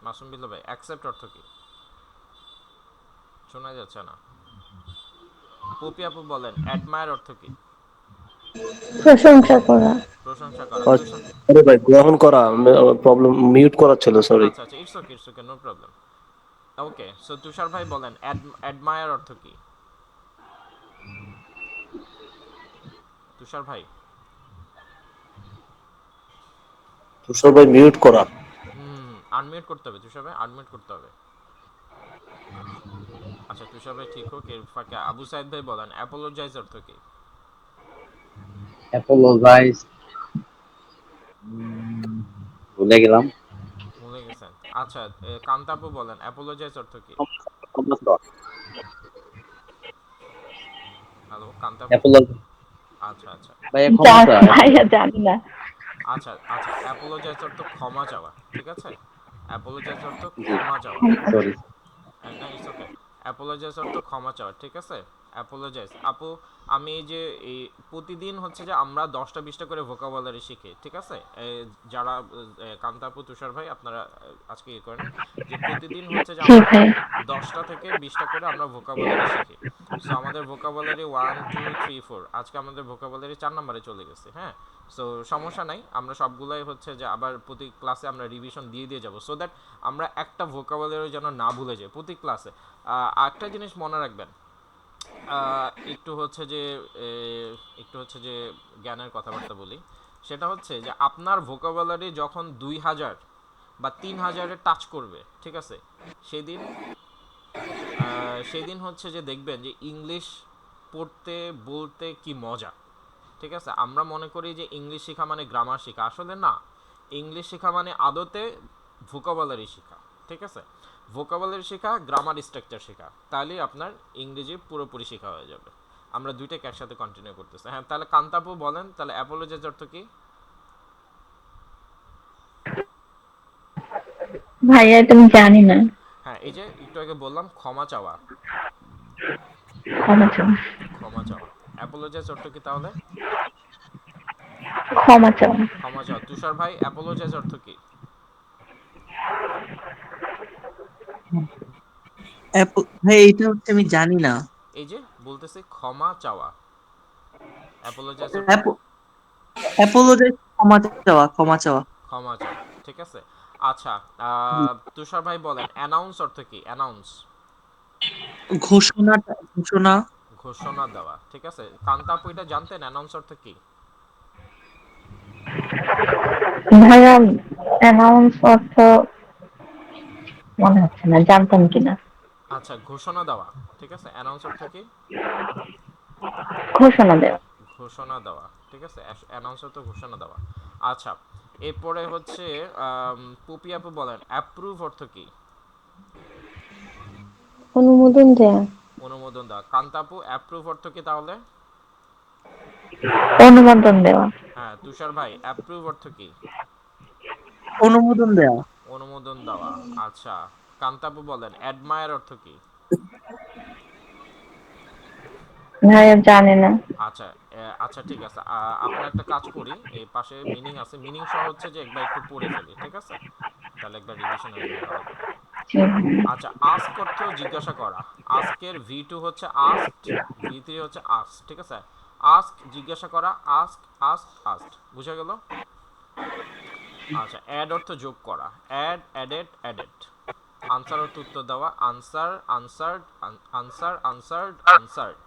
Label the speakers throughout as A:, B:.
A: মাসুম বিল্লাহ ভাই, অ্যাকসেপ্ট অর্থ কি? শোনা যাচ্ছে না। পপি আপু বলেন অ্যাডমায়ার অর্থ কি?
B: প্রশংসা করা।
A: প্রশংসা করা। তুষার।
C: আরে ভাই, গ্রহণ করা। প্রবলেম, মিউট করা ছিল, সরি।
A: আচ্ছা আচ্ছা, it's okay, no problem. Okay, so Tushar ভাই বলেন অ্যাডমায়ার অর্থ কি? তুষার ভাই।
C: তুষার ভাই, মিউট করা।
A: আনমিউট করতে হবে তুষার ভাই, আনমিউট করতে হবে। আচ্ছা তুষার ভাই ঠিক হোক, এর ফাঁকে আবু সাইদ ভাই বলেন অ্যাপোলোজাইজ অর্থ কি?
D: অ্যাপোলোজাইজ, ভুলে গেলাম।
A: ভুলে গেছেন? আচ্ছা, কান্তাপু বলেন অ্যাপোলোজাইজ অর্থ কি? হ্যালো কান্তাপু।
D: অ্যাপোলো,
A: আচ্ছা আচ্ছা।
D: ভাইয়া ক্ষমা চা,
B: ভাইয়া জানি না।
A: আচ্ছা আচ্ছা, অ্যাপোলোজাইজ অর্থ ক্ষমা চাওয়া, ঠিক আছে? অ্যাপোলোজাইজ অর্থ
D: জি,
A: ক্ষমা চাওয়া।
D: সরি।
A: না, ইটস ওকে। অ্যাপোলোজাইজ অর্থ ক্ষমা চাওয়া, ঠিক আছে? অ্যাপোলোজাইজ আপু, আমি এই যে এই প্রতিদিন হচ্ছে যে আমরা 10টা 20টা করে ভোকাবুলারি শিখি, ঠিক আছে? যারা কান্তা আপু, তুষার ভাই, আপনারা আজকে ইয়ে করেন যে প্রতিদিন হচ্ছে যে
B: জি
A: আমরা
B: ভাই।
A: 10টা থেকে 20টা করে আমরা ভোকাবুলারি শিখি। সো আমাদের ভোকাবুলারি 1 2 3 4, আজকে আমাদের ভোকাবুলারি 4 নম্বরে চলে গেছে, হ্যাঁ। সো সমস্যা নাই, আমরা সবগুলাই হচ্ছে যে আবার প্রতি ক্লাসে আমরা রিভিশন দিয়ে দিয়ে যাবো, সো দ্যাট আমরা একটা ভোকাবুলারি যেন না ভুলে যাই প্রতি ক্লাসে। একটা জিনিস মনে রাখবেন, একটু হচ্ছে যে এ, একটু হচ্ছে যে জ্ঞানের কথাবার্তা বলি। সেটা হচ্ছে যে আপনার ভোকাবুলারি যখন 2000 বা 3000-এ টাচ করবে, ঠিক আছে? সেদিন সেদিন হচ্ছে যে দেখবেন যে ইংলিশ পড়তে বলতে কি মজা, ঠিক আছে? আমরা মনে করি যে ইংলিশ শেখা মানে গ্রামার শেখা, আসলে না। ইংলিশ শেখা মানে আদতে ভোকাবুলারি শেখা, ঠিক আছে? ভোকাবুলারি শেখা, গ্রামার স্ট্রাকচার শেখা, তাহলেই আপনার ইংরেজি পুরোপুরি শেখা হয়ে যাবে। আমরা দুইটাকে একসাথে কন্টিনিউ করতেছি, হ্যাঁ। তাহলে কান্তাপু বলেন তাহলে অ্যাপোলজাইজ অর্থ কি?
B: ভাইয়া এটা আমি জানি না।
A: হ্যাঁ, এই যে একটু আগে বললাম ক্ষমা চাওয়া।
B: ক্ষমা চাও।
A: ক্ষমা চাওয়া। অ্যাপোলজাইজ অর্থ কি তাহলে?
B: ক্ষমা চাও।
A: ক্ষমা চাওয়া। তুষার ভাই অ্যাপোলজাইজ অর্থ কি?
E: ভাই এটা হচ্ছে আমি জানি না।
A: এই যে বলতেছি ক্ষমা চাওয়া, অ্যাপোলজাইজ অর্থ কি?
E: অ্যাপো- অ্যাপোলোজাইজ, ক্ষমা চাওয়া, ক্ষমা চাওয়া।
A: ক্ষমা চাওয়া, ঠিক আছে। আচ্ছা,
E: জি।
A: তুষার ভাই বলেন অ্যানাউন্স অর্থ কি? অ্যানাউন্স।
E: ঘোষণা, ঘোষণা।
A: ঘোষণা দেওয়া, ঠিক আছে। কান্তাপু এটা জানতেন অ্যানাউন্স অর্থ কি?
B: ভাইয়া অ্যানাউন্স অর্থ মনে হচ্ছে না, জানতাম কিনা।
A: আচ্ছা, ঘোষণা দেওয়া, ঠিক আছে। অ্যানাউন্স অর্থ কি?
B: ঘোষণা দেওয়া।
A: ঘোষণা দেওয়া, ঠিক আছে। অ্যানাউন্স অর্থ ঘোষণা দেওয়া। আচ্ছা, এরপরে হচ্ছে পুপি আপু বলেন অ্যাপ্রুভ অর্থ কি?
B: অনুমোদন দেয়া।
A: অনুমোদন দেওয়া। কান্তাপু অ্যাপ্রুভ অর্থ কি তাহলে?
B: অনুমোদন দেওয়া।
A: হ্যাঁ, তুষার ভাই অ্যাপ্রুভ অর্থ কি?
E: অনুমোদন দেওয়া।
A: অনুমোদন দেওয়া। আচ্ছা, কান্তাপু বলেন অ্যাডমায়ার অর্থ কি?
B: ভাইয়া জানে না।
A: আচ্ছা, আচ্ছা ঠিক আছে। আমরা একটা কাজ করি, এই পাশে মিনিং আছে, মিনিং সহ হচ্ছে যে একবার একটু পড়ে ফেলি, ঠিক আছে? তাহলে একবার রিভিশন হয়ে যাবে ভালো করে।
B: জি ভাইয়া।
A: আচ্ছা, আস্ক অর্থ জিজ্ঞাসা করা। আস্কের ভি টু হচ্ছে আস্কড, ভি3 হচ্ছে আস্ক, ঠিক আছে? আস্ক জিজ্ঞাসা করা, আস্ক, আস্ক, আস্কড, বুঝা গেল? আচ্ছা, অ্যাড অর্থ যোগ করা। Add, added, added. আনসার অর্থ উত্তর দেওয়া। Answer, answered, answer, answered, answered.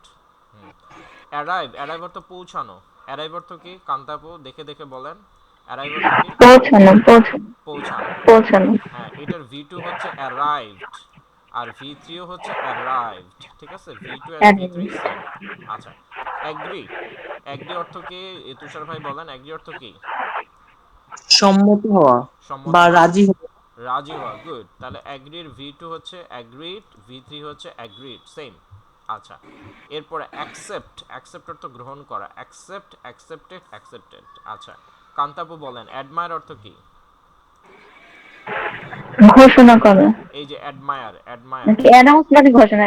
A: Arrive, arrive অর্থ পৌঁছানো। অ্যারাইভ অর্থ কি? কান্তাপু দেখে দেখে বলেন অ্যারাইভ অর্থ কি?
B: পৌঁছানো, পৌঁছানো,
A: পৌঁছানো।
B: পৌঁছানো।
A: হ্যাঁ, এটার ভি টু হচ্ছে অ্যারাইভড, আর ভি3ও হচ্ছে অ্যারাইভড, ঠিক আছে? ভি2 অ্যান্ড ভি3
B: অ্যাড-
A: সেম। আচ্ছা, অ্যাগ্রি। অ্যাগ্রি অর্থ কি? তুষার ভাই বলেন অ্যাগ্রি অর্থ কি?
E: সম্মত হওয়া
A: সম্মত
E: বা
A: হওয়া,
E: রাজি হওয়া।
A: রাজি হওয়া, গুড। তাহলে অ্যাগ্রির ভি2 হচ্ছে অ্যাগ্রিড, ভি3 হচ্ছে অ্যাগ্রিড, সেম। আচ্ছা, এরপরে অ্যাকসেপ্ট। অ্যাকসেপ্ট অর্থ গ্রহণ করা। Accept, accepted, accepted. আচ্ছা, কান্তাপু বলেন অ্যাডমায়ার অর্থ কি?
B: ঘোষণা করা।
A: এই যে অ্যাডমায়ার, অ্যাডমায়ার।
B: নাকি অ্যানাউন্স মানে ঘোষণা,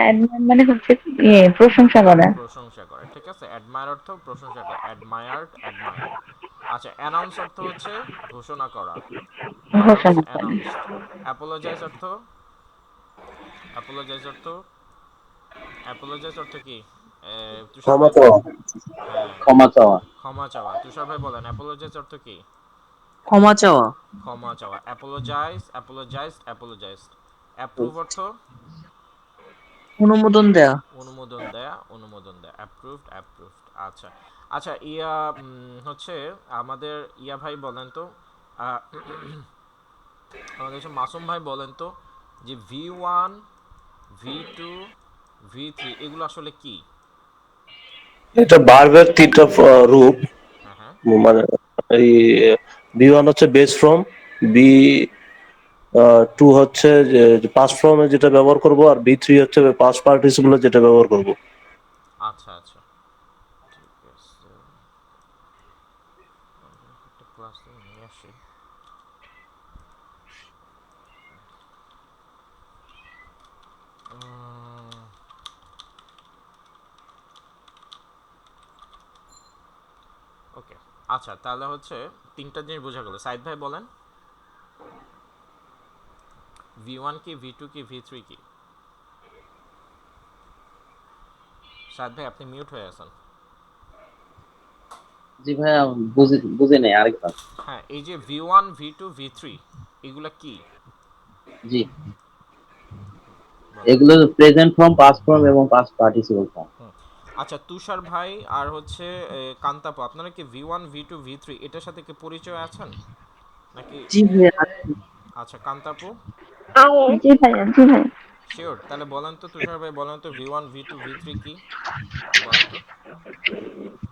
B: মানে হচ্ছে প্রশংসা করা।
A: প্রশংসা করে, ঠিক আছে। অ্যাডমায়ার অর্থ প্রশংসা করা, অ্যাডমায়ার্ড, অ্যাডমায়ার। আচ্ছা, অ্যানাউন্স অর্থ হচ্ছে ঘোষণা করা। অ্যানাউন্স,
B: ঘোষণা করা।
A: অ্যানাউন্সড। অ্যাপোলোজাইজ অর্থ অ্যাপোলোজাইজ অর্থ অ্যাপোলোজাইজ অর্থ কি? তুষার
C: ক্ষমা
A: ভাই
C: চাওয়া।
A: হ্যাঁ,
D: ক্ষমা চাওয়া।
A: ক্ষমা চাওয়া। তুষার ভাই বলেন অ্যাপোলোজাইজ অর্থ কি?
E: ক্ষমা চাওয়া,
A: ক্ষমা চাওয়া। Apologize, apologised, apologised. অ্যাপ্রুভ অর্থ
E: অনুমোদন দেয়া।
A: অনুমোদন দেয়া, অনুমোদন দেয়া। Approved, approved. আচ্ছা আচ্ছা, ইয়া হচ্ছে আমাদের ইয়া ভাই বলেন তো, আহ, আমাদের হচ্ছে মাসুম ভাই বলেন তো, যে V1, V2, V3 এগুলো আসলে কি?
C: এটা ভার্বের তিনটা রূপ।
A: হ্যাঁ হ্যাঁ।
C: মানে এই বি1 হচ্ছে বেস ফর্ম, বি টু হচ্ছে পাস্ট ফর্মে যেটা ব্যবহার করব, আর বি3 হচ্ছে পাস্ট পার্টিসিপলে যেটা ব্যবহার করব।
A: আচ্ছা আচ্ছা, ঠিক আছে। একটা ক্লাস নিয়ে আসি। ওকে, আচ্ছা তাহলে হচ্ছে তিনটা জিনিস বোঝা গেল। সাইদ ভাই বলেন V1 কি, V2 কি, V3 কি? সাইদ ভাই আপনি মিউট হয়ে আছেন।
D: জি ভাইয়া, বুঝে নেই আরেকবার।
A: হ্যাঁ, এই যে V1, V2, V3 এগুলা কি
D: জি,
A: বলেন?
D: এগুলো প্রেজেন্ট ফর্ম, পাস্ট ফর্ম এবং পাস্ট পার্টিসিপল ফর্ম।
A: হুম। আচ্ছা তুষার ভাই আর হচ্ছে কান্তাপু, আপনারা কি V1, V2, V3 এটার সাথে কি পরিচয় আছেন নাকি?
E: জি ভাইয়া।
A: আচ্ছা কান্তাপু
B: জি ভাইয়া, জি ভাই।
A: শিওর? তাহলে বলেন তো তুষার ভাই, বলেন তো V1, V2, V3 কি বলেন তো।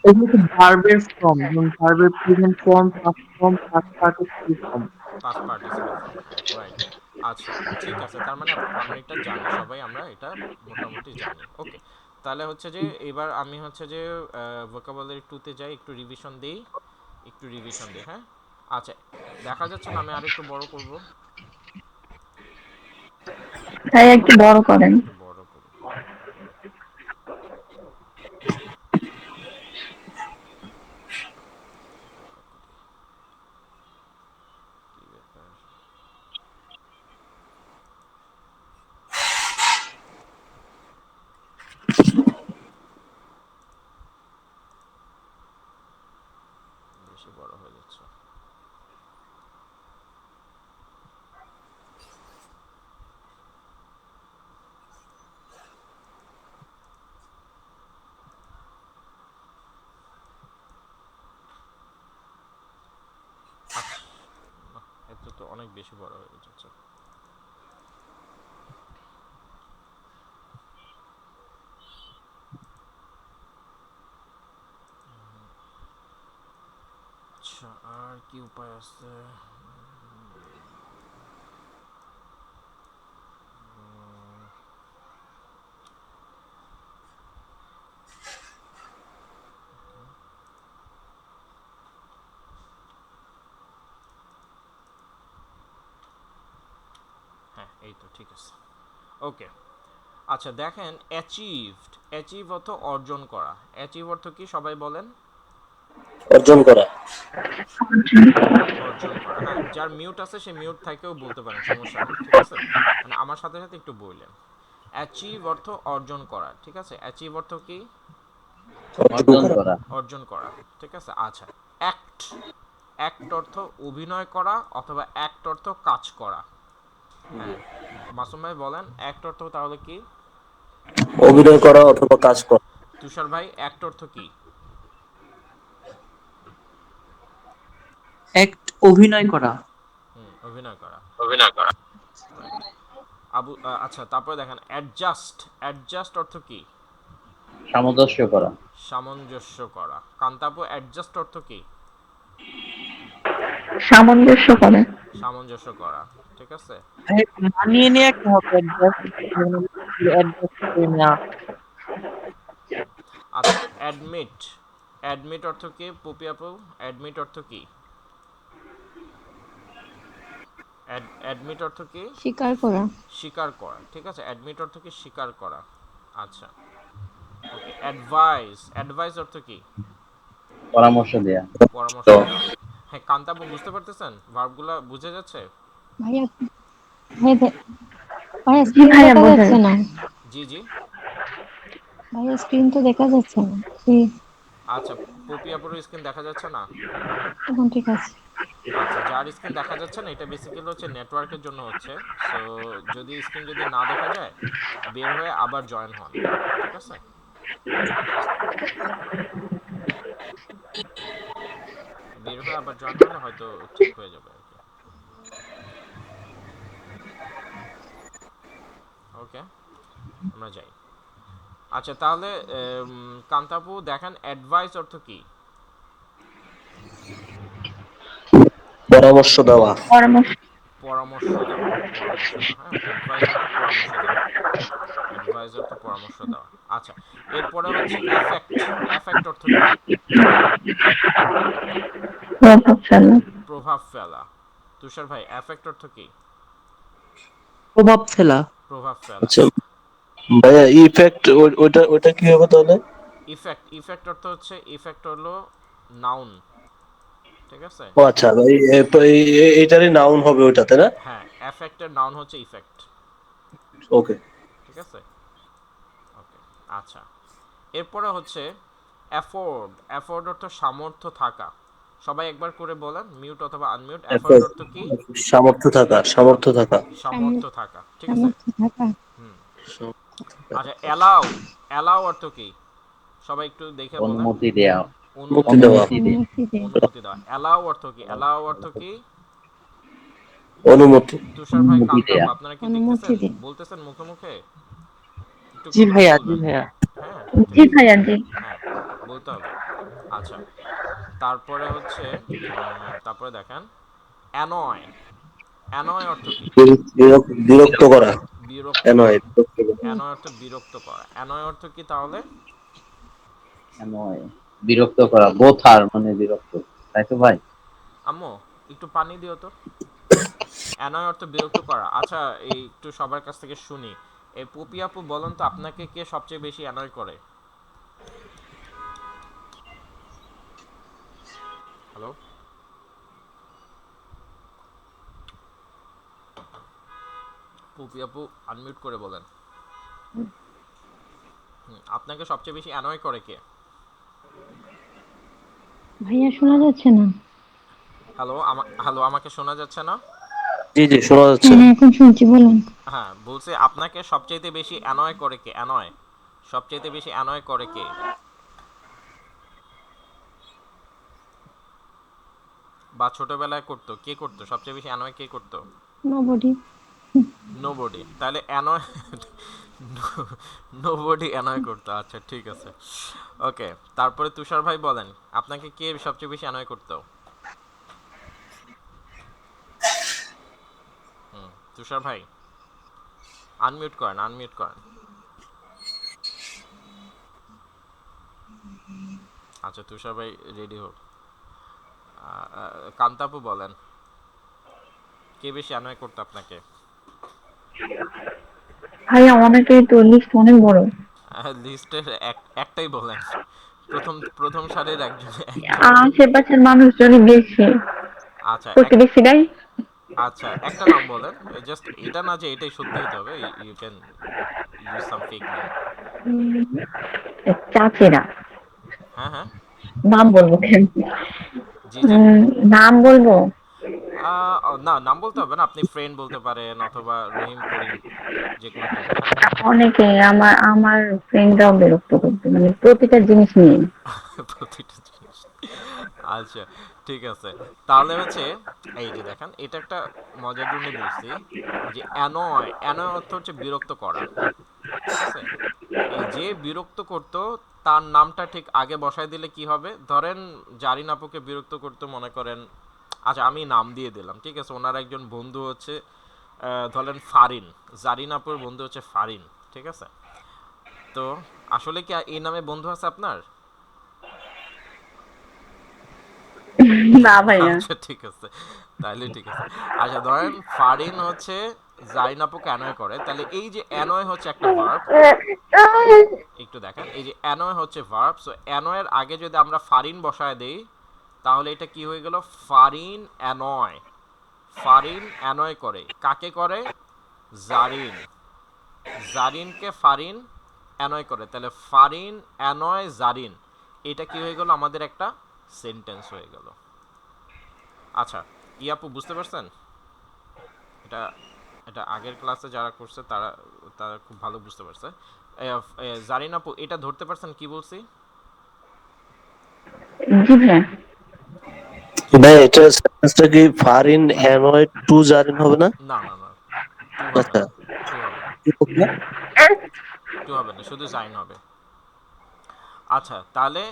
E: এগুলো তো ভার্বের ফর্ম, যেমন ভার্বের present form, past form, past participle form.
A: Past participle form, right. আচ্ছা ঠিক আছে, তার মানে আমরা এটা জানি, সবাই আমরা এটা মোটামুটি জানি। ওকে, তাহলে হচ্ছে যে এবার আমি হচ্ছে যে ভোকাবুলারি টুতে যাই, একটু রিভিশন দেই, একটু রিভিশন দিই। হ্যাঁ আচ্ছা, দেখা যাচ্ছে না, আমি আর একটু বড় করব,
B: ভাই একটু বড় করেন।
A: একটু বড় করব। কি ব্যাপার? বেশি বড় হয়ে যাচ্ছে। আচ্ছা, না, এত তো অনেক বেশি বড় হয়ে যাচ্ছে। আচ্ছা, আর কি উপায় আছে? হ্যাঁ এই তো ঠিক আছে। ওকে, আচ্ছা দেখেন, অ্যাচিভড, অ্যাচিভ অর্থ অর্জন করা। অ্যাচিভ অর্থ কি সবাই বলেন?
C: অর্জন করা।
A: অর্জন করা। হ্যাঁ, যার মিউট আছে সে মিউট থেকেও বলতে পারেন, সমস্যা নেই, ঠিক আছে? মানে আমার সাথে সাথে একটু বললেন। অ্যাচিভ অর্থ অর্জন করা, ঠিক আছে? অ্যাচিভ অর্থ কি?
C: অর্জন
D: অর্জন
C: করা।
D: করা।
A: অর্জন করা, ঠিক আছে। আচ্ছা, অ্যাক্ট, অ্যাক্ট অর্থ অভিনয় করা অথবা অ্যাক্ট অর্থ কাজ করা। হ্যাঁ, মাসুম ভাই বলেন অ্যাক্ট অর্থ তাহলে কি?
C: অভিনয় করা অথবা কাজ করা।
A: তুষার ভাই অ্যাক্ট অর্থ কি?
E: অ্যাক্ট অভিনয় করা।
A: অভিনয় করা,
E: অভিনয় করা।
A: রাইট। আবু আচ্ছা তারপরে দেখেন অ্যাডজাস্ট, অ্যাডজাস্ট অর্থ কি?
D: সামঞ্জস্য করা।
A: সামঞ্জস্য করা। কান্তাপু অ্যাডজাস্ট অর্থ কি?
B: সামঞ্জস্য করেন।
A: সামঞ্জস্য করা, ঠিক আছে।
E: ভাই, মানিয়ে নিয়ে একটা হবে অ্যাডজাস্ট, অ্যাডজাস্ট করে নেওয়া।
A: আচ্ছা অ্যাডমিট, অ্যাডমিট অর্থ কি পপি আপু? অ্যাডমিট অর্থ কি? অ্যাডমিট অর্থ কি?
F: স্বীকার করা।
A: স্বীকার করা, ঠিক আছে। অ্যাডমিট অর্থ কি? স্বীকার করা। আচ্ছা ওকে, অ্যাডভাইস, অ্যাডভাইস অর্থ কি?
D: পরামর্শ দেয়া।
A: পরামর্শ দেওয়া। হ্যাঁ কান্তাপু বুঝতে পারতেছেন? ভার্বগুলো বুঝে যাচ্ছে?
F: ভাইয়া ভাই ভাইয়া
B: জি
F: স্ক্রিন
B: ভাইয়া
F: দেখা
B: বোঝা
F: যাচ্ছে না।
B: যাচ্ছে।
A: জি জি।
F: ভাইয়া স্ক্রিন তো দেখা যাচ্ছে না। জি,
A: আচ্ছা, পপিয়াপুর স্ক্রিন দেখা যাচ্ছে না?
F: এখন ঠিক আছে।
A: আচ্ছা, যার স্ক্রিন দেখা যাচ্ছে না এটা বেসিক্যালি হচ্ছে নেটওয়ার্কের জন্য হচ্ছে। সো যদি স্ক্রিন যদি না দেখা যায়, বের হয়ে আবার জয়েন হন, ঠিক আছে? বের হয়ে আবার জয়েন হলে হয়তো ঠিক হয়ে যাবে আর কি। ওকে, আমরা যাই। আচ্ছা তাহলে কান্তাপু দেখেন অ্যাডভাইস অর্থ কি?
C: পরামর্শ দেওয়া।
B: পরামর্শ।
A: পরামর্শ দেওয়া, পরামর্শ দেওয়া, হ্যাঁ, অ্যাডভাইস অর্থ পরামর্শ দেওয়া, অ্যাডভাইস অর্থ পরামর্শ দেওয়া। আচ্ছা, এরপরে হচ্ছে এফেক্ট। এফেক্ট অর্থ কি?
B: প্রভাব ফেলা।
A: প্রভাব ফেলা। তুষার ভাই এফেক্ট অর্থ কি?
E: প্রভাব ফেলা।
A: প্রভাব ফেলা।
C: আচ্ছা ভাইয়া ইফেক্ট, ওইটা ওইটা কি হবে তাহলে?
A: ইফেক্ট, ইফেক্ট অর্থ হচ্ছে, ইফেক্ট হলো নাউন, ঠিক আছে?
C: ও আচ্ছা, এইটারই নাউন হবে ওইটাতে না?
A: হ্যাঁ, এফেক্টের নাউন হচ্ছে ইফেক্ট,
C: ওকে।
A: ঠিক আছে? ওকে, আচ্ছা। এরপরে হচ্ছে অ্যাফোর্ড। অ্যাফোর্ড অর্থ সামর্থ্য থাকা। সবাই একবার করে বলেন, মিউট অথবা আনমিউট। অ্যাফোর্ড অর্থ কি?
C: সামর্থ্য থাকা, সামর্থ্য থাকা।
A: সামর্থ্য থাকা, ঠিক আছে?
F: সামর্থ্য থাকা।
A: হুম।
C: সামর্থ্য
A: আচ্ছা,
C: থাকা।
A: অ্যালাউ। অ্যালাউ অর্থ কি? সবাই একটু দেখে বলেন।
D: অনুমতি দেয়া।
C: মুক্তি দেওয়া।
A: অনুমতি।
D: অনুমতি দেয়া।
F: অনুমতি দেয়।
A: অনুমতি দেওয়া। অ্যালাউ অর্থ কি? অ্যালাউ অর্থ কি?
C: অনুমতি।
A: তুষার ভাই,
D: অনুমতি
A: কান্তাপ,
D: দেয়া।
A: আপনারা কি
F: অনুমতি
A: দেখতেছেন?
F: দেয়।
A: বলতেছেন মুখে মুখে? একটু
E: জি
A: একটু করে
E: ভাইয়া, জি
A: বলবেন।
E: ভাইয়া।
A: হ্যাঁ, ঠিক
B: জি
A: আছে।
B: ভাইয়া জি।
A: হ্যাঁ, বলতে হবে। আচ্ছা, তারপরে হচ্ছে তারপরে দেখেন অ্যানয়। অ্যানয় অর্থ কি?
C: বিরক্ত করা।
A: বিরক্ত
C: এ নয়,
A: করা।
C: বিরক্ত করা।
A: অ্যানয় অর্থ বিরক্ত করা। অ্যানয় অর্থ কি তাহলে?
D: নয়, বিরক্ত করা, বোথার মানে বিরক্ত, তাই তো ভাই?
A: আম্মু, একটু পানি দিও তো। অ্যানয় অর্থ বিরক্ত করা। আচ্ছা, এই একটু সবার কাছ থেকে শুনি। এই পপি আপু বলেন তো, আপনাকে কে সবচেয়ে বেশি অ্যানয় করে? হ্যালো? পপি আপু আনমিউট করে বলেন। আপনাকে সবচেয়ে বেশি অ্যানয় করে কে?
F: ভাইয়া শোনা যাচ্ছে না।
A: হ্যালো, হ্যালো, আমাকে শোনা যাচ্ছে না?
C: জি জি, শোনা যাচ্ছে।
F: হ্যাঁ হ্যাঁ, এখন শুনছি, বলেন।
A: হ্যাঁ, বলছি আপনাকে সবচাইতে বেশি অ্যানয় করে কে? অ্যানয়, সবচাইতে বেশি অ্যানয় করে কে? বা ছোটবেলায় করতো, কে করতো সবচেয়ে বেশি অ্যানয়, কে করতো?
F: নোবডি।
A: নোবডি। তাহলে অ্যানয় নোবডি অ্যানয় করতো। আচ্ছা, ঠিক আছে। ওকে, তারপরে তুষার ভাই বলেন, আপনাকে কে সবচেয়ে বেশি অ্যানয় করতো? তুষার ভাই আনমিউট করেন, আনমিউট করেন। আচ্ছা, তুষার ভাই রেডি হোক। কান্তাপু বলেন, কে বেশি অ্যানয় করতো আপনাকে?
B: ভাইয়া অনেকেই তো, লিস্ট অনেক বড়।
A: লিস্টের একটাই বলেন। প্রথম প্রথম সারির একজন, একজন।
B: আশেপাশের মানুষজনই বেশি,
A: আচ্ছা,
B: প্রতিবেশীরাই।
A: আচ্ছা, একটা নাম বলেন। জাস্ট এটা না যে এটাই সত্যি হতে হবে, you can use some fake name.
B: চাচিরা।
A: হ্যাঁ হ্যাঁ।
B: নাম বলবো কেন?
A: জি জি।
B: নাম বলবো।
A: না, নাম বলতে হবে না, আপনি ফ্রেন্ড বলতে পারেন অথবা রহিম, করিম, যে কোনো একটা বলতে পারেন।
B: অনেকে আমার আমার ফ্রেন্ডরাও বিরক্ত করতো, মানে প্রতিটা জিনিস নিয়ে।
A: প্রতিটা জিনিস। আচ্ছা, ঠিক আছে। তাহলে হচ্ছে, এই যে দেখেন, এটা একটা মজার জন্য বলছি যে অ্যানয়। অ্যানয় অর্থ হচ্ছে বিরক্ত করা, ঠিক আছে? এই যে বিরক্ত করতো, তার নামটা ঠিক আগে বসায় দিলে কি হবে? ধরেন জারিন আপুকে বিরক্ত করতো, মনে করেন, আচ্ছা আমি নাম দিয়ে দিলাম, ঠিক আছে? ওনার একজন বন্ধু হচ্ছে ধরেন ফারিন। জারিন আপুর বন্ধু হচ্ছে ফারিন, ঠিক আছে? তো আসলে কি এই নামে বন্ধু আছে আপনার?
B: না ভাইয়া।
A: আচ্ছা, ঠিক আছে, তাহলে ঠিক আছে। আচ্ছা, ধরেন ফারিন হচ্ছে জারিন আপুকে অ্যানয় করে, তাহলে এই যে অ্যানয় হচ্ছে একটা ভার্ব। একটু দেখেন, এই যে অ্যানয় হচ্ছে ভার্ব, সো অ্যানয়ের আগে যদি আমরা ফারিন বসায় দেই, তাহলে এটা কি হয়ে গেল? ফারিন অ্যানয়। ফারিন অ্যানয় করে, কাকে করে? জারিন। জারিনকে ফারিন অ্যানয় করে, তাহলে ফারিন অ্যানয় জারিন, এটা কি হয়ে গেল? আমাদের একটা সেন্টেন্স হয়ে গেল। আচ্ছা, ইয়াপু বুঝতে পারছেন? এটা এটা আগের ক্লাসে যারা করছে তারা তারা খুব ভালো বুঝতে পারছে। জারিন আপু, এটা ধরতে পারছেন কি বলছি?
B: জি ভাইয়া।
C: ভাই এটা সেন্টেন্সটা কি ফারিন অ্যানয়েড টু জারিন হবে না?
A: না না না, টু হবে
C: আচ্ছা,
A: না, টু হবে না,
C: কি হবে না?
A: টু হবে না, শুধু জাইন হবে। আচ্ছা তাহলে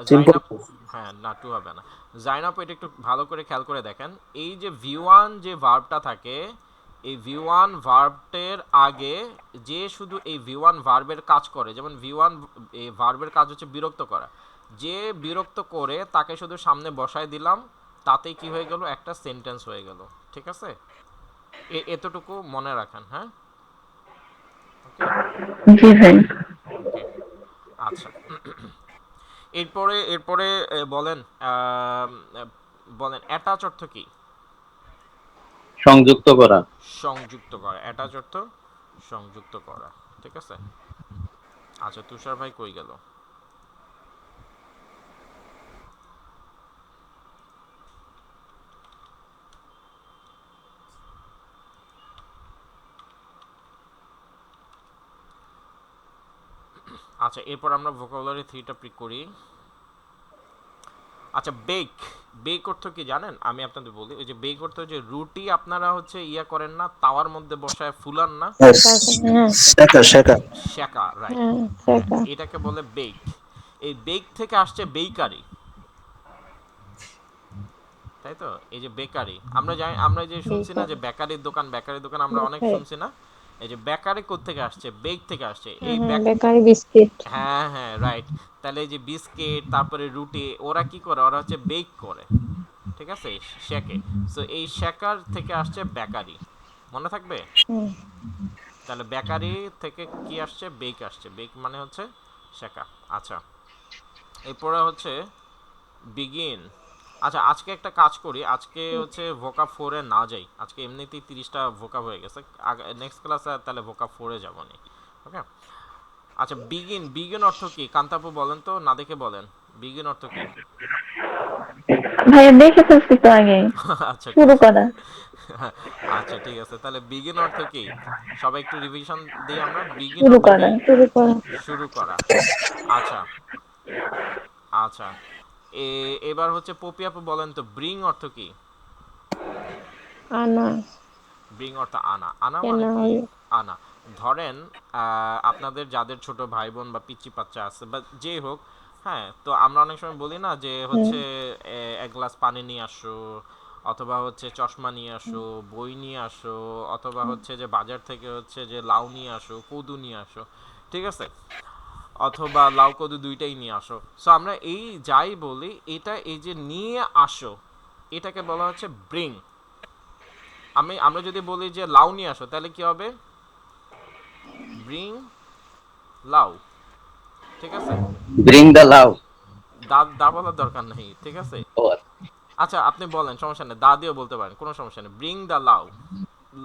C: সিম্পল।
A: জাইনাপ, হ্যাঁ না টু হবে না। জাইনাপ, এটা একটু ভালো করে খেয়াল করে দেখেন, এই যে ভি1 যে ভার্বটা থাকে, এই ভি1 ভার্বটের আগে যে শুধু এই ভি1 ভার্বের কাজ করে, যেমন ভি1 এই ভার্বের কাজ হচ্ছে বিরক্ত করা, যে বিরক্ত করে তাকে শুধু সামনে বসায় দিলাম, তাতেই কি হয়ে গেল? একটা সেন্টেন্স হয়ে গেল। ঠিক আছে, এতটুকু মনে রাখেন। হ্যাঁ, ওকে
B: জি ভাই।
A: ওকে। আচ্ছা, এরপরে এরপরে বলেন, বলেন অ্যাটাচ অর্থ কি?
D: সংযুক্ত করা।
A: সংযুক্ত করা। অ্যাটাচ অর্থ সংযুক্ত করা। ঠিক আছে। আচ্ছা, তুষার ভাই কই গেল? আচ্ছা, এরপর আমরা ভোকাবুলারি 3টা পিক করি। আচ্ছা, বেক। বেক অর্থ কি জানেন? আমি আপনাদের বলি, ওই যে বেক অর্থ যে রুটি আপনারা হচ্ছে ইয়া করেন না, তাওয়ার মধ্যে বসায় ফুলান না,
F: হ্যাঁ
C: শেখা শেখা।
A: সেকা, রাইট।
F: হ্যাঁ সেটা।
A: এটাকে বলে বেক। এই বেক থেকে আসছে বেকারি, তাই তো? এই যে বেকারি, আমরা জানি, আমরা যে শুনছি না যে বেকারির দোকান, বেকারির দোকান আমরা অনেক
F: বেকারি।
A: শুনছি না? এই যে বেকারি কোত্থেকে আসছে? বেক থেকে আসছে। এই
F: হ্যাঁ
A: বেক,
F: বেকারি বিস্কিট।
A: হ্যাঁ হ্যাঁ রাইট। তাহলে এই যে বিস্কিট, তারপরে রুটি, ওরা কি করে? ওরা হচ্ছে বেক করে, ঠিক আছে, শেকে। সো এই শেকার থেকে আসছে বেকারি, মনে থাকবে?
F: হুম।
A: তাহলে বেকারি থেকে কি আসছে? বেক আসছে। বেক মানে হচ্ছে শেকা। আচ্ছা, এরপরে হচ্ছে বিগিন। আচ্ছা, আজকে একটা কাজ করি, আজকে হচ্ছে ভোকাব 4-এ না যাই, আজকে এমনিতেই 30টা ভোকাব হয়ে গেছে, নেক্সট ক্লাসে তাহলে ভোকাব 4-এ যাবো নি। ওকে। আচ্ছা, বিগিন। বিগিন অর্থ কি? কান্তাপু বলেন তো, না দেখে বলেন, বিগিন অর্থ কি?
B: ভাইয়া দেখে ফেলছি তো আগে।
A: আচ্ছা ঠিক
B: শুরু করা।
A: আচ্ছা ঠিক আছে, তাহলে বিগিন অর্থ কি? সবাই একটু রিভিশন দিই আমরা। বিগিন
B: শুরু
A: অর্থ কি?
B: করা।
F: শুরু করা।
A: শুরু করা। আচ্ছা আচ্ছা, এবার হচ্ছে পপি আপু বলেন তো, ব্রিং অর্থ কি?
F: আনা।
A: ব্রিং অর্থ আনা। আনা মানে
F: কেনা
A: কি?
F: হলো।
A: আনা। ধরেন আপনাদের যাদের ছোট ভাই বোন বা পিচ্চি বাচ্চা আছে বা যে হোক, হ্যাঁ, তো আমরা অনেক সময় বলি না যে
F: হুম।
A: হচ্ছে এক গ্লাস পানি নিয়ে আসো, অথবা হচ্ছে চশমা নিয়ে আসো, বই নিয়ে আসো, অথবা হচ্ছে যে বাজার থেকে হচ্ছে যে লাউ নিয়ে আসো, কদু নিয়ে আসো, ঠিক আছে, অথবা লাউ কদু দুইটাই নিয়ে আসো। সো আমরা এই যাই বলি, এটা এই যে নিয়ে আসো, এটাকে বলা হচ্ছে ব্রিং। আমরা যদি বলি যে লাউ নিয়ে আসো, তাহলে কি হবে? ব্রিং লাউ, ঠিক আছে।
D: ব্রিং দ্য লাভ।
A: দা দা বলার দরকার নেই, ঠিক আছে। আচ্ছা, আপনি বলেন, সমস্যা নেই, দা দিয়েও বলতে পারেন, কোনো সমস্যা নেই। ব্রিং দ্য লাউ,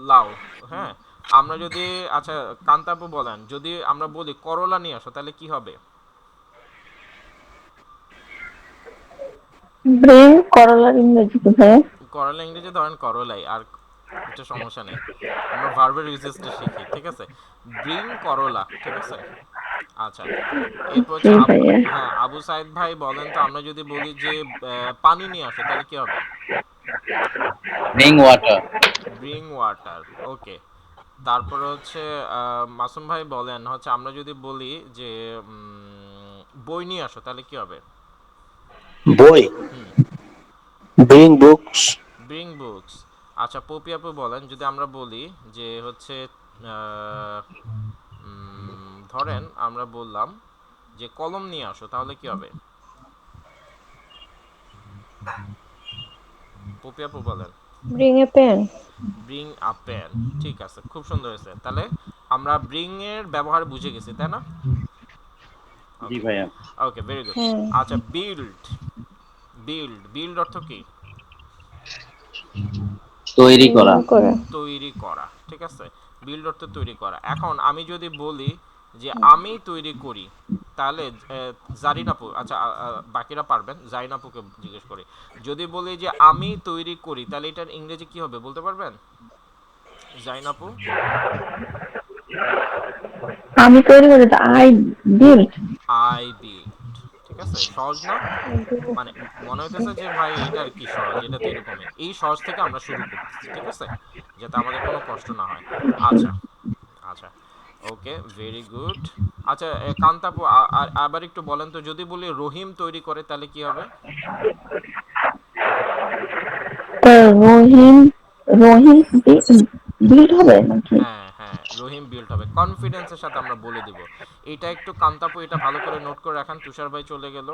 A: লাউ। হ্যাঁ, আমরা যদি, আচ্ছা কান্তাপু বলেন, যদি আমরা বলি করলা নিয়ে আসো, তাহলে কি হবে?
B: ব্রেন করলার ইংরেজি কি ভাইয়া?
A: করলা ইংরেজি ধরেন করলাই, আর এটা সমস্যা নেই, আমরা ভার্বের ইউজেসটা শিখি, ঠিক আছে। ব্রিং করলা, ঠিক আছে। আচ্ছা, এরপর
B: জি
A: হচ্ছে
B: ভাইয়া।
A: হ্যাঁ, আবু সাইদ ভাই বলেন তো, আমরা যদি বলি যে পানি নিয়ে আসো, তাহলে কি হবে?
D: Bring water.
A: ব্রিং ওয়াটার, ওকে। তারপরে হচ্ছে মাসুম ভাই বলেন হচ্ছে, আমরা যদি বলি যে বই নিয়ে আসো, তাহলে কি হবে?
C: বই,
A: হুম,
C: ব্রিং বুকস।
A: Bring books. আচ্ছা, পপি আপু বলেন, যদি আমরা বলি যে হচ্ছে আহ, ধরেন আমরা বললাম যে কলম নিয়ে আসো, তাহলে কি হবে? পপি আপু বলেন।
F: Bring a pen.
A: Bring a pen, ঠিক আছে, খুব সুন্দর হয়েছে। তাহলে আমরা ব্রিং এর ব্যবহার বুঝে গেছি, তাই না?
D: জি
A: ওকে
D: ভাইয়া।
A: ওকে, ভেরি গুড।
F: হ্যাঁ।
A: আচ্ছা, বিল্ড। বিল্ড, বিল্ড অর্থ কি?
D: তৈরি করা।
F: করে
A: তৈরি করা, ঠিক আছে। বিল্ড অর্থ তৈরি করা। এখন আমি যদি বলি যে আমি তৈরি করি, তাহলে জারিনাপু, আচ্ছা বাকিরা পারবেন, জারিনাপুকে জিজ্ঞেস করি। যদি বলি যে আমি তৈরি করি, তাহলে এটার ইংরেজি কি হবে বলতে পারবেন জারিনাপু?
B: আমি তৈরি করি, আই বিল্ড।
A: আই বিল্ড, ঠিক আছে, সহজ না? মানে মনে হইতেছে যে ভাই এটা আর কি সহজ, এটা তো এরকমই, এই সহজ থেকে আমরা শুরু করতেছি, ঠিক আছে, যাতে আমাদের কোনো কষ্ট না হয়। আচ্ছা, আচ্ছা, ওকে, ভেরি গুড। আচ্ছা কান্তাপু, আবার একটু বলেন তো, যদি বলি রহিম তৈরি করে তাহলে কি হবে?
B: তো রহিম, রহিম বিল্ড হবে নাকি?
A: হ্যাঁ হ্যাঁ, রহিম বিল্ড হবে, কনফিডেন্সের সাথে আমরা বলে দিব। এটা একটু কান্তাপু এটা ভালো করে নোট করে রাখান। তুষার ভাই চলে গেল,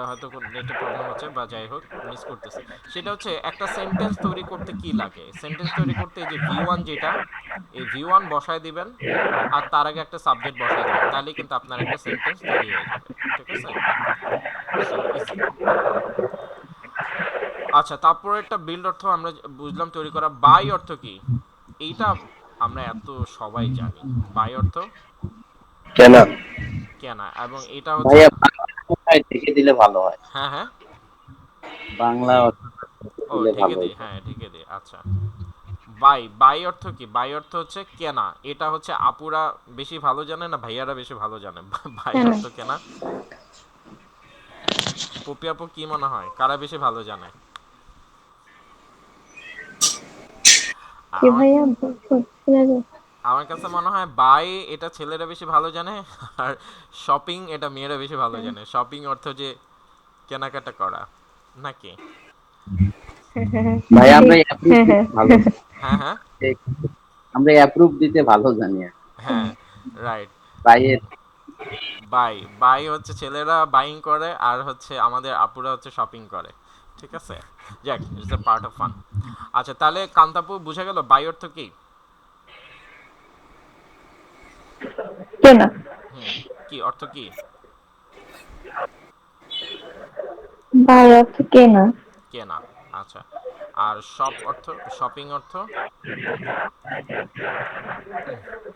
A: হয়তো নেটে প্রবলেম হচ্ছে বা যাই হোক, মিস করতেছে। সেটা হচ্ছে একটা সেন্টেন্স তৈরি করতে কি লাগে, সেন্টেন্স তৈরি করতে এই যে ভি ওয়ান, যেটা এই ভি ওয়ান বসায় দিবেন, আর তার আগে একটা সাবজেক্ট বসায় দিবেন, তাহলেই কিন্তু আপনার একটা সেন্টেন্স তৈরি হয়ে যাবে, ঠিক আছে, সো ইজি। আচ্ছা, তারপরে একটা বিল্ড অর্থ আমরা বুঝলাম তৈরি করা। বাই অর্থ কি? এইটা আমরা এত সবাই জানি। বাই অর্থ
C: কেনা।
A: কেনা, এবং এটা হচ্ছে,
D: ভাইয়া বাংলা কোথায় লিখে দিলে ভালো হয়?
A: হ্যাঁ হ্যাঁ,
D: বাংলা অর্থ
A: ও
D: দিলে
A: ঢেকে
D: ভালো
A: দিই,
D: হতো।
A: হ্যাঁ ঢেকে দিই, আচ্ছা। বাই, বাই অর্থ কি? বাই অর্থ হচ্ছে কেনা। এটা হচ্ছে আপুরা বেশি ভালো জানে না ভাইয়ারা বেশি ভালো জানে? বাই
F: কেন?
A: অর্থ কেনা। পপি আপু কি মনে হয় কারা বেশি ভালো জানে?
F: কি
A: আমার
F: ভাইয়া বলছো? শোনা যায়?
A: আমার কাছে মনে হয় বাই এটা ছেলেরা বেশি ভালো জানে, আর শপিং এটা মেয়েরা বেশি ভালো জানে। শপিং অর্থ যে কেনাকাটা করা, নাকি?
F: হ্যাঁ হ্যাঁ হ্যাঁ,
D: ভাইয়া আমরা
F: ঠিক।
D: অ্যাপ্রুভ
F: হ্যাঁ হ্যাঁ
D: দিতে ভালো
A: হ্যাঁ হ্যাঁ
D: ঠিক। আমরা অ্যাপ্রুভ দিতে ভালো জানি আর কি।
A: হ্যাঁ, রাইট।
D: ভাইয়ের
A: বাই, বাই হচ্ছে ছেলেরা বাইং করে, আর হচ্ছে আমাদের আপুরা হচ্ছে শপিং করে, ঠিক আছে। যাক, it's a part of fun. আচ্ছা, তাহলে কান্তাপু বুঝা গেল বাই অর্থ কি?
B: কেনা।
A: হুম, কি অর্থ কি?
B: বাই অর্থ কেনা।
A: কেনা, আচ্ছা। আর শপ অর্থ, শপিং অর্থ?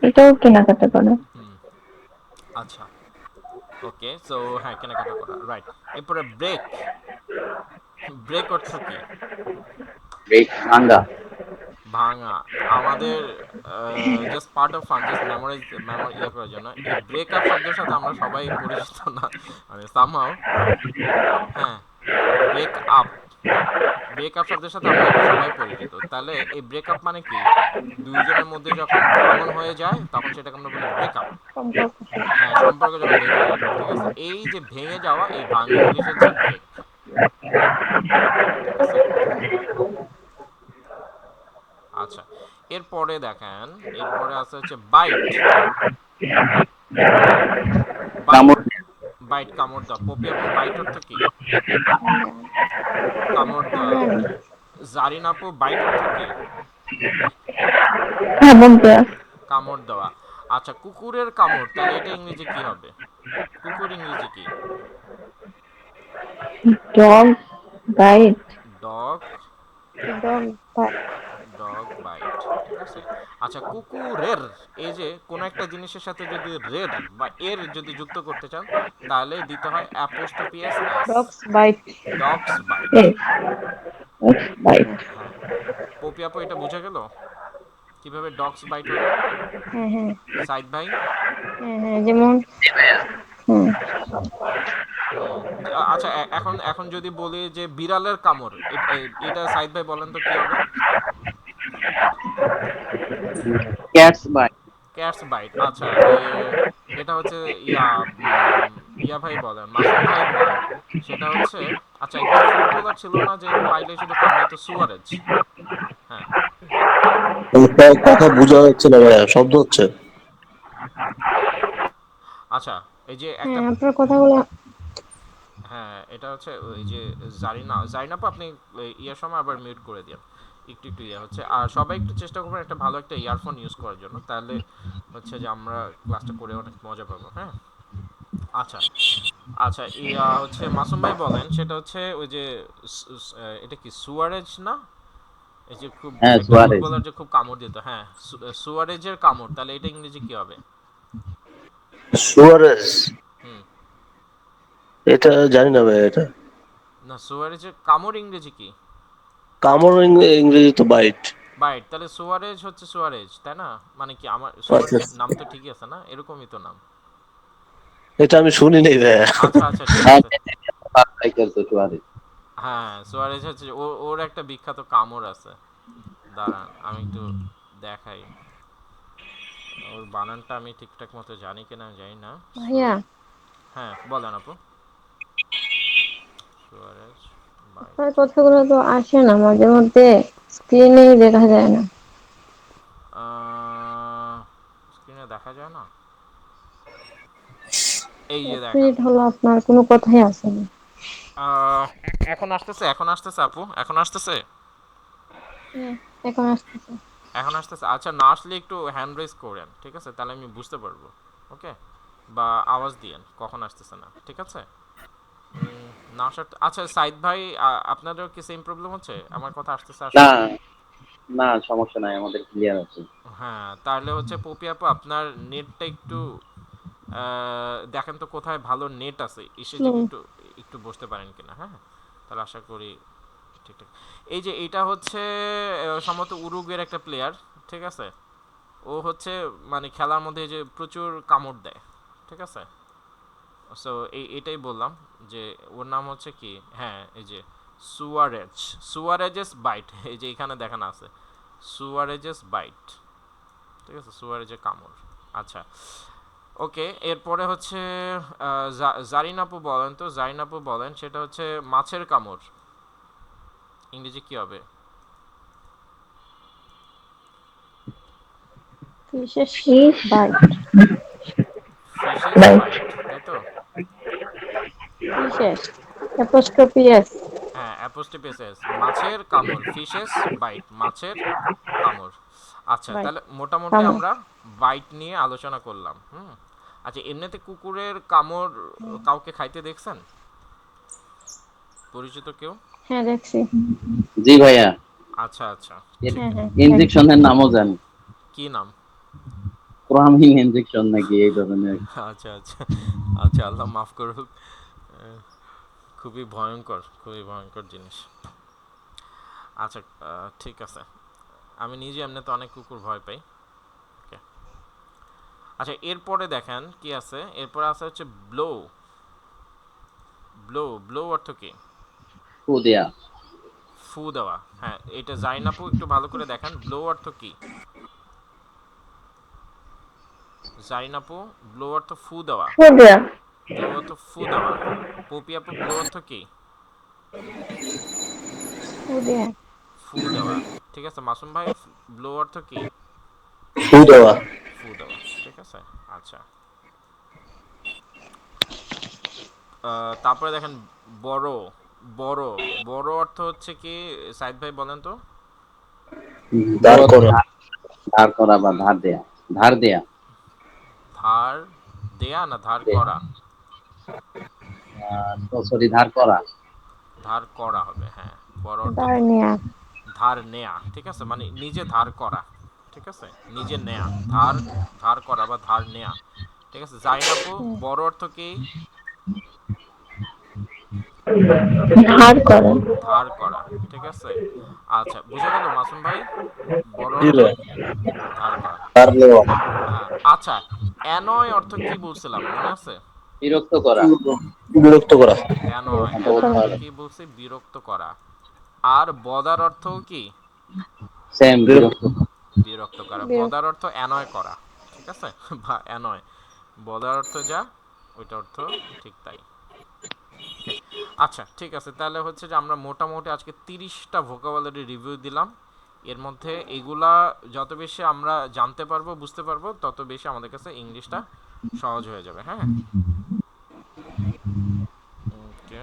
B: এটাও কেনাকাটা করা।
A: হুম, আচ্ছা, ওকে, সো হ্যাঁ, কেনাকাটা করা, রাইট। এরপরে ব্রেক, ব্রেক অর্থ কি?
D: ব্রেক ভাঙ্গা।
A: ভাঙা। আমাদের just part of fun, just memorize, ইয়ে করার জন্য, এই ব্রেকআপ শব্দের সাথে আমরা সবাই পরিচিত না, মানে সামহাও, হ্যাঁ, ব্রেক আপ, ব্রেকআপ শব্দের সাথে আমরা সবাই পরিচিত। তাহলে এই ব্রেকআপ মানে কি? দুইজনের মধ্যে যখন ভাঙন হয়ে যায় তখন সেটাকে আমরা বলি ব্রেকআপ।
F: সম্পর্ক শেষ।
A: হ্যাঁ, সম্পর্ক যখন ভেঙে যায়, ঠিক আছে, এই যে ভেঙে যাওয়া, এই ভাঙা ইংলিশ হচ্ছে ব্রেক, ঠিক আছে। আচ্ছা, এরপরে দেখেন, এরপরে আছে হচ্ছে বাইট। বাইট,
D: কামড়।
A: বাইট কামড় দেওয়া। পপি আপু, বাইট অর্থ কি?
F: জানি।
A: কামড় দেওয়া।
F: জানি।
A: জারিন আপু, বাইট অর্থ কি?
B: কামড় দেয়া।
A: কামড় দেওয়া। আচ্ছা, কুকুরের কামড়, তাহলে এটা ইংরেজি কি হবে? কুকুর ইংরেজি কি?
B: Dog bite.
A: Dog,
F: dog by.
A: Dog bite, ঠিক আছে। আচ্ছা, কুকুরের, এই যে কোন একটা জিনিসের সাথে যদি রের বা এর যদি যুক্ত করতে চান, তাহলে দিতে হয় apostrophe S S.
F: Dogs bite.
A: Dogs bite,
B: a bite.
A: হ্যাঁ। পপি আপু, এটা বোঝা গেল কিভাবে ডগস বাইট হলো?
F: হ্যাঁ হ্যাঁ
A: সাইদ ভাই?
F: হ্যাঁ হ্যাঁ, যেমন হুম,
A: হুম, আচ্ছা, এখন এখন যদি বলি যে বিড়ালের কামড়, এটা সাইদ ভাই বলেন তো কি হবে?
D: Cats by.
A: ক্যাটস বাইট, আচ্ছা। এটা হচ্ছে ইয়া, ইয়া ভাই বলেন, মাসুম ভাই বলেন, সেটা হচ্ছে, আচ্ছা, একজন ফুটবলার ছিল না যে পাইলে শুধু কামড়াইতো, সুয়ারেজ, হ্যাঁ।
C: কথা বোঝা যাচ্ছে না ভাইয়া, শব্দ হচ্ছে।
A: আচ্ছা, এই যে একটা,
F: হ্যাঁ আপনার কথাগুলো
A: হ্যাঁ, এটা হচ্ছে ওই যে জারিনা, জারিনাপু আপনি ইয়ার সময় আবার মিউট করে দিন, একটু একটু ইয়ে হচ্ছে। আর সবাই একটু চেষ্টা করবেন একটা ভালো একটা ইয়ারফোন ইউজ করার জন্য, তাহলে হচ্ছে যে আমরা ক্লাসটা করে অনেক মজা পাবো, হ্যাঁ। আচ্ছা, আচ্ছা, ইয়া হচ্ছে মাসুম ভাই বলেন, সেটা হচ্ছে ওই যে এটা কি সুয়ারেজ না? এই যে খুব
D: হ্যাঁ,
A: একটা
D: সুয়ারেজ।
A: ফুটবলার যে খুব কামড় দিত, হ্যাঁ, সুয়ারেজের কামড়, তাহলে এটা ইংরেজি কি হবে?
C: সুয়ারেজ,
A: হুম।
C: এটা জানি না ভাই এটা।
A: না, সুয়ারেজের কামড় ইংরেজি কি?
C: কামড় ইংরেজি তো বাইট।
A: বাইট, তাহলে সুয়ারেজ হচ্ছে সুয়ারেজ, তাই না? মানে কি আমার
C: আচ্ছা,
A: সুয়ারেজ নাম তো ঠিকই আছে না, এরকমই তো নাম।
C: এটা আমি শুনি নাই ভাই।
A: আচ্ছা আচ্ছা, ঠিক
D: হ্যাঁ,
A: আছে।
D: সাইকেল তো সুয়ারেজ।
A: হ্যাঁ, সুয়ারেজ হচ্ছে ওর একটা বিখ্যাত কামড় আছে। দাঁড়ান আমি একটু দেখাই, ওর বানানটা আমি ঠিকঠাক মতো জানি কিনা জানি না।
F: ভাইয়া
A: হ্যাঁ বলেন আপু। Suarez bite.
F: আপনার কথাগুলো তো আসে না মাঝে মধ্যে, স্ক্রিনেই দেখা যায় না।
A: স্ক্রিনে দেখা যায় না, এই যে
F: এক
A: দেখেন।
F: মিনিট হলো আপনার কোনো কথাই আসেনি।
A: আহ, এখন আসতেছে, এখন আসতেছে আপু, এখন আসতেছে।
F: হ্যাঁ, এখন আসতেছে।
A: এখন আসতেছে, আচ্ছা না আসলে একটু হ্যান্ড রেজ করেন, ঠিক আছে, তাহলে আমি বুঝতে পারবো। ওকে, বা আওয়াজ দিয়েন কখন আসতেছে না, ঠিক আছে। না আসার, আচ্ছা সাইদ ভাই, আপনাদেরও কি সেম প্রবলেম হচ্ছে, আমার কথা আসতেছে
D: না,
A: আসলে?
D: না সমস্যা নাই, আমাদের ক্লিয়ার আছে।
A: হ্যাঁ, তাহলে হচ্ছে পপি আপু আপনার নেটটা একটু দেখেন তো কোথায় ভালো নেট আছে, এসে
F: স্লো।
A: যদি একটু একটু বসতে পারেন কিনা, হ্যাঁ, তাহলে আশা করি ঠিকঠাক। এই যে এটা হচ্ছে সম্ভবত উরুগুয়ের একটা প্লেয়ার, ঠিক আছে। ও হচ্ছে মানে খেলার মধ্যে যে প্রচুর কামড় দেয়, ঠিক আছে। সো এটাই বললাম যে ওর নাম হচ্ছে কি, হ্যাঁ এই যে সুয়ারেজ, সুয়ারেজেস বাইট, এই যে এখানে দেখানো আছে সুয়ারেজেস বাইট, ঠিক আছে, সুয়ারেজের কামড়। আচ্ছা, ওকে, এরপরে হচ্ছে জারিন আপু বলেন তো, জারিন আপু বলেন, সেটা হচ্ছে মাছের কামড় ইংরেজি কি হবে?
F: Fishes
B: fish
F: bite.
A: Fishes
B: bite.
A: Bite, তাই তো?
F: Fishes apostrophe S.
A: হ্যাঁ, অ্যাপোস্ট্রোফি এস, মাছের কামড়, ফিশেস বাইট, মাছের কামড়। আচ্ছা,
F: বাইট
A: তাহলে মোটামুটি
F: কামড়।
A: আমরা বাইট নিয়ে আলোচনা করলাম। হুম। আচ্ছা, এমনিতে কুকুরের কামড় কাউকে খাইতে দেখছেন, পরিচিত কেউ?
F: হ্যাঁ দেখছি।
D: জি ভাইয়া,
A: আচ্ছা আচ্ছা, ঠিক
F: হ্যাঁ
A: আছে।
F: হ্যাঁ দেখছি।
D: ইনজেকশনের নামও জানি।
A: কি নাম?
D: প্রোহামিং ইনজেকশন নাকি এই ধরনের।
A: আচ্ছা আচ্ছা, আচ্ছা আল্লাহ মাফ করুক। আহ, খুবই ভয়ঙ্কর, খুবই ভয়ঙ্কর জিনিস। আচ্ছা, ঠিক আছে, আমি নিজে এমনিতে অনেক কুকুর ভয় পাই। ওকে, আচ্ছা এরপরে দেখেন কি আছে, এরপরে আছে হচ্ছে ব্লো। ব্লো, ব্লো অর্থ কি?
D: ফু দেয়া।
A: ফু দেওয়া, হ্যাঁ, এটা জাইনাপু একটু ভালো করে দেখেন, ব্লো অর্থ কি? জাইনাপু, ব্লো অর্থ ফু দেওয়া,
B: সুবিয়া।
A: ব্লো অর্থ ফু দেওয়া। পপিয়াপু, ব্লো অর্থ কি?
F: ওদিয়া।
A: ফু দেওয়া, ঠিক আছে। মাসুম ভাই, ব্লো অর্থ কি?
C: ফু দেওয়া।
A: ফু দেওয়া, ঠিক আছে। আচ্ছা, তারপরে দেখেন বড়, বড়, বড় অর্থ হচ্ছে কি, সাইদ ভাই বলেন তো।
C: দাঁড়
D: বোধ
C: করা।
D: ধার করা বা ধার দেয়া। ধার দেয়া।
A: ধার দেয়া না ধার
D: দেয়া।
A: করা?
D: সরি, ধার করা।
A: ধার করা হবে, হ্যাঁ, বড় অর্থ
F: দাঁড়নিয়া।
A: ধার নেয়া, ঠিক আছে, মানে নিজে ধার করা, ঠিক আছে, নিজে নেয়া, ধার, ধার করা বা ধার নেয়া, ঠিক আছে। জাইনাপু, বড় অর্থ কি?
B: ধার করা।
A: ধার করা, ঠিক আছে। আচ্ছা, বুঝা গেল মাসুম ভাই, বড়
C: জি
A: অর্থ
C: ভাই।
A: ধার করা।
C: দাঁড় নেওয়া।
A: হ্যাঁ, আচ্ছা, অ্যানয় অর্থ কি বলছিলাম মনে আছে?
D: বিরক্ত করা।
C: বিরক্ত করা।
A: অ্যানয়,
F: বিরক্ত
A: অ্যানয়
F: করা।
A: অর্থ কি বলছি? বিরক্ত করা। আর বদার অর্থ কি?
D: সেম,
C: বিরক্ত।
D: বিরক্ত করা।
A: বিরক্ত করা।
F: বিরক্ত।
A: বদার অর্থ অ্যানয় করা, ঠিক আছে, বা অ্যানয়, বদার অর্থ যা, ওইটা অর্থ ঠিক তাই। ওকে, আচ্ছা ঠিক আছে, তাহলে হচ্ছে যে আমরা মোটামুটি আজকে 30টা ভোকাবুলারি রিভিউ দিলাম। এর মধ্যে এগুলা যত বেশি আমরা জানতে পারবো, বুঝতে পারবো, তত বেশি আমাদের কাছে ইংলিশটা সহজ হয়ে যাবে, হ্যাঁ। ওকে,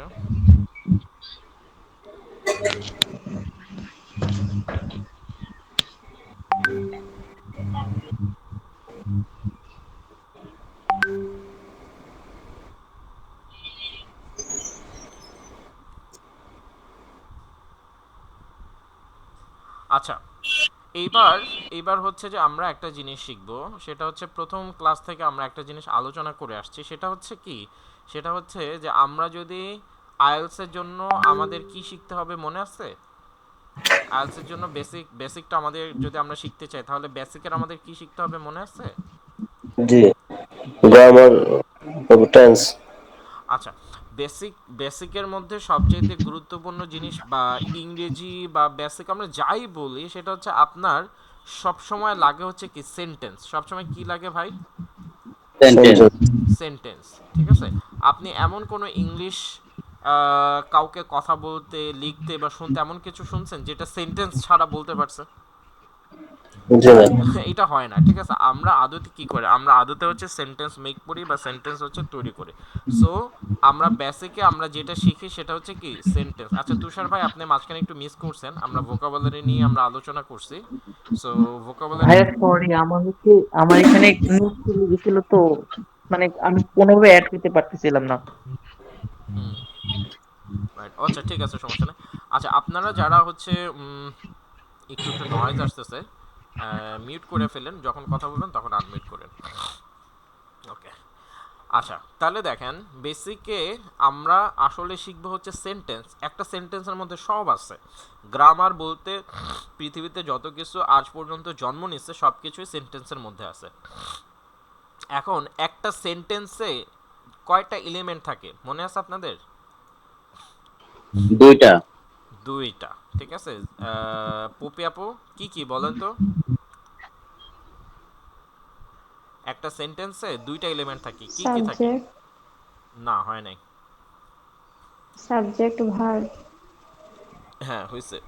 A: আচ্ছা এইবার এইবার হচ্ছে যে আমরা একটা জিনিস শিখব, সেটা হচ্ছে প্রথম ক্লাস থেকে আমরা একটা জিনিস আলোচনা করে আসছি, সেটা হচ্ছে কি, সেটা হচ্ছে যে আমরা যদি আইএলটিএস এর জন্য আমাদের কি শিখতে হবে মনে আছে? আইএলটিএস এর জন্য বেসিকটা আমাদের যদি আমরা শিখতে চাই তাহলে বেসিকের আমাদের কি শিখতে হবে মনে আছে?
C: জি, গ্রামার, টেন্স।
A: আচ্ছা, বেসিকের মধ্যে সবচেয়ে গুরুত্বপূর্ণ জিনিস বা ইংরেজি বা বেসিক আমরা যাই বলি সেটা হচ্ছে আপনার সব সময় লাগে হচ্ছে কি সেন্টেন্স। সব সময় কি লাগে ভাই?
D: সেন্টেন্স।
A: সেন্টেন্স। ঠিক আছে, আপনি এমন কোনো ইংলিশ কাউকে কথা বলতে লিখতে বা শুনতে এমন কিছু শুনছেন যেটা সেন্টেন্স ছাড়া বলতে পারছে?
C: জি না।
A: এটা হয় না। ঠিক আছে, আমরা আদতে কি করে, আমরা আদতে হচ্ছে সেন্টেন্স মেক করি বা সেন্টেন্স হচ্ছে তৈরি করি। সো আমরা বেসিকে আমরা যেটা শিখি সেটা হচ্ছে কি সেন্টেন্স। আচ্ছা তুষার ভাই, আপনি মাঝখানে একটু মিস করছেন, আমরা ভোকাবুলারি নিয়ে আমরা আলোচনা করছি। সো ভোকাবুলারি
E: ভাইয়া সরি, আমার এখানে নোট চলে গেছিল তো, মানে আমি কোনোভাবে অ্যাড দিতে পারতেছিলাম না।
A: রাইট, আচ্ছা ঠিক আছে, সমস্যা নেই। আচ্ছা আপনারা যারা হচ্ছে একটু একটু নয়েজ আসতেছে, মিউট করে ফেলেন, যখন কথা বলবেন তখন আনমিউট করেন। ওকে, আচ্ছা তাহলে দেখেন বেসিকে আমরা আসলে শিখবো হচ্ছে সেন্টেন্স। একটা সেন্টেন্সের মধ্যে সব আছে। গ্রামার বলতে পৃথিবীতে যত কিছু আজ পর্যন্ত জন্ম নিচ্ছে সব কিছুই সেন্টেন্সের মধ্যে আছে। এখন একটা সেন্টেন্সে কয়টা এলিমেন্ট থাকে মনে আছে আপনাদের?
D: দুইটা।
A: দুইটা। ঠিক আছে, পপি আপু কি কি বলেন তো? একটা সেন্টেন্সে দুইটা এলিমেন্ট থাকে, কি কি থাকে?
F: সাবজেক্ট,
A: না হয় নাই।
F: Subject, verb.
A: হ্যাঁ হয়েছে।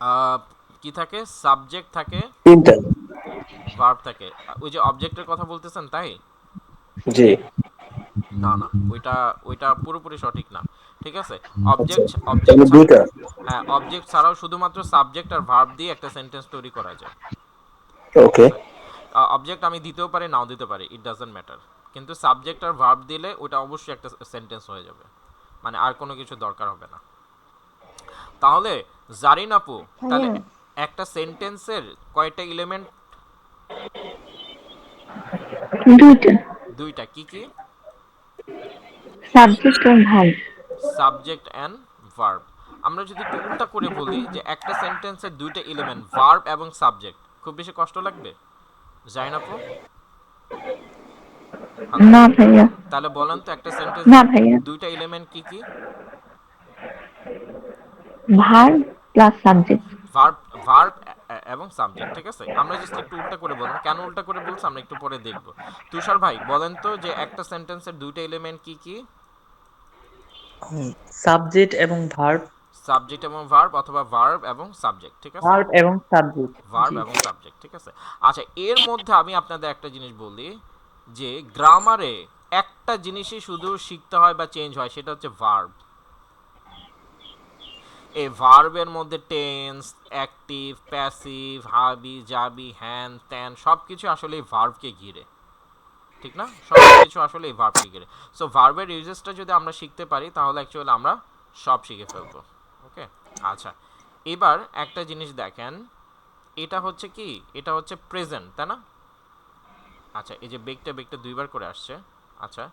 A: আহ, কি থাকে? সাবজেক্ট থাকে,
C: তিনটা।
A: ভার্ব থাকে। ওই যে অবজেক্টের কথা বলতেছেন তাই?
C: জি।
A: না না, ওইটা ওইটা পুরোপুরি সঠিক না। ঠিক আছে,
C: আচ্ছা,
A: অবজেক্ট অবজেক্ট
C: তাহলে দুইটা।
A: হ্যাঁ, অবজেক্ট ছাড়াও শুধুমাত্র সাবজেক্ট আর ভার্ব দিয়ে একটা সেন্টেন্স তৈরি করা যায়। ঠিক
C: ওকে।
A: আছে, অবজেক্ট আমি দিতেও পারি নাও দিতে পারি, ইট ডাজন্ট ম্যাটার, কিন্তু সাবজেক্ট আর ভার্ব দিলে ওটা অবশ্যই একটা সেন্টেন্স হয়ে যাবে, মানে আর কোনো কিছু দরকার হবে না। তাহলে জারিন আপু, তাহলে
F: ভাইয়া,
A: একটা সেন্টেন্সের কয়টা এলিমেন্ট?
B: দুইটা,
A: দুইটা। কি কি?
B: সাবজেক্ট আর ভার্ব।
A: Subject and verb. আমরা যদি একটু উল্টা করে বলি যে একটা সেন্টেন্সের দুইটা এলিমেন্ট ভার্ব এবং সাবজেক্ট, খুব বেশি কষ্ট লাগবে জারিন আপু? হ্যালো,
B: না ভাইয়া,
A: তাহলে বলেন তো একটা
B: না
A: সেন্টেন্সের
B: ভাইয়া,
A: দুইটা এলিমেন্ট কি কি?
B: Verb plus subject.
A: Verb, verb এবং সাবজেক্ট। ঠিক আছে, আমরা জাস্ট একটু উল্টা করে বললাম, কেন উল্টা করে বলছি আমরা একটু পরে দেখব। তুষার ভাই বলেন তো যে একটা সেন্টেন্সের দুইটা এলিমেন্ট কি কি?
E: সাবজেক্ট এবং ভার্ব।
A: সাবজেক্ট এবং ভার্ব, অথবা ভার্ব এবং সাবজেক্ট। ঠিক আছে,
E: ভার্ব এবং সাবজেক্ট।
A: ভার্ব
E: জি।
A: এবং সাবজেক্ট। ঠিক আছে, আচ্ছা এর মধ্যে আমি আপনাদের একটা জিনিস বলি, যে গ্রামারে একটা জিনিসই শুধু শিখতে হয় বা চেঞ্জ হয়, সেটা হচ্ছে ভার্ব। এই ভার্বের মধ্যে টেন্স, অ্যাক্টিভ, প্যাসিভ, হাবি জাবি, হ্যান ত্যান সব কিছু আসলে এই ভার্বকে ঘিরে। ঠিক না, সব কিছু আসলে এই ভার্বকে ঘিরে। সো ভার্বের ইউজেসটা যদি আমরা শিখতে পারি তাহলে অ্যাকচুয়ালি আমরা সব শিখে ফেলবো। ওকে, আচ্ছা এবার একটা জিনিস দেখেন, এটা হচ্ছে কি, এটা হচ্ছে প্রেজেন্ট তাই না? আচ্ছা এই যে বেগটা বেগটা দুইবার করে আসছে। আচ্ছা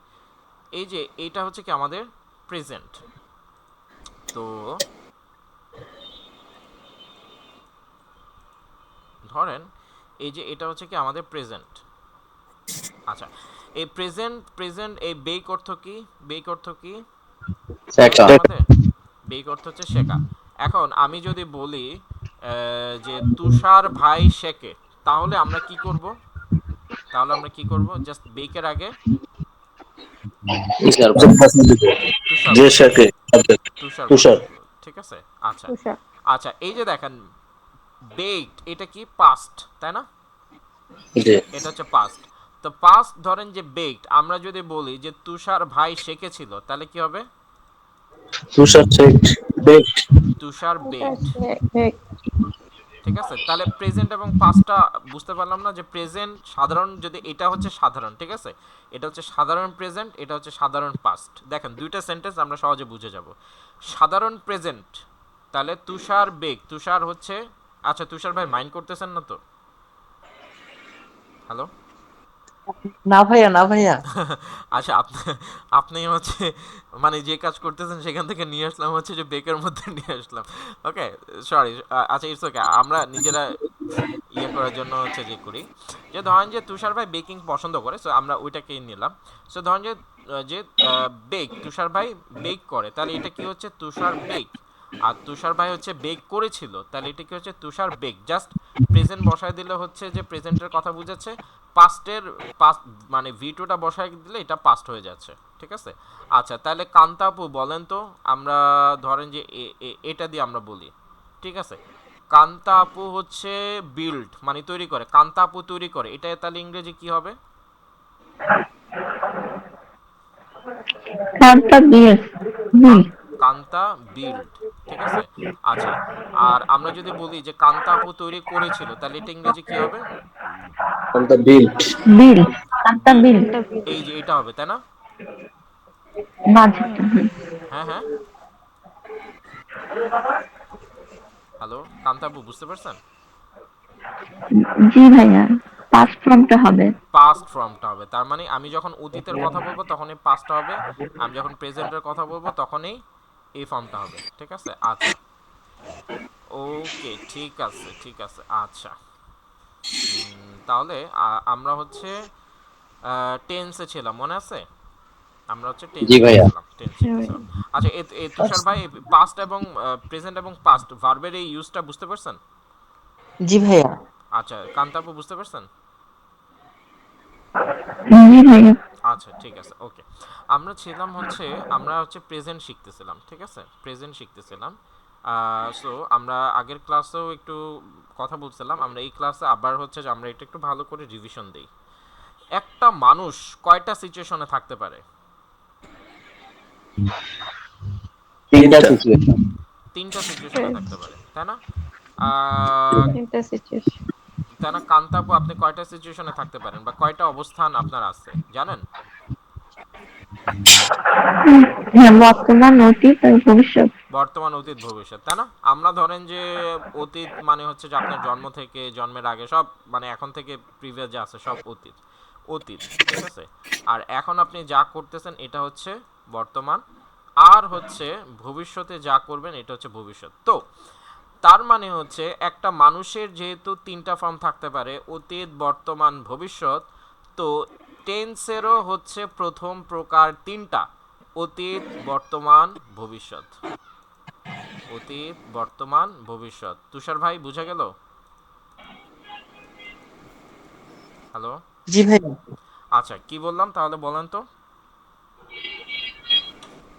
A: এই যে এটা হচ্ছে কি আমাদের প্রেজেন্ট। তো ধরেন এই যে এটা হচ্ছে কি আমাদের প্রেজেন্ট। আচ্ছা এই প্রেজেন্ট প্রেজেন্ট এই বেক অর্থ কি? বেক অর্থ কি বলেন
D: সেকা।
A: তো আমাদের? বেক অর্থ হচ্ছে শেখা। এখন আমি যদি বলি যে তুষার ভাই শেখে, তাহলে আমরা কি করব? তাহলে আমরা কি করব? জাস্ট বেকের আগে
D: টিচার
C: সাবজেক্ট ভার্ব দিব।
A: তুষার
C: যে
A: বসবে,
C: সাথে সাবজেক্ট।
A: তুষার
C: তুষার।
A: বসবে। ঠিক আছে, আচ্ছা
F: তুষার।
A: আচ্ছা এই যে দেখেন বেকড, এটা কি পাস্ট তাই না?
C: জি।
A: এটা হচ্ছে পাস্ট। তো পাস্ট ধরেন যে বেকড, আমরা যদি বলি যে তুষার ভাই শেখেছিল তাহলে কি হবে?
C: তুষার চেকড, বেকড।
A: তুষার
F: তুষার
A: বেকড।
F: শেখে।
A: ঠিক আছে, তাহলে প্রেজেন্ট এবং পাস্টটা বুঝতে পারলাম না, যে প্রেজেন্ট সাধারণ, যদি এটা হচ্ছে সাধারণ, ঠিক আছে, এটা হচ্ছে সাধারণ প্রেজেন্ট, এটা হচ্ছে সাধারণ পাস্ট। দেখেন দুইটা সেন্টেন্স আমরা সহজে বুঝে যাব। সাধারণ প্রেজেন্ট, তাহলে তুষার বেগ, তুষার হচ্ছে আচ্ছা তুষার ভাই মাইন্ড করতেছেন না তো? হ্যালো?
E: না ভাইয়া, না ভাইয়া।
A: আচ্ছা আপনি আপনি হচ্ছে মানে যে কাজ করতেছেন সেখান থেকে নিয়ে আসলাম হচ্ছে যে বেকের মধ্যে নিয়ে আসলাম। ওকে, সরি। আচ্ছা ইটস ওকে, আমরা নিজেরা ইয়ে করার জন্য হচ্ছে যে করি, যে ধরেন যে তুষার ভাই বেকিং পছন্দ করে, সো আমরা ওইটাকেই নিলাম। সো ধরেন যে যে বেক, তুষার ভাই বেক করে, তাহলে এটা কি হচ্ছে তুষার বেক। আর তুষার ভাই হচ্ছে বেক করেছিল, তাহলে এটা কি হচ্ছে তুষার বেক। জাস্ট প্রেজেন্ট বসায় দিলে হচ্ছে যে প্রেজেন্টের কথা বুঝাচ্ছে, পাস্টের পাস্ট মানে ভি2টা বসায় দিলে এটা পাস্ট হয়ে যাচ্ছে, ঠিক আছে। আচ্ছা তাহলে কান্তাপু বলেন তো, আমরা ধরেন যে এটা দিয়ে আমরা বলি, ঠিক আছে। কান্তা আপু হচ্ছে বিল্ড মানে তৈরি করে, কান্তা আপু তৈরি করে, এটা তাহলে ইংরেজি কি হবে?
B: কান্তা বিল বিল
A: কান্তা বিল্ড, ঠিক আছে। আচ্ছা, আর আমরা যদি বলি যে কান্তা আপু তৈরি করেছিল, তাহলে এটা ইংরেজি কি হবে?
C: on the build.
B: Bill Kanta
A: build,
B: bill
F: একটা বিল।
A: এই যে এটা হবে, তাই না?
B: মাঝেরটা
A: হ্যাঁ হ্যাঁ, হ্যালো কান্তা আপু বুঝতে পারছেন?
B: জি ভাইয়া, পাস্ট ফর্মটা হবে।
A: পাস্ট ফর্মটা হবে, তার মানে আমি যখন অতীতের কথা বলবো তখনই পাস্টটা হবে, আমি যখন প্রেজেন্টের কথা বলবো তখনই এই ফর্মটা হবে, ঠিক আছে। আচ্ছা ওকে, ঠিক আছে ঠিক আছে। আচ্ছা তাহলে আমরা হচ্ছে টেন্সে ছিলাম, মনে আছে? আমরা হচ্ছে
D: জি
A: টেন্সে
D: ভাইয়া।
A: গেছিলাম, টেন্সে গেছিলাম। আচ্ছা তুষার ভাই পাস্ট এবং প্রেজেন্ট এবং পাস্ট ভার্বের এই ইউজটা বুঝতে পারছেন?
E: জি ভাইয়া।
A: আচ্ছা কান্তাপু বুঝতে পারছেন?
B: জি ভাইয়া।
A: আচ্ছা ঠিক আছে, ওকে। আমরা ছিলাম হচ্ছে, আমরা হচ্ছে প্রেজেন্ট শিখতেছিলাম, ঠিক আছে, প্রেজেন্ট শিখতেছিলাম। সো আমরা আগের ক্লাসেও একটু কথা বলছিলাম, আমরা এই ক্লাসে আবার হচ্ছে যে আমরা এটা একটু ভালো করে রিভিশন দেই। একটা মানুষ কয়টা সিচুয়েশনে থাকতে পারে?
D: তিনটা
C: তিনটা।
D: সিচুয়েশন।
A: তিনটা সিচুয়েশনে থাকতে পারে, তাই না? আহ,
F: তিনটা সিচুয়েশন।
A: তাই না কান্তাপু, আপনি কয়টা সিচুয়েশনে থাকতে পারেন বা কয়টা অবস্থান আপনার আছে জানেন?
B: হ্যাঁ, বর্তমান, অতীত আর ভবিষ্যৎ।
A: বর্তমান, অতীত, ভবিষ্যৎ, তাই না? আমরা ধরেন যে অতীত মানে হচ্ছে যে আপনার জন্ম থেকে জন্মের আগে সব, মানে এখন থেকে প্রিভিয়াস যা আছে সব অতীত, অতীত, ঠিক আছে। আর এখন আপনি যা করতেছেন এটা হচ্ছে বর্তমান, আর হচ্ছে ভবিষ্যতে যা করবেন এটা হচ্ছে ভবিষ্যৎ। তো তার মানে হচ্ছে একটা মানুষের যেহেতু তিনটা ফর্ম থাকতে পারে, অতীত, বর্তমান, ভবিষ্যৎ, তো টেন্সেরও হচ্ছে প্রথম প্রকার তিনটা, অতীত, বর্তমান, ভবিষ্যৎ। অতীত, বর্তমান, ভবিষ্যৎ। তুষার ভাই বুঝা গেল? হ্যালো?
E: জি ভাইয়া।
A: আচ্ছা কি বললাম তাহলে বলেন তো?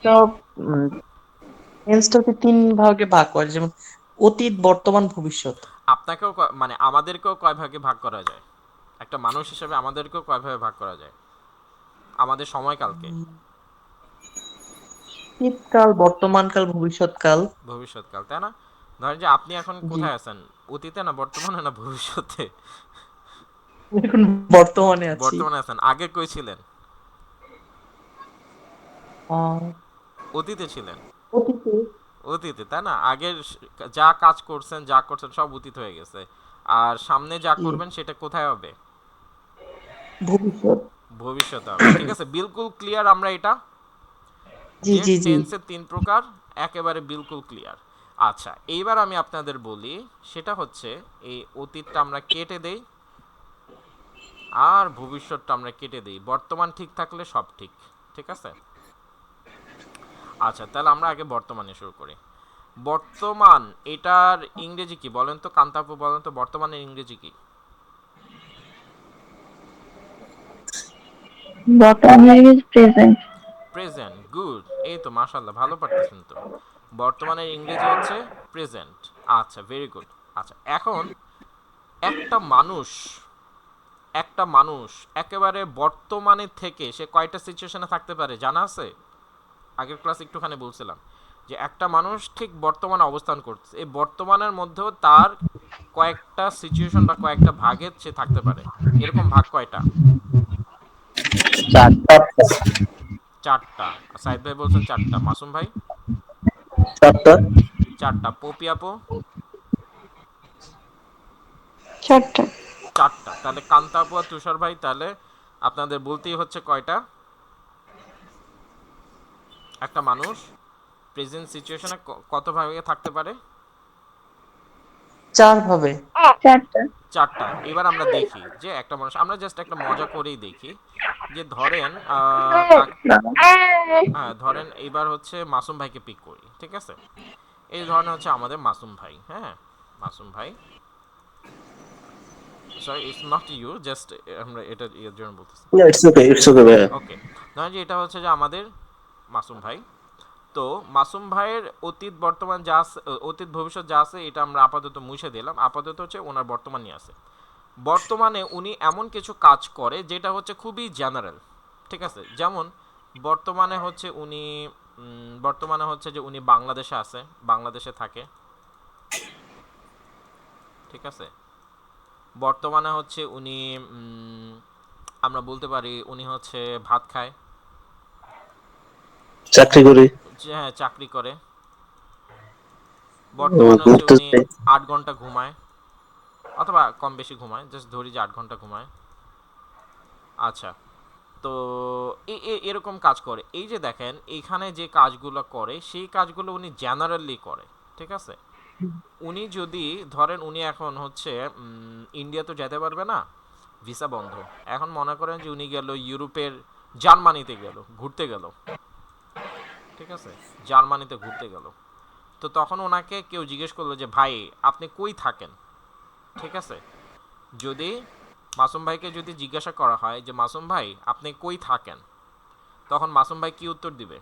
E: তো টেন্সটাকে তিন ভাগে ভাগ করে, যেমন অতীত, বর্তমান, ভবিষ্যৎ।
A: আপনাকেও মানে আমাদেরকেও কয় ভাগে ভাগ করা যায়? একটা মানুষ হিসেবে আমাদেরকেও কয় ভাগে ভাগ করা যায় আমাদের সময়কালকে?
E: শীতকাল, বর্তমানকাল, ভবিষ্যৎকাল।
A: ভবিষ্যৎকাল, তাই না? ধরেন যে আপনি এখন
E: জি।
A: কোথায় আছেন, অতীতে না বর্তমানে না ভবিষ্যতে?
E: এখন বর্তমানে আছি।
A: বর্তমানে আছেন, আগে কই ছিলেন?
E: আহ,
A: অতীতে ছিলেন।
E: অতীতে।
A: অতীতে, তাই না? আগের যা কাজ করছেন যা করছেন সব অতীত হয়ে গেছে, আর সামনে যা
E: জি।
A: করবেন সেটা কোথায় হবে?
E: ভবিষ্যৎ।
A: ভবিষ্যতে হবে, ঠিক আছে। বিলকুল ক্লিয়ার আমরা এটা,
E: জি
A: যে
E: জি জি।
A: টেন্সের তিন প্রকার, একেবারে বিলকুল ক্লিয়ার। আচ্ছা এইবার আমি আপনাদের বলি, সেটা হচ্ছে এই অতীতটা আমরা কেটে দেই, আর ভবিষ্যৎটা আমরা কেটে দেই, বর্তমান ঠিক থাকলে সব ঠিক, ঠিক আছে। আচ্ছা তাহলে আমরা আগে বর্তমানে শুরু করি। বর্তমান, এটার ইংরেজি কি বলেন তো কান্তাপু, বলেন তো বর্তমানের ইংরেজি কি?
B: বর্তমান ইজ প্রেজেন্ট।
A: প্রেজেন্ট, গুড, এই তো মাশাল্লাহ ভালো পারতেছেন তো। বর্তমানের ইংরেজি হচ্ছে প্রেজেন্ট। আচ্ছা ভেরি গুড। আচ্ছা এখন একটা মানুষ, একটা মানুষ একেবারে বর্তমানে থেকে সে কয়টা সিচুয়েশনে থাকতে পারে জানা আছে? আগের ক্লাস একটুখানি বলছিলাম যে একটা মানুষ ঠিক বর্তমানে অবস্থান করছে, এই বর্তমানের মধ্যেও তার কয়েকটা সিচুয়েশন বা কয়েকটা ভাগে সে থাকতে পারে। এরকম ভাগ কয়টা?
D: চারটা।
A: চারটা। সাইদ ভাই বলছেন চারটা, মাসুম ভাই?
C: চারটা।
A: চারটা। পপি আপু?
F: চারটা।
A: চারটা। তাহলে কান্তা আপু আর তুষার ভাই, তাহলে আপনাদের বলতেই হচ্ছে কয়টা? একটা মানুষ প্রেজেন্ট সিচুয়েশনে কত ভাবে থাকতে পারে?
E: 4 ভাবে।
B: চারটা।
A: চারটা। এবার আমরা দেখি যে একটা মানুষ, আমরা জাস্ট একটা মজা করেই দেখি যে ধরেন হ্যাঁ ধরেন এবার হচ্ছে মাসুম ভাইকে পিক করি, ঠিক আছে? এই ধরনের হচ্ছে আমাদের মাসুম ভাই, হ্যাঁ মাসুম ভাই, sorry it's not you, just আমরা এটা এর জন্য বলতেছি।
C: ইটস ওকে ভাইয়া।
A: ওকে, ধরেন যে এটা হচ্ছে যে আমাদের মাসুম ভাই। তো মাসুম ভাইয়ের অতীত বর্তমান যা আছে, অতীত ভবিষ্যৎ যা আছে এটা আমরা আপাতত মুছে দিলাম, আপাতত হচ্ছে ওনার বর্তমান নিয়ে আছে। বর্তমানে উনি এমন কিছু কাজ করে যেটা হচ্ছে খুবই জেনারেল, ঠিক আছে? যেমন বর্তমানে হচ্ছে উনি বর্তমানে হচ্ছে যে উনি বাংলাদেশে আছে, বাংলাদেশে থাকে, ঠিক আছে? বর্তমানে হচ্ছে উনি আমরা বলতে পারি উনি হচ্ছে ভাত খায়,
C: চাকরি করি।
A: হ্যাঁ চাকরি করে। বর্তমানে হচ্ছে
C: ঘুরতে
A: উনি
C: যাই।
A: 8 ঘন্টা ঘুমায়, অথবা কম বেশি ঘুমায়, জাস্ট ধরি যে 8 ঘন্টা ঘুমায়। আচ্ছা, তো এরকম কাজ করে। এই যে দেখেন এইখানে যে কাজগুলো করে সেই কাজগুলো উনি জেনারেলি করে, ঠিক আছে? উনি যদি ধরেন উনি এখন হচ্ছে ইন্ডিয়া তো যেতে পারবে না, ভিসা বন্ধ। এখন মনে করেন যে উনি গেল ইউরোপের জার্মানিতে গেল, ঘুরতে গেল, ঠিক আছে? জার্মানিতে ঘুরতে গেল। তো তখন ওনাকে কেউ জিজ্ঞেস করলো যে ভাই আপনি কই থাকেন, ঠিক আছে? যদি মাসুম ভাইকে যদি জিজ্ঞাসা করা হয় যে মাসুম ভাই আপনি কই থাকেন, তখন মাসুম ভাই কি উত্তর দিবে?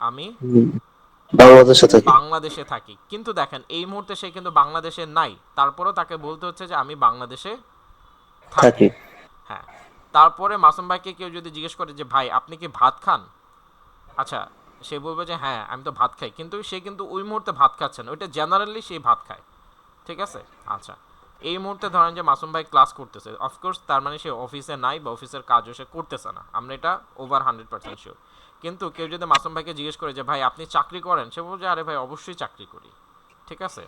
A: আমি
C: হুম, বাংলাদেশে থাকি।
A: বাংলাদেশে থাকি। কিন্তু দেখেন এই মুহূর্তে সে কিন্তু বাংলাদেশে নাই, তারপরেও তাকে বলতে হচ্ছে যে আমি বাংলাদেশে থাকি।
C: থাকি।
A: হ্যাঁ, তারপরে মাসুম ভাইকে কেউ যদি জিজ্ঞেস করে যে ভাই আপনি কি ভাত খান, আচ্ছা, সে বলবে যে হ্যাঁ আমি তো ভাত খাই, কিন্তু সে কিন্তু ওই মুহূর্তে ভাত খাচ্ছে না, ওইটা জেনারেলি সে ভাত খায়, ঠিক আছে? আচ্ছা, এই মুহূর্তে ধরেন যে মাসুম ভাই ক্লাস করতেছে, অফকোর্স তার মানে সে অফিসে নাই বা অফিসের কাজও সে করতেছে না, আমরা এটা ওভার 100% শিওর। কিন্তু কেউ যদি মাসুম ভাইকে জিজ্ঞেস করে যে ভাই আপনি চাকরি করেন, সে বলবে যে আরে ভাই অবশ্যই চাকরি করি, ঠিক আছে?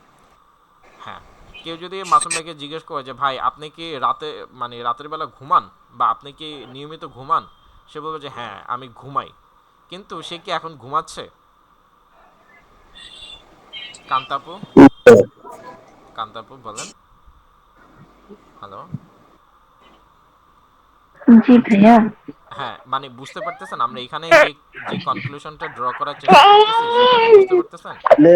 A: হ্যাঁ, কেউ যদি মাসুম ভাইকে জিজ্ঞেস করে যে ভাই আপনি কি রাতে মানে রাতের বেলা ঘুমান বা আপনি কি নিয়মিত ঘুমান, সে বলবে যে হ্যাঁ আমি ঘুমাই। কিন্তু সে কি এখন ঘুমাচ্ছে? কান্তাপু, কান্তাপু বলেন। হ্যালো।
B: জি ভাইয়া।
A: হ্যাঁ, মানে বুঝতে পারতেছেন আমরা এখানে যে যে কনক্লুশনটা ড্র করার চেষ্টা করতেছি সেটা কি বুঝতে পারতেছেন?
C: মানে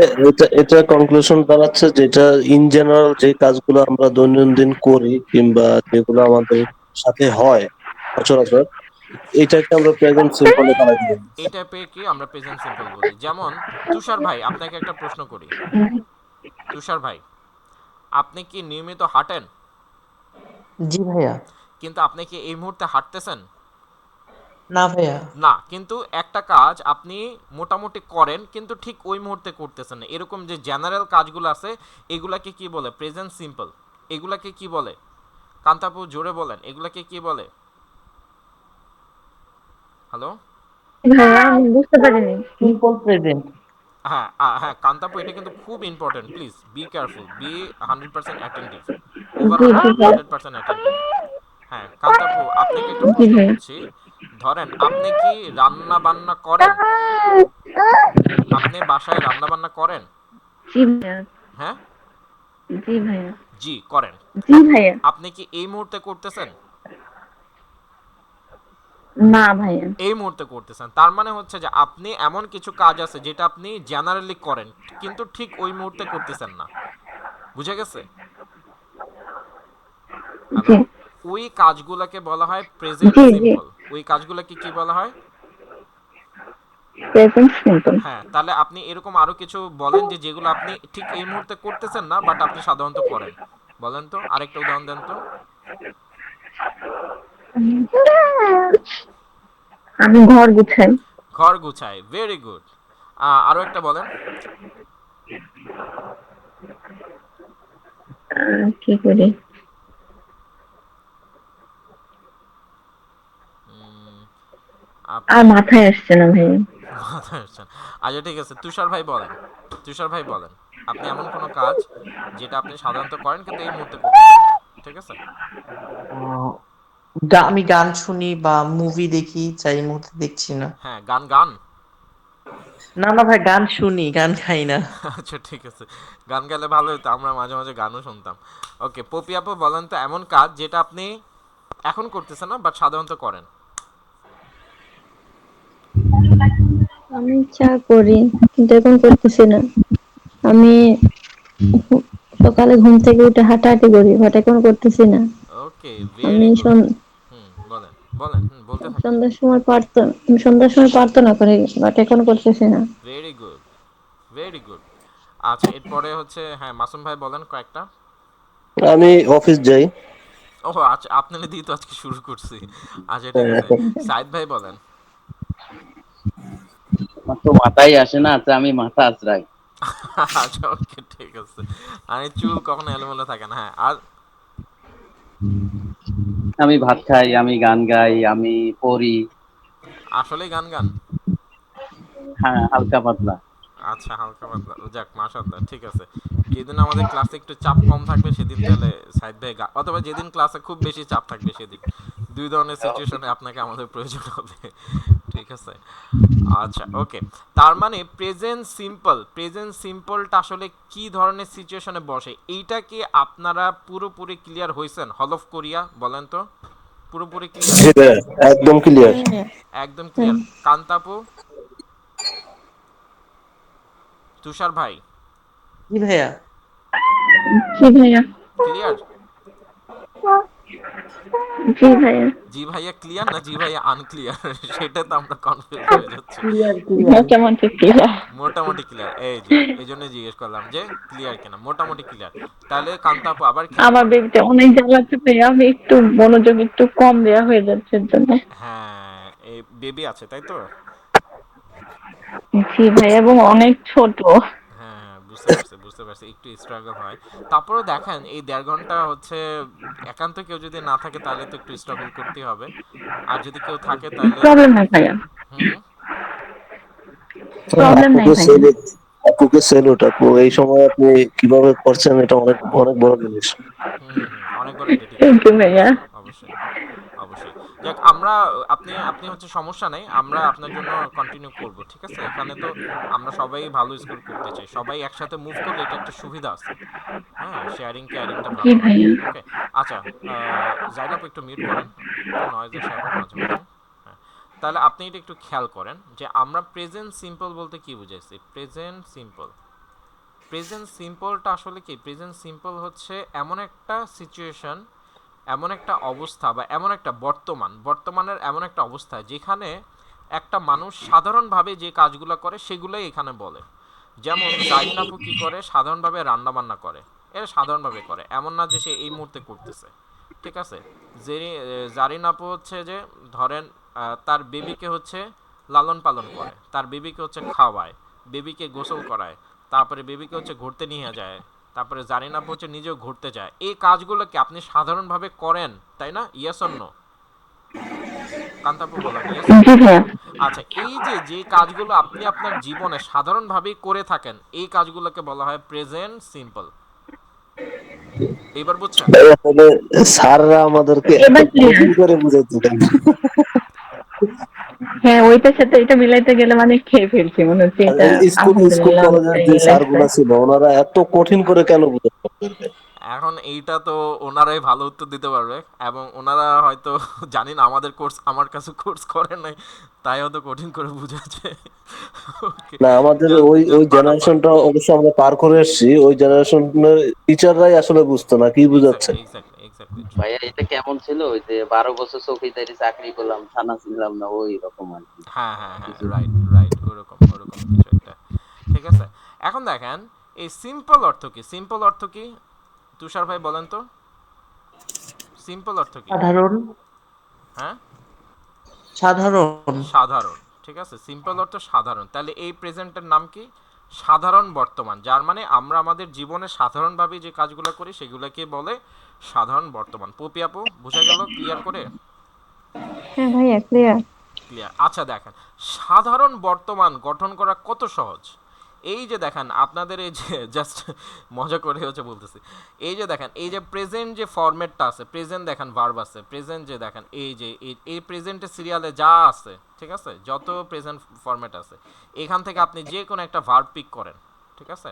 C: এটা কনক্লুশন দাঁড়াচ্ছে যেটা ইন জেনারেল যে কাজগুলো আমরা দৈনন্দিন করি কিংবা যেগুলো আমাদের সাথে হয় সচরাচর, এটাকে আমরা প্রেজেন্ট সিম্পলে কানেক্ট করি।
A: এই টাইপের কি আমরা প্রেজেন্ট সিম্পল বলি। যেমন তুষার ভাই, আপনাকে একটা প্রশ্ন করি। তুষার ভাই, আপনি কি নিয়মিত হাঁটেন?
E: জি ভাইয়া।
A: কিন্তু আপনি কি এই মুহূর্তে হাঁটতেছেন?
E: না ভাইয়া।
A: না, কিন্তু একটা কাজ আপনি মোটামুটি করেন কিন্তু ঠিক ওই মুহূর্তে করতেছেন না, এরকম যে জেনারেল কাজগুলো আছে এগুলাকে কি বলে? Present simple. এগুলাকে কি বলে? কান্তাপু জোরে বলেন, এগুলাকে কি বলে? হ্যালো।
B: ভাইয়া আমি বুঝতে পারিনি।
E: Simple present.
A: হ্যাঁ হ্যাঁ কান্তাপু, এটা কিন্তু খুব important, please be careful, be 100% attentive, over
B: জি জি ভাইয়া।
A: 100% অ্যাটেন্টিভ। হ্যাঁ কান্তাপু, আপনাকে একটা
B: জি
A: প্রশ্ন
B: ভাইয়া।
A: করছি। ধরেন আপনি কি রান্না বান্না করেন? আপনি বাসায় রান্না বান্না করেন?
B: জি ভাইয়া।
A: হ্যাঁ,
B: জি ভাইয়া।
A: জি করেন।
B: জি ভাইয়া।
A: আপনি কি এই মুহূর্তে করতেছেন?
B: না ভাইয়া।
A: এই মুহূর্তে করতেছেন, তার মানে হচ্ছে যে আপনি এমন কিছু কাজ আছে যেটা আপনি জেনারেলি করেন কিন্তু ঠিক ওই মুহূর্তে করতেছেন না। বুঝে গেছে? হ্যালো।
B: জি
A: ওই কাজগুলোকে বলা হয় প্রেজেন্ট
B: জি জি।
A: সিম্পল। ওই কাজগুলোকে কি বলা হয়?
B: Present simple.
A: হ্যাঁ, তাহলে আপনি এরকম আরো কিছু বলেন যে যেগুলো আপনি ঠিক এই মুহূর্তে করতেছেন না বাট আপনি সাধারণত করেন। বলেন তো, আরেকটা উদাহরণ দেন তো।
B: আমি ঘর গুছাই।
A: ঘর গুছায়, ভেরি গুড। আরো একটা বলেন।
B: কি করি?
A: উম,
B: আর
A: আপনি
B: মাথায় আসছে না ভাইয়া।
A: মাথায় আসছেন। আচ্ছা ঠিক আছে, তুষার ভাই বলেন। তুষার ভাই বলেন, আপনি এমন কোনো কাজ যেটা আপনি সাধারণত করেন কিন্তু এই মুহূর্তে করতেছেন না। ঠিক আছে?
E: আহ, আমি গান শুনি বা মুভি দেখি, চাই এই মুহূর্তে দেখছি না।
A: হ্যাঁ, গান গান।
E: না না ভাই, গান শুনি, গান খাই না।
A: আচ্ছা ঠিক আছে, গান গাইলে ভালো হতো, আমরা মাঝে মাঝে গানও শুনতাম। ওকে, পপি আপু বলেন তো এমন কাজ যেটা আপনি এখন করতেছেন না বাট সাধারণত করেন।
F: আমি চা করি, কিন্তু এখন করতেছি না। আমি সকালে ঘুম থেকে উঠে হাঁটাহাঁটি করি, বাট এখন করতেছি না।
A: ওকে,
F: আমি
A: ভেরি গুড। হুম, বলেন বলেন, হুম, বলতে থাকেন।
F: সন্ধ্যার সময় প্রার্থনা করি, বাট এখন করতেছি না।
A: Very good, very good. আচ্ছা, এরপরে হচ্ছে হ্যাঁ মাসুম ভাই বলেন কয়েকটা।
C: আমি অফিস যাই।
A: ও আচ্ছা, আপনাকে দিয়ে তো আজকে শুরু করছি। আচ্ছা ঠিক আছে, সাইদ ভাই বলেন।
D: আমার তো মাথায় আসে না, আচ্ছা আমি মাথা আঁচড়াই।
A: আচ্ছা ওকে ঠিক আছে, আমি চুল কখনো এলোমেলো থাকে না, হ্যাঁ আর।
D: আমি ভাত খাই, আমি গান গাই, আমি পড়ি।
A: আসলেই গান গান?
D: হ্যাঁ, হালকা পাতলা।
A: আচ্ছা হালকা পাতলা, ও যাক মাশাআল্লাহ, ঠিক আছে। যেদিন আমাদের ক্লাসে একটু চাপ কম থাকবে সেদিন তাহলে সাইদ ভাই অথবা যেদিন ক্লাসে খুব বেশি চাপ থাকবে সেদিন, দুই ধরনের সিচুয়েশনে আপনাকে আমাদের প্রয়োজন হবে। ঠিক আছে। আচ্ছা ওকে, তার মানে প্রেজেন্ট সিম্পলটা আসলে কি ধরনের সিচুয়েশনে বসে, এইটা কি আপনারা পুরোপুরি ক্লিয়ার হয়েছেন? হল অফ কোরিয়া বলেন তো, পুরোপুরি ক্লিয়ার?
C: জি ভাইয়া, একদম ক্লিয়ার।
F: হ্যাঁ,
A: একদম
F: হ্যাঁ।
A: ক্লিয়ার। কান্তাপু, তুষার ভাই,
E: জি ভাইয়া।
B: জি ভাইয়া।
A: ক্লিয়ার?
B: জি ভাইয়া।
A: জি ভাইয়া ক্লিয়ার না জি ভাইয়া আনক্লিয়ার? সেটা তো আমরা কনফিউজ হয়ে যাচ্ছি।
E: Clear clear.
B: মোটামুটি ক্লিয়ার।
A: মোটামুটি ক্লিয়ার, এই যে এই জন্য জিজ্ঞেস করলাম যে ক্লিয়ার কিনা, মোটামুটি ক্লিয়ার। তাহলে কান্তাপু আবার খেয়াল
B: আমার
A: করেন।
B: বেবিটা অনেক জ্বালাচ্ছে ভাইয়া, আমি একটু মনোযোগ একটু কম দেয়া হয়ে যাচ্ছে এর জন্য।
A: হ্যাঁ, এই বেবি আছে তাই তো?
B: জি ভাইয়া, এবং অনেক ছোট।
A: হ্যাঁ হ্যাঁ, বুঝতে পারছি বুঝতে পারছি, একটু স্ট্রাগল হয়। তারপরেও দেখেন এই 1.5 ঘন্টা হচ্ছে, একান্ত কেউ যদি না থাকে তাহলে তো একটু স্ট্রাগল করতেই হবে, আর যদি কেউ থাকে তাহলে।
B: প্রবলেম নাই ভাইয়া,
A: হুম হুম।
B: প্রবলেম নাই
C: আপুকে
B: ভাইয়া।
C: সেলুট, আপুকে সেলুট। আপু এই সময় আপনি কিভাবে করছেন, এটা অনেক অনেক বড় জিনিস।
A: হুম হুম হুম, অনেক বড়
B: থ্যাংক
A: ডেডিকেশন,
B: ইউ
A: ঠিক
B: ভাইয়া।
A: আছে, অবশ্যই অবশ্যই। যাক আমরা, আপনি আপনি হচ্ছে সমস্যা নেই, আমরা আপনার জন্য কন্টিনিউ করব, ঠিক আছে? এখানে তো আমরা সবাই ভালো স্কোর করতে চাই, সবাই একসাথে মুভ করলে এটা একটা সুবিধা আছে। হ্যাঁ, শেয়ারিং কেয়ারিংটা
B: জি
A: ভালো হয়।
B: ভাইয়া।
A: ওকে। আচ্ছা, জাইনাপ একটু মিউট করেন, একটু নয়েজ আসে আবার মাঝে মাঝে। হ্যাঁ, তাহলে আপনি এটা একটু খেয়াল করেন যে আমরা প্রেজেন্ট সিম্পল বলতে কি বুঝাইছি। প্রেজেন্ট সিম্পলটা আসলে কি? প্রেজেন্ট সিম্পল হচ্ছে এমন একটা সিচুয়েশন, এমন একটা অবস্থা বা এমন একটা বর্তমানের এমন একটা অবস্থা যেখানে একটা মানুষ সাধারণভাবে যে কাজগুলো করে সেগুলোই এখানে বলে। যেমন জারিন আপু কি করে, সাধারণভাবে রান্না বান্না করে, এটা সাধারণভাবে করে, এমন না যে সে এই মুহূর্তে করতেছে। ঠিক আছে। জারিন আপু হচ্ছে যে ধরেন তার বেবিকে হচ্ছে লালন পালন করে, তার বেবিকে হচ্ছে খাওয়ায়, বেবিকে গোসল করায়, তারপরে বেবিকে হচ্ছে ঘুরতে নিয়ে যায়, তারপরে জারিন আপু হচ্ছে নিজেও ঘুরতে যায়। এই কাজগুলোকে আপনি সাধারণভাবে করেন, তাই না? Yes or no? কান্তাপু বলেন ইয়েস অর নো।
B: জি ভাইয়া।
A: আচ্ছা, এই যে যে কাজগুলো আপনি আপনার জীবনে সাধারণভাবেই করে থাকেন, এই কাজগুলোকে বলা হয় প্রেজেন্ট সিম্পল। এবার বুঝছেন?
C: ভাইয়া তাহলে স্যাররা আমাদেরকে এত
B: এবার ক্লিয়ার।
C: কঠিন করে বুঝাইতে কেন?
B: হ্যাঁ, ওইটার সাথে এটা মিলাইতে গেলে মানে খেয়ে ফেলছি মনে হচ্ছে
C: আর
B: এটা।
C: এই স্কুল স্কুল
B: আলহামদুলিল্লাহ
C: কলেজের
B: অনেকটাই
C: যে
B: মিলাইছে।
C: স্যারগুলা ছিল, ওনারা এত কঠিন করে কেন বুঝাতো আমাদেরকে?
A: এখন এইটা তো ওনারাই ভালো উত্তর দিতে পারবে, এবং ওনারা হয়তো জানি না, আমাদের কোর্স আমার কাছে কোর্স করে নাই, তাই হয়তো কঠিন করে বুঝাচ্ছে। ওকে,
C: না, আমাদের
A: জাস্ট
C: ওই ওই
A: জাস্ট বাটারফ্লাই।
C: জেনারেশনটা অবশ্য আমরা পার করে এসেছি। ওই জেনারেশনের টিচাররাই আসলে বুঝতো না কি বুঝাচ্ছে।
A: Exactly exactly exactly true.
D: ভাইয়া এটা কেমন ছিল, ওই যে 12 বছর চৌকিদারি চাকরি করলাম, থানা ছিলাম না, ওই রকম আর কি।
A: হ্যাঁ হ্যাঁ হ্যাঁ,
D: কিছু
A: রাইট রাইট, ওরকম ওরকম কিছু একটা। ঠিক আছে। এখন দেখেন এই সিম্পল অর্থ কি, সিম্পল অর্থ কি? তুষার ভাই বলেন তো, সিম্পল অর্থ কি?
E: সাধারণ।
A: হ্যাঁ,
E: সাধারণ।
A: সাধারণ। ঠিক আছে, সিম্পল অর্থ সাধারণ। তাহলে এই প্রেজেন্টের নাম কি? সাধারণ বর্তমান। যার মানে আমরা আমাদের জীবনে সাধারণভাবে যে কাজগুলো করি সেগুলোকে বলে সাধারণ বর্তমান। পপি আপু বোঝা গেল ক্লিয়ার করে?
F: হ্যাঁ ভাইয়া, ক্লিয়ার।
A: ক্লিয়ার। আচ্ছা দেখেন, সাধারণ বর্তমান গঠন করা কত সহজ। এই যে দেখেন আপনাদের এই যে জাস্ট মজা করে হচ্ছে বলতেছি, এই যে দেখেন এই যে প্রেজেন্ট যে ফরম্যাটটা আছে, প্রেজেন্ট দেখেন ভার্ব আছে, প্রেজেন্ট যে দেখেন এই যে এই প্রেজেন্টের সিরিয়ালে যা আছে, ঠিক আছে, যত প্রেজেন্ট ফরম্যাট আছে এখান থেকে আপনি যে কোনো একটা ভার্ব পিক করেন, ঠিক আছে,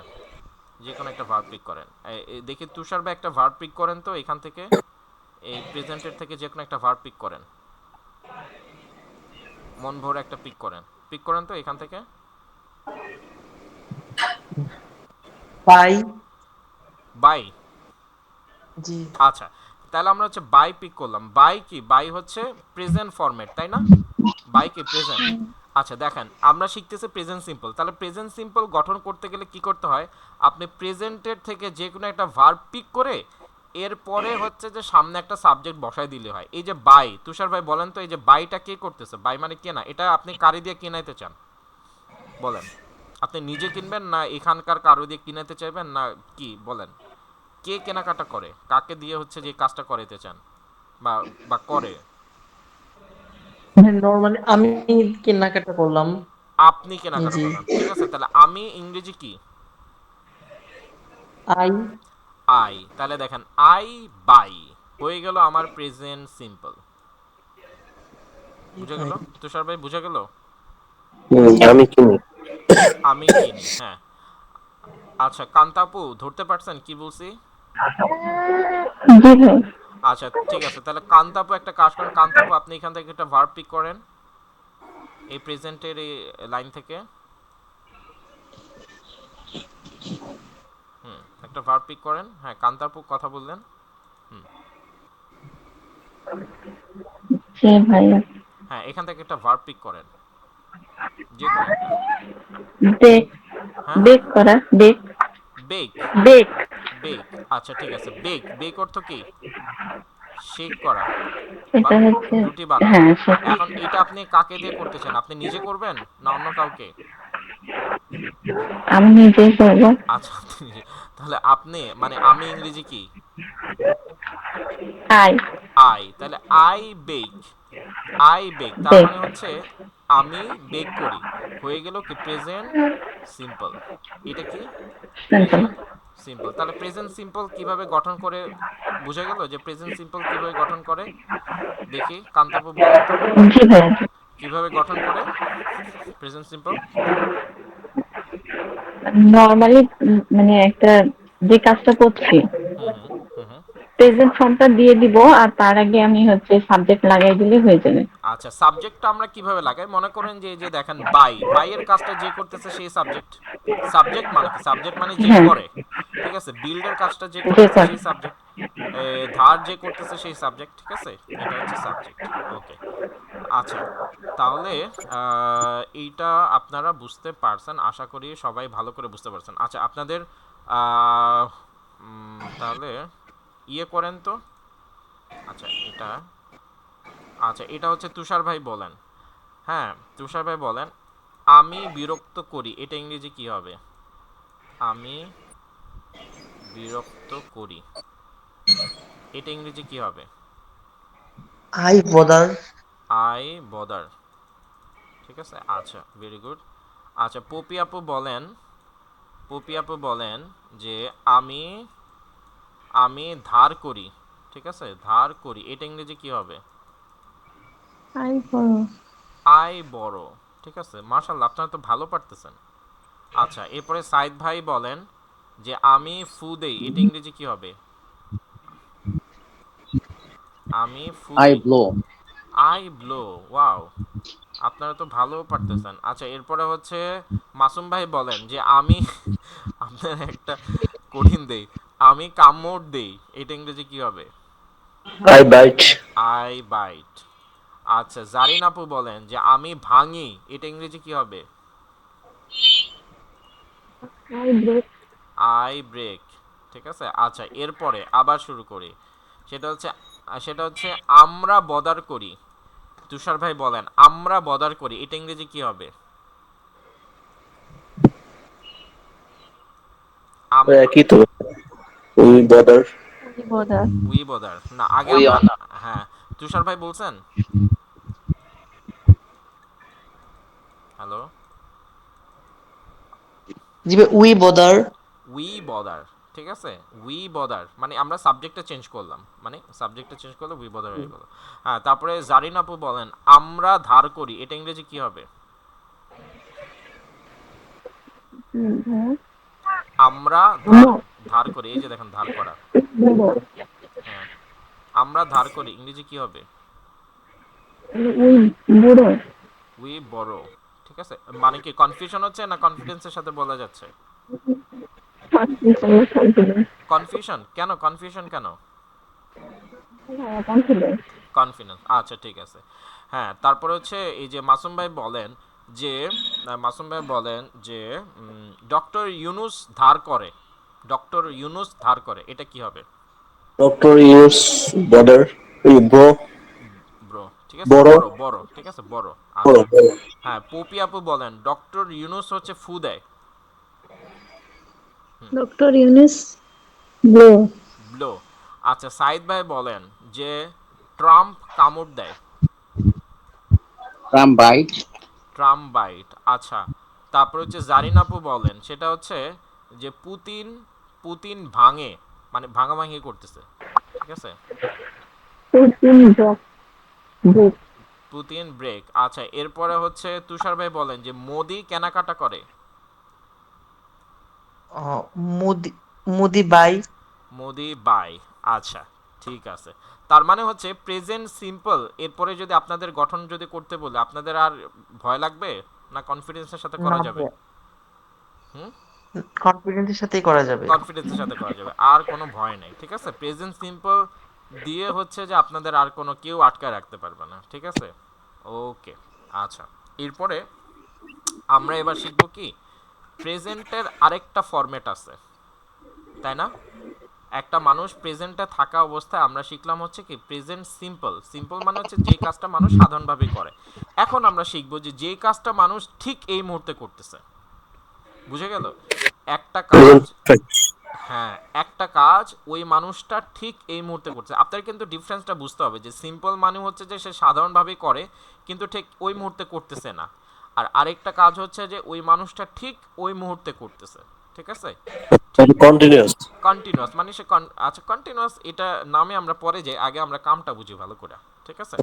A: যে কোনো একটা ভার্ব পিক করেন। দেখি তুষার ভাই একটা ভার্ব পিক করেন তো এখান থেকে, এই প্রেজেন্টের থেকে যে কোনো একটা ভার্ব পিক করেন, মন ভরে একটা পিক করেন তো এখান থেকে।
E: বাই।
A: বাই।
E: জি।
A: আচ্ছা, তাহলে আমরা হচ্ছে বাই পিক করলাম। বাই কি? বাই হচ্ছে প্রেজেন্ট ফরম্যাট, তাই না? বাই কি? প্রেজেন্ট। আচ্ছা দেখেন আমরা শিখতেছি প্রেজেন্ট সিম্পল। তাহলে প্রেজেন্ট সিম্পল গঠন করতে গেলে কি করতে হয়? আপনি প্রেজেন্টের থেকে যে কোনো একটা ভার্ব পিক করে এরপরে হচ্ছে যে সামনে একটা সাবজেক্ট বসাই দিলে হয়। এই যে বাই, তুষার ভাই বলেন তো, এই যে বাইটা কে করতেছে? বাই মানে কেনা। এটা আপনি কারি দিয়ে কিনাইতে চান? বলেন। আপনি নিজে কিনবেন না এখানকার কারো দিয়ে কিনাইতে চাইবেন, না কি বলেন? কে কেনাকাটা করে? কাকে দিয়ে হচ্ছে যে কাজটা করাইতে চান বা বা করে?
E: নর্মালি আমি কেনাকাটা করলাম।
A: আপনি কেনাকাটা
E: জি।
A: করলেন, ঠিক আছে। তাহলে আমি ইংরেজি কি?
E: আই।
A: আই। তাহলে দেখেন আই বাই হয়ে গেল আমার প্রেজেন্ট সিম্পল। বুঝা গেল? তুষার ভাই বুঝা গেল?
C: আমি কিনি।
A: আমি কিনি, হ্যাঁ। আচ্ছা কান্তাপু ধরতে পারছেন কি বলছি?
B: জি ভাই।
A: আচ্ছা ঠিক আছে, তাহলে কান্তাপু একটা কাজ করেন। কান্তাপু আপনি এখান থেকে একটা ভার্ব পিক করেন এই প্রেজেন্টের এই লাইন থেকে। একটা ভার্ব পিক করেন। হ্যাঁ কান্তাপু কথা বললেন।
B: জি ভাইয়া।
A: হ্যাঁ এখান থেকে একটা ভার্ব পিক করেন, যে কোনো একটা।
B: বেক।
A: হ্যাঁ,
B: বেক করা। বেক।
A: বেক।
B: বেক।
A: বেক। আচ্ছা ঠিক আছে, বেক। বেক অর্থ কি? শেক করা বা
B: এটা হচ্ছে,
A: রুটি বানানো।
B: হ্যাঁ সেটাই।
A: এখন এটা আপনি কাকে দিয়ে করতে চান? আপনি নিজে করবেন না অন্য কাউকে?
B: আমি নিজেই করবো।
A: আচ্ছা আপনি নিজে। তাহলে আপনি মানে আমি ইংরেজি কি?
B: আই।
A: আই। তাহলে আই বেক। আই বেক তার
B: বেক।
A: মানে হচ্ছে আমি বেক করি। হয়ে গেল কি প্রেজেন্ট সিম্পল। এটা কি?
B: সিম্পল।
A: Present simple. তাহলে প্রেজেন্ট সিম্পল কিভাবে গঠন করে বুঝা গেল যে প্রেজেন্ট সিম্পল কিভাবে গঠন করে? দেখি কান্তাবু বলেন তো
B: জি ভাইয়া।
A: কিভাবে গঠন করে প্রেজেন্ট সিম্পল।
B: নর্মালি মানে একটা যে কাজটা করছি
A: হুম হুম হুম হুম।
B: প্রেজেন্ট ফর্মটা দিয়ে দিব, আর তার আগে আমি হচ্ছে সাবজেক্ট লাগাই দিলে হয়ে যাবে।
A: আচ্ছা সাবজেক্টটা আমরা কিভাবে লাগাই? মনে করেন যে এই যে দেখেন বাই, বাইয়ের কাজটা যে করতেছে সেই সাবজেক্ট। সাবজেক্ট মানে কি? সাবজেক্ট মানে যে
B: হ্যাঁ,
A: করে, ঠিক আছে। বিল্ডের কাজটা যে
B: যে
A: করতেছে
B: কাজ।
A: সেই সাবজেক্ট। ধার যে করতেছে সেই সাবজেক্ট, ঠিক আছে। এটা হচ্ছে সাবজেক্ট। ওকে। আচ্ছা তাহলে এইটা আপনারা বুঝতে পারছেন, আশা করি সবাই ভালো করে বুঝতে পারছেন। আচ্ছা আপনাদের আহ, তাহলে ইয়ে করেন তো। আচ্ছা এটা, আচ্ছা এটা হচ্ছে তুষার ভাই বলেন। হ্যাঁ তুষার ভাই বলেন, আমি বিরক্ত করি এটা ইংরেজি কি হবে? আমি বিরক্ত করি এটা ইংরেজি কি হবে?
E: I bother.
A: আই বদার, ঠিক আছে। আচ্ছা ভেরি গুড। আচ্ছা পপি আপু বলেন, পপি আপু বলেন যে আমি আমি ধার করি, ঠিক আছে, ধার করি এটা ইংরেজি কি হবে?
F: আই বড়।
A: আই বড়, ঠিক আছে। মাশাআল্লাহ আপনারা তো ভালো পারতেছেন। আচ্ছা এরপরে সাইদ ভাই বলেন যে আমি ফু দেই এটা ইংরেজি কি হবে? আমি ফু
D: আই
A: দেই।
D: ব্লো।
A: I blow. ওয়াও, আপনারা তো ভালো পারতেছেন। আচ্ছা এরপরে হচ্ছে মাসুম ভাই বলেন যে আমি আপনার একটা কঠিন দেই, আমি কামড় দেই এটা ইংরেজি কি হবে?
C: I bite.
A: I bite. আচ্ছা জারিন আপু বলেন যে আমি ভাঙি এটা ইংরেজি কি হবে?
B: I break.
A: আই ব্রেক, ঠিক আছে। আচ্ছা এরপরে আবার শুরু করি। সেটা হচ্ছে আমরা বদার করি। তুষার ভাই বলেন আমরা বদার করি এটা ইংরেজি কি হবে?
C: একই তো, we bother.
F: We bother.
A: We bother না, আগে
D: উই
A: আমরা,
D: অনার।
A: হ্যাঁ তুষার ভাই বলছেন। হ্যালো
E: জি ভাই, উই বদার।
A: উই বদার, ঠিক আছে, উই বদার মানে আমরা সাবজেক্টটা চেঞ্জ করলাম, মানে সাবজেক্টটা চেঞ্জ করলে উই বদার হয়ে গেল। হ্যাঁ, তারপরে জারিন আপু বলেন আমরা ধার করি, এটা ইংরেজি কি হবে? আমরা ধার, ধার করি, এই যে দেখেন ধার করা। হ্যাঁ, আমরা ধার করি, ইংরেজি কি হবে?
B: ওই বুড়ো
A: উই বড়, ঠিক আছে। মানে কি কনফিউশন হচ্ছে না কনফিডেন্সের সাথে বলা যাচ্ছে? কনফিউশন কেন, কনফিউশন কেন?
B: কনফিডেন্স।
A: কনফিডেন্স, আচ্ছা ঠিক আছে। হ্যাঁ, তারপরে হচ্ছে এই যে মাসুম ভাই বলেন যে মাসুম ভাই বলেন যে ডক্টর ইউনুস ধার করে, ডক্টর ইউনুস ধার করে, এটা কি হবে?
C: Doctor use border bro
A: bro, ঠিক আছে,
C: বড়
A: বড় বড়, ঠিক আছে, বড়।
C: বড়
A: আচ্ছা।
C: বড়।
A: হ্যাঁ, পপি আপু বলেন ডক্টর ইউনুস হচ্ছে ফু দেয়।
F: Doctor Yunus blow.
A: ব্লো। আচ্ছা, সাইদ ভাই বলেন যে ট্রাম্প কামড় দেয়।
D: Tram byte.
A: ট্রাম্প বাইট, আচ্ছা। তারপর হচ্ছে জারিন আপু বলেন সেটা হচ্ছে যে পুতিন, পুতিন ভাঙে, মানে ভাঙাভাঙি করতেছে, ঠিক আছে।
B: ব্রেক।
A: পুতিন ব্রেক, আচ্ছা। এরপরে হচ্ছে তুষার ভাই বলেন যে মোদি কেনাকাটা করে।
E: মুদি মুদি বাই।
A: মোদি বাই, আচ্ছা, ঠিক আছে। তার মানে হচ্ছে প্রেজেন্ট সিম্পল, এরপরে যদি আপনাদের গঠন যদি করতে বলে আপনাদের আর ভয় লাগবে না কনফিডেন্সের সাথে
E: না
A: করা যাবে?
E: ভাই,
A: হুম,
E: কনফিডেন্সের সাথেই করা যাবে।
A: কনফিডেন্সের সাথে করা যাবে, আর কোনো ভয় নেই, ঠিক আছে। প্রেজেন্ট সিম্পল দিয়ে হচ্ছে যে আপনাদের আর কোনো কেউ আটকায় রাখতে পারবে না, ঠিক আছে। ওকে, আচ্ছা। এরপরে আমরা এবার শিখব কি, প্রেজেন্টের আরেকটা ফরম্যাট আছে, তাই না? একটা মানুষ প্রেজেন্টে থাকা অবস্থায় আমরা শিখলাম হচ্ছে কি প্রেজেন্ট সিম্পল। সিম্পল মানে হচ্ছে যে কাজটা মানুষ সাধারণভাবে করে। এখন আমরা শিখবো যে যে কাজটা মানুষ ঠিক এই মুহূর্তে করতেছে, বুঝে গেল? একটা কাজ, হ্যাঁ, একটা কাজ ওই মানুষটা ঠিক এই মুহূর্তে করছে। আপনার কিন্তু ডিফারেন্সটা বুঝতে হবে যে সিম্পল মানে হচ্ছে যে সে সাধারণভাবেই করে কিন্তু ঠিক ওই মুহূর্তে করতেছে না, আর আরেকটা কাজ হচ্ছে যে ওই মানুষটা ঠিক ওই মুহূর্তে করতেছে, ঠিক আছে। ঠিক
C: কন্টিনিউয়াস।
A: কন্টিনিউয়াস মানে সে আচ্ছা, কন্টিনিউয়াস এটা নামে আমরা পরে যাই, আগে আমরা কামটা বুঝি ভালো করে, ঠিক আছে।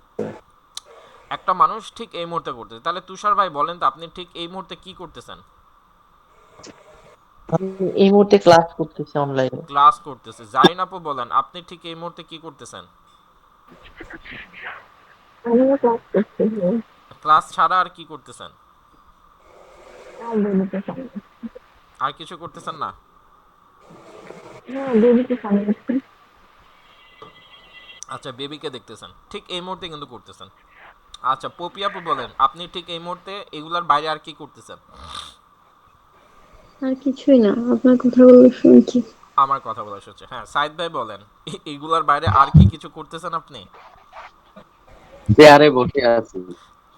A: একটা মানুষ ঠিক এই মুহূর্তে করতেছে, তাহলে তুষার ভাই বলেন তো আপনি ঠিক এই মুহূর্তে কি করতেছেন?
E: আমি এই মুহূর্তে ক্লাস করতেছি অনলাইনে।
A: ক্লাস করতেছে। জারিন আপু বলেন আপনি ঠিক এই মুহূর্তে কি করতেছেন?
B: আমিও ক্লাস করছি।
A: ক্লাস ছাড়া আর কি করতেছেন?
B: বেবিকে সামনে।
A: আর কিছু করতেছেন না?
B: হ্যাঁ, বেবিকে সামনে।
A: আচ্ছা, বেবিকে দেখতেছেন, ঠিক এই মুহূর্তে কিন্তু করতেছেন। আচ্ছা, পপি আপু বলেন আপনি ঠিক এই মুহূর্তে এগুলার বাইরে আর কি করতেছেন?
F: আর কিছুই না, আপনার কথাগুলো শুনছি।
A: আমার কথা বলা হচ্ছে, হ্যাঁ। সাইদ ভাই বলেন এগুলার বাইরে আর কি কিছু করতেছেন আপনি?
D: চেয়ারে বসে আছি।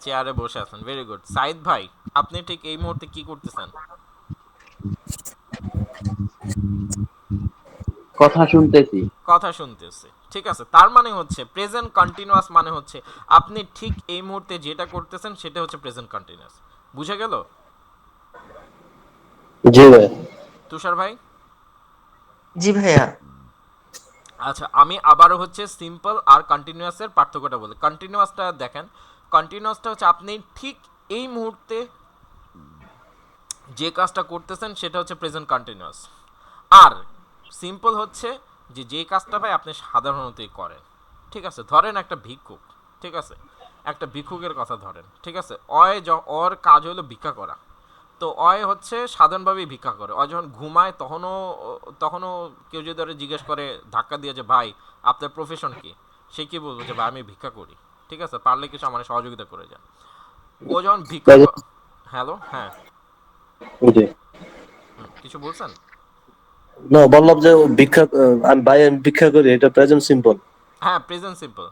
A: চেয়ারে বসে আছেন, ভেরি গুড। সাইদ ভাই আপনি ঠিক এই মুহূর্তে কি করতেছেন?
D: কথা শুনতেছি।
A: কথা শুনতেছে, ঠিক আছে। তার মানে হচ্ছে প্রেজেন্ট কন্টিনিউয়াস মানে হচ্ছে আপনি ঠিক এই মুহূর্তে যেটা করতেছেন সেটা হচ্ছে প্রেজেন্ট কন্টিনিউয়াস, বুঝে গেল?
C: জি ভাই।
A: তুষার ভাই,
E: জি ভাইয়া।
A: আচ্ছা, আমি আবারও হচ্ছে সিম্পল আর কন্টিনিউয়াসের পার্থক্যটা বলি। কন্টিনিউয়াসটা দেখেন, কন্টিনিউয়াসটা হচ্ছে আপনি ঠিক এই মুহূর্তে যে কাজটা করতেছেন সেটা হচ্ছে প্রেজেন্ট কন্টিনিউয়াস। আর সিম্পল হচ্ছে যে যে কাজটা ভাই আপনি সাধারণতই করেন, ঠিক আছে। ধরেন একটা ভিক্ষুক, ঠিক আছে, একটা ভিক্ষুকের কথা ধরেন, ঠিক আছে। ওর কাজ হলো ভিক্ষা করা। তো অয় হচ্ছে সাধারণভাবেই ভিক্ষা করে। অয় যখন ঘুমায় তখনও কেউ যদি ওরে জিজ্ঞেস করে ধাক্কা দিয়ে যে ভাই আপনার প্রফেশন কি, সে কি বলবো যে ভাই আমি ভিক্ষা করি, ঠিক আছে, পারলে কিছু আমার সহযোগিতা করে যান। ও যখন ভিক্ষা হ্যালো, হ্যাঁ,
C: জি।
A: কিছু বলছেন?
C: না, বললাম যে ও ভিক্ষা আমি ভিক্ষা করি, এটা প্রেজেন্ট সিম্পল।
A: হ্যাঁ, প্রেজেন্ট সিম্পল।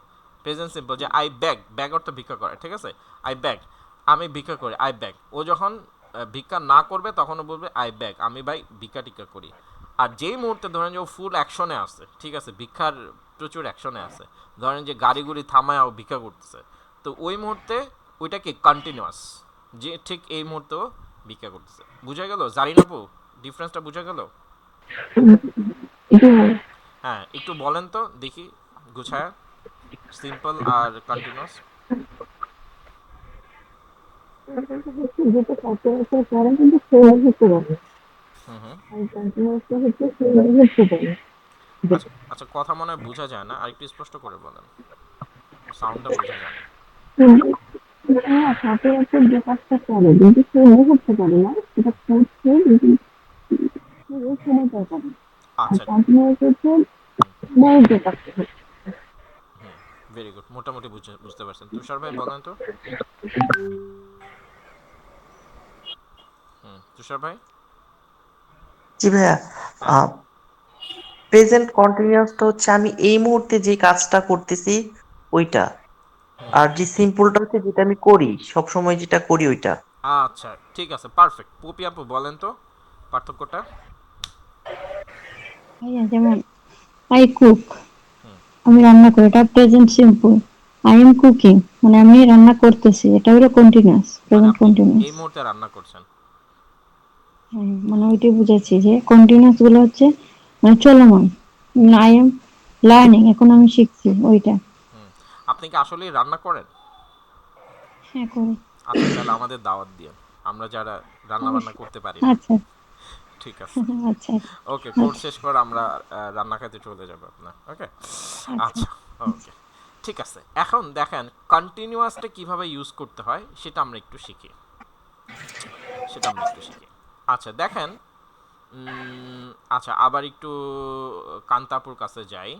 A: প্রেজেন্ট সিম্পল যে আই ব্যাগ, ব্যাগ অর্থ ভিক্ষা করে, ঠিক আছে। আই ব্যাগ, আমি ভিক্ষা করি, আই ব্যাগ। ও যখন ভিক্ষা না করবে তখনও বলবে আই ব্যাগ, আমি ভাই ভিক্ষা টিক্ষা করি। আর যেই মুহূর্তে ধরেন যে ও ফুল অ্যাকশনে আসছে, ঠিক আছে, ভিক্ষার প্রচুর অ্যাকশনে আছে, ধরেন যে গাড়িগুড়ি থামায় ও ভিক্ষা করতেছে, তো ওই মুহূর্তে ওইটা কি কন্টিনিউয়াস, যে ঠিক এই মুহূর্তেও ভিক্ষা করতেছে, বুঝা গেল জারিন আপু? ডিফারেন্সটা বুঝা গেল?
B: জি ভাই।
A: হ্যাঁ, একটু বলেন তো দেখি গুছায়া, সিম্পল আর কন্টিনিউয়াস।
B: যেটা কন্টিনিউয়াসলি করেন কিন্তু সেভাবে হতে পারে,
A: হুম হুম।
B: আর কন্টিনিউয়াসলি হচ্ছে সেভাবে হতে পারে।
A: আচ্ছা আচ্ছা, কথা মনে হয় বোঝা যায় না, আর একটু স্পষ্ট করে বলেন, সাউন্ডটা বোঝা যায় না।
B: কিন্তু হ্যাঁ, সচরাচর যে কাজটা করে কিন্তু সে মুহূর্তে পারে না, সেটা করছে কিন্তু সে ওই সময়টায় করে। আর
A: আচ্ছা।
B: কন্টিনিউয়াস হচ্ছে
A: হুম
B: সময়ের যে কাজটা করে।
A: হুম, ভেরি গুড, মোটামুটি বুঝতে পারছেন। তুষার ভাই বলেন তো। হুম, তুষার ভাই।
E: জি ভাইয়া,
A: হ্যাঁ।
E: প্রেজেন্ট কন্টিনিউয়াসটা হচ্ছে আমি এই মুহূর্তে যে কাজটা করতেছি ওইটা,
A: হুম
E: আর
A: হুম।
E: যে সিম্পলটা হচ্ছে যেটা আমি করি সব সময় যেটা করি ওইটা।
A: আচ্ছা ঠিক আছে, পারফেক্ট। পপি আপু বলেন তো পার্থক্যটা।
F: ভাইয়া যেমন আই কুক,
A: হুম,
F: আমি রান্না করি, এটা present simple. I am cooking, মানে আমি রান্না করতেছি, এটা হলো কন্টিনিউয়াস,
A: মানে
F: প্রেজেন্ট
A: আপনি
F: কন্টিনিউয়াস।
A: এই মুহূর্তে রান্না করছেন।
F: হ্যাঁ, মানে ওইটাই বুঝাচ্ছি যে কন্টিনিউয়াস গুলো হচ্ছে মানে চলমান। আই এম লার্নিং, এখন আমি শিখছি ওইটা।
A: হুম, আপনি কি আসলেই রান্না করেন?
F: হ্যাঁ, করি।
A: আচ্ছা, তাহলে আমাদের দাওয়াত দিয়েন, আমরা যারা রান্না বান্না
F: অবশ্যই।
A: করতে পারি না।
F: আচ্ছা
A: ঠিক আছে।
F: আচ্ছা
A: ওকে, কোর্স
F: আচ্ছা
A: শেষ করে আমরা রান্না খেতে চলে যাবো আপনার। ওকে।
F: আচ্ছা।
A: আচ্ছা। ওকে, ঠিক আছে। এখন দেখেন কন্টিনিউয়াসটা কিভাবে ইউজ করতে হয় সেটা আমরা একটু শিখি। আচ্ছা দেখেন, আচ্ছা আবার একটু কান্তাপুর কাছে যাই।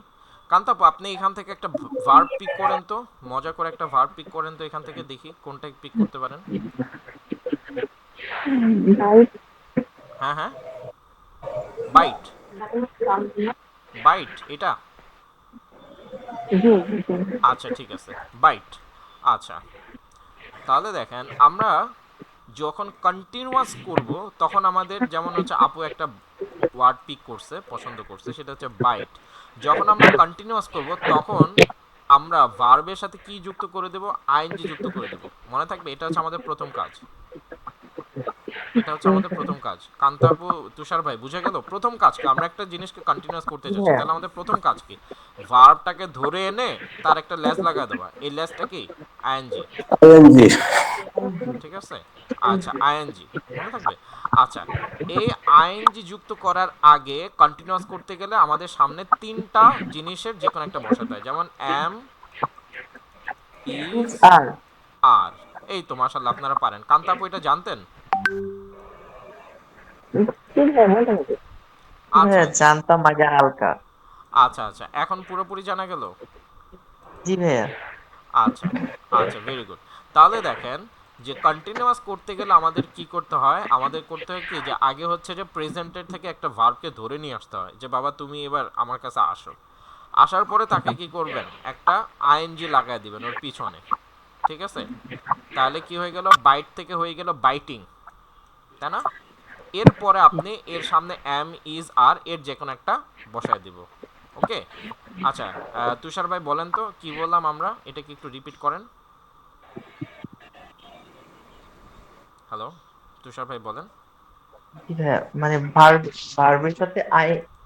A: কান্তাপু, আপনি এখান থেকে একটা ভার্ব পিক করেন তো, মজা করে একটা ভার্ব পিক করেন তো এখান থেকে, দেখি কোনটা পিক করতে পারেন।
B: বাইক,
A: হ্যাঁ হ্যাঁ, বাইট।
B: বাইক,
A: বাইট এটা।
B: জি জি।
A: আচ্ছা ঠিক আছে, বাইট। আচ্ছা, তাহলে দেখেন আমরা যখন কন্টিনিউয়াস করব তখন আমাদের যেমন হচ্ছে আপু একটা ওয়ার্ড পিক করছে, পছন্দ করছে, সেটা হচ্ছে বাইট। যখন আমরা কন্টিনিউয়াস করব তখন আমরা ভার্বের সাথে কি যুক্ত করে দেব? আইএনজি যুক্ত করে দেব। মনে থাকবে, এটা হচ্ছে আমাদের প্রথম কাজ। কান্তাপু, তুষার ভাই বুঝে গেল প্রথম কাজ কি? আমরা একটা জিনিসকে কন্টিনিউয়াস করতে চাচ্ছি,
E: হ্যাঁ,
A: তাহলে আমাদের প্রথম কাজ কি? ভার্বটাকে ধরে এনে তার একটা লেজ লাগায় দেওয়া। এই লেজটা কি? আইএনজি।
C: আইএনজি।
A: ঠিক আছে। আচ্ছা, আইএনজি মনে থাকবে। আচ্ছা, এই আইএনজি যুক্ত করার আগে কন্টিনিউয়াস করতে গেলে আমাদের সামনে তিনটা জিনিসের যে কোনো একটা বসাতে হয়, যেমন এম, ইজ,
E: আর
A: আর। এই তো মাশাআল্লাহ, আপনারা পারেন। কান্তাপু এটা জানতেন?
B: জি ভাই, মোটামুটি।
A: আচ্ছা
E: ভাইয়া জানতাম আগে হালকা।
A: আচ্ছা আচ্ছা, এখন পুরোপুরি জানা গেল।
E: জি ভাইয়া।
A: আচ্ছা আচ্ছা, ভেরি গুড। তাহলে দেখেন যে কন্টিনিউয়াস করতে গেলে আমাদের কি করতে হয়? আমাদের করতে হয় কি, যে আগে হচ্ছে যে প্রেজেন্টের থেকে একটা ভার্বকে ধরে নিয়ে আসতে হয়, যে বাবা তুমি এবার আমার কাছে আসো। আসার পরে তাকে কি করবেন? একটা আইএনজি লাগায় দিবেন ওর পিছনে। ঠিক আছে, তাহলে কি হয়ে গেল? বাইট থেকে হয়ে গেল বাইটিং, তাই না? এরপরে আপনি এর সামনে এম, ইজ, আর এর যে কোনো একটা বসায় দিব। ওকে। আচ্ছা, তুষার ভাই বলেন তো কি বললাম আমরা, এটা কি একটু রিপিট করেন। হ্যালো, তুষার ভাই বলেন।
E: জি ভাইয়া, মানে ভার্বের সাথে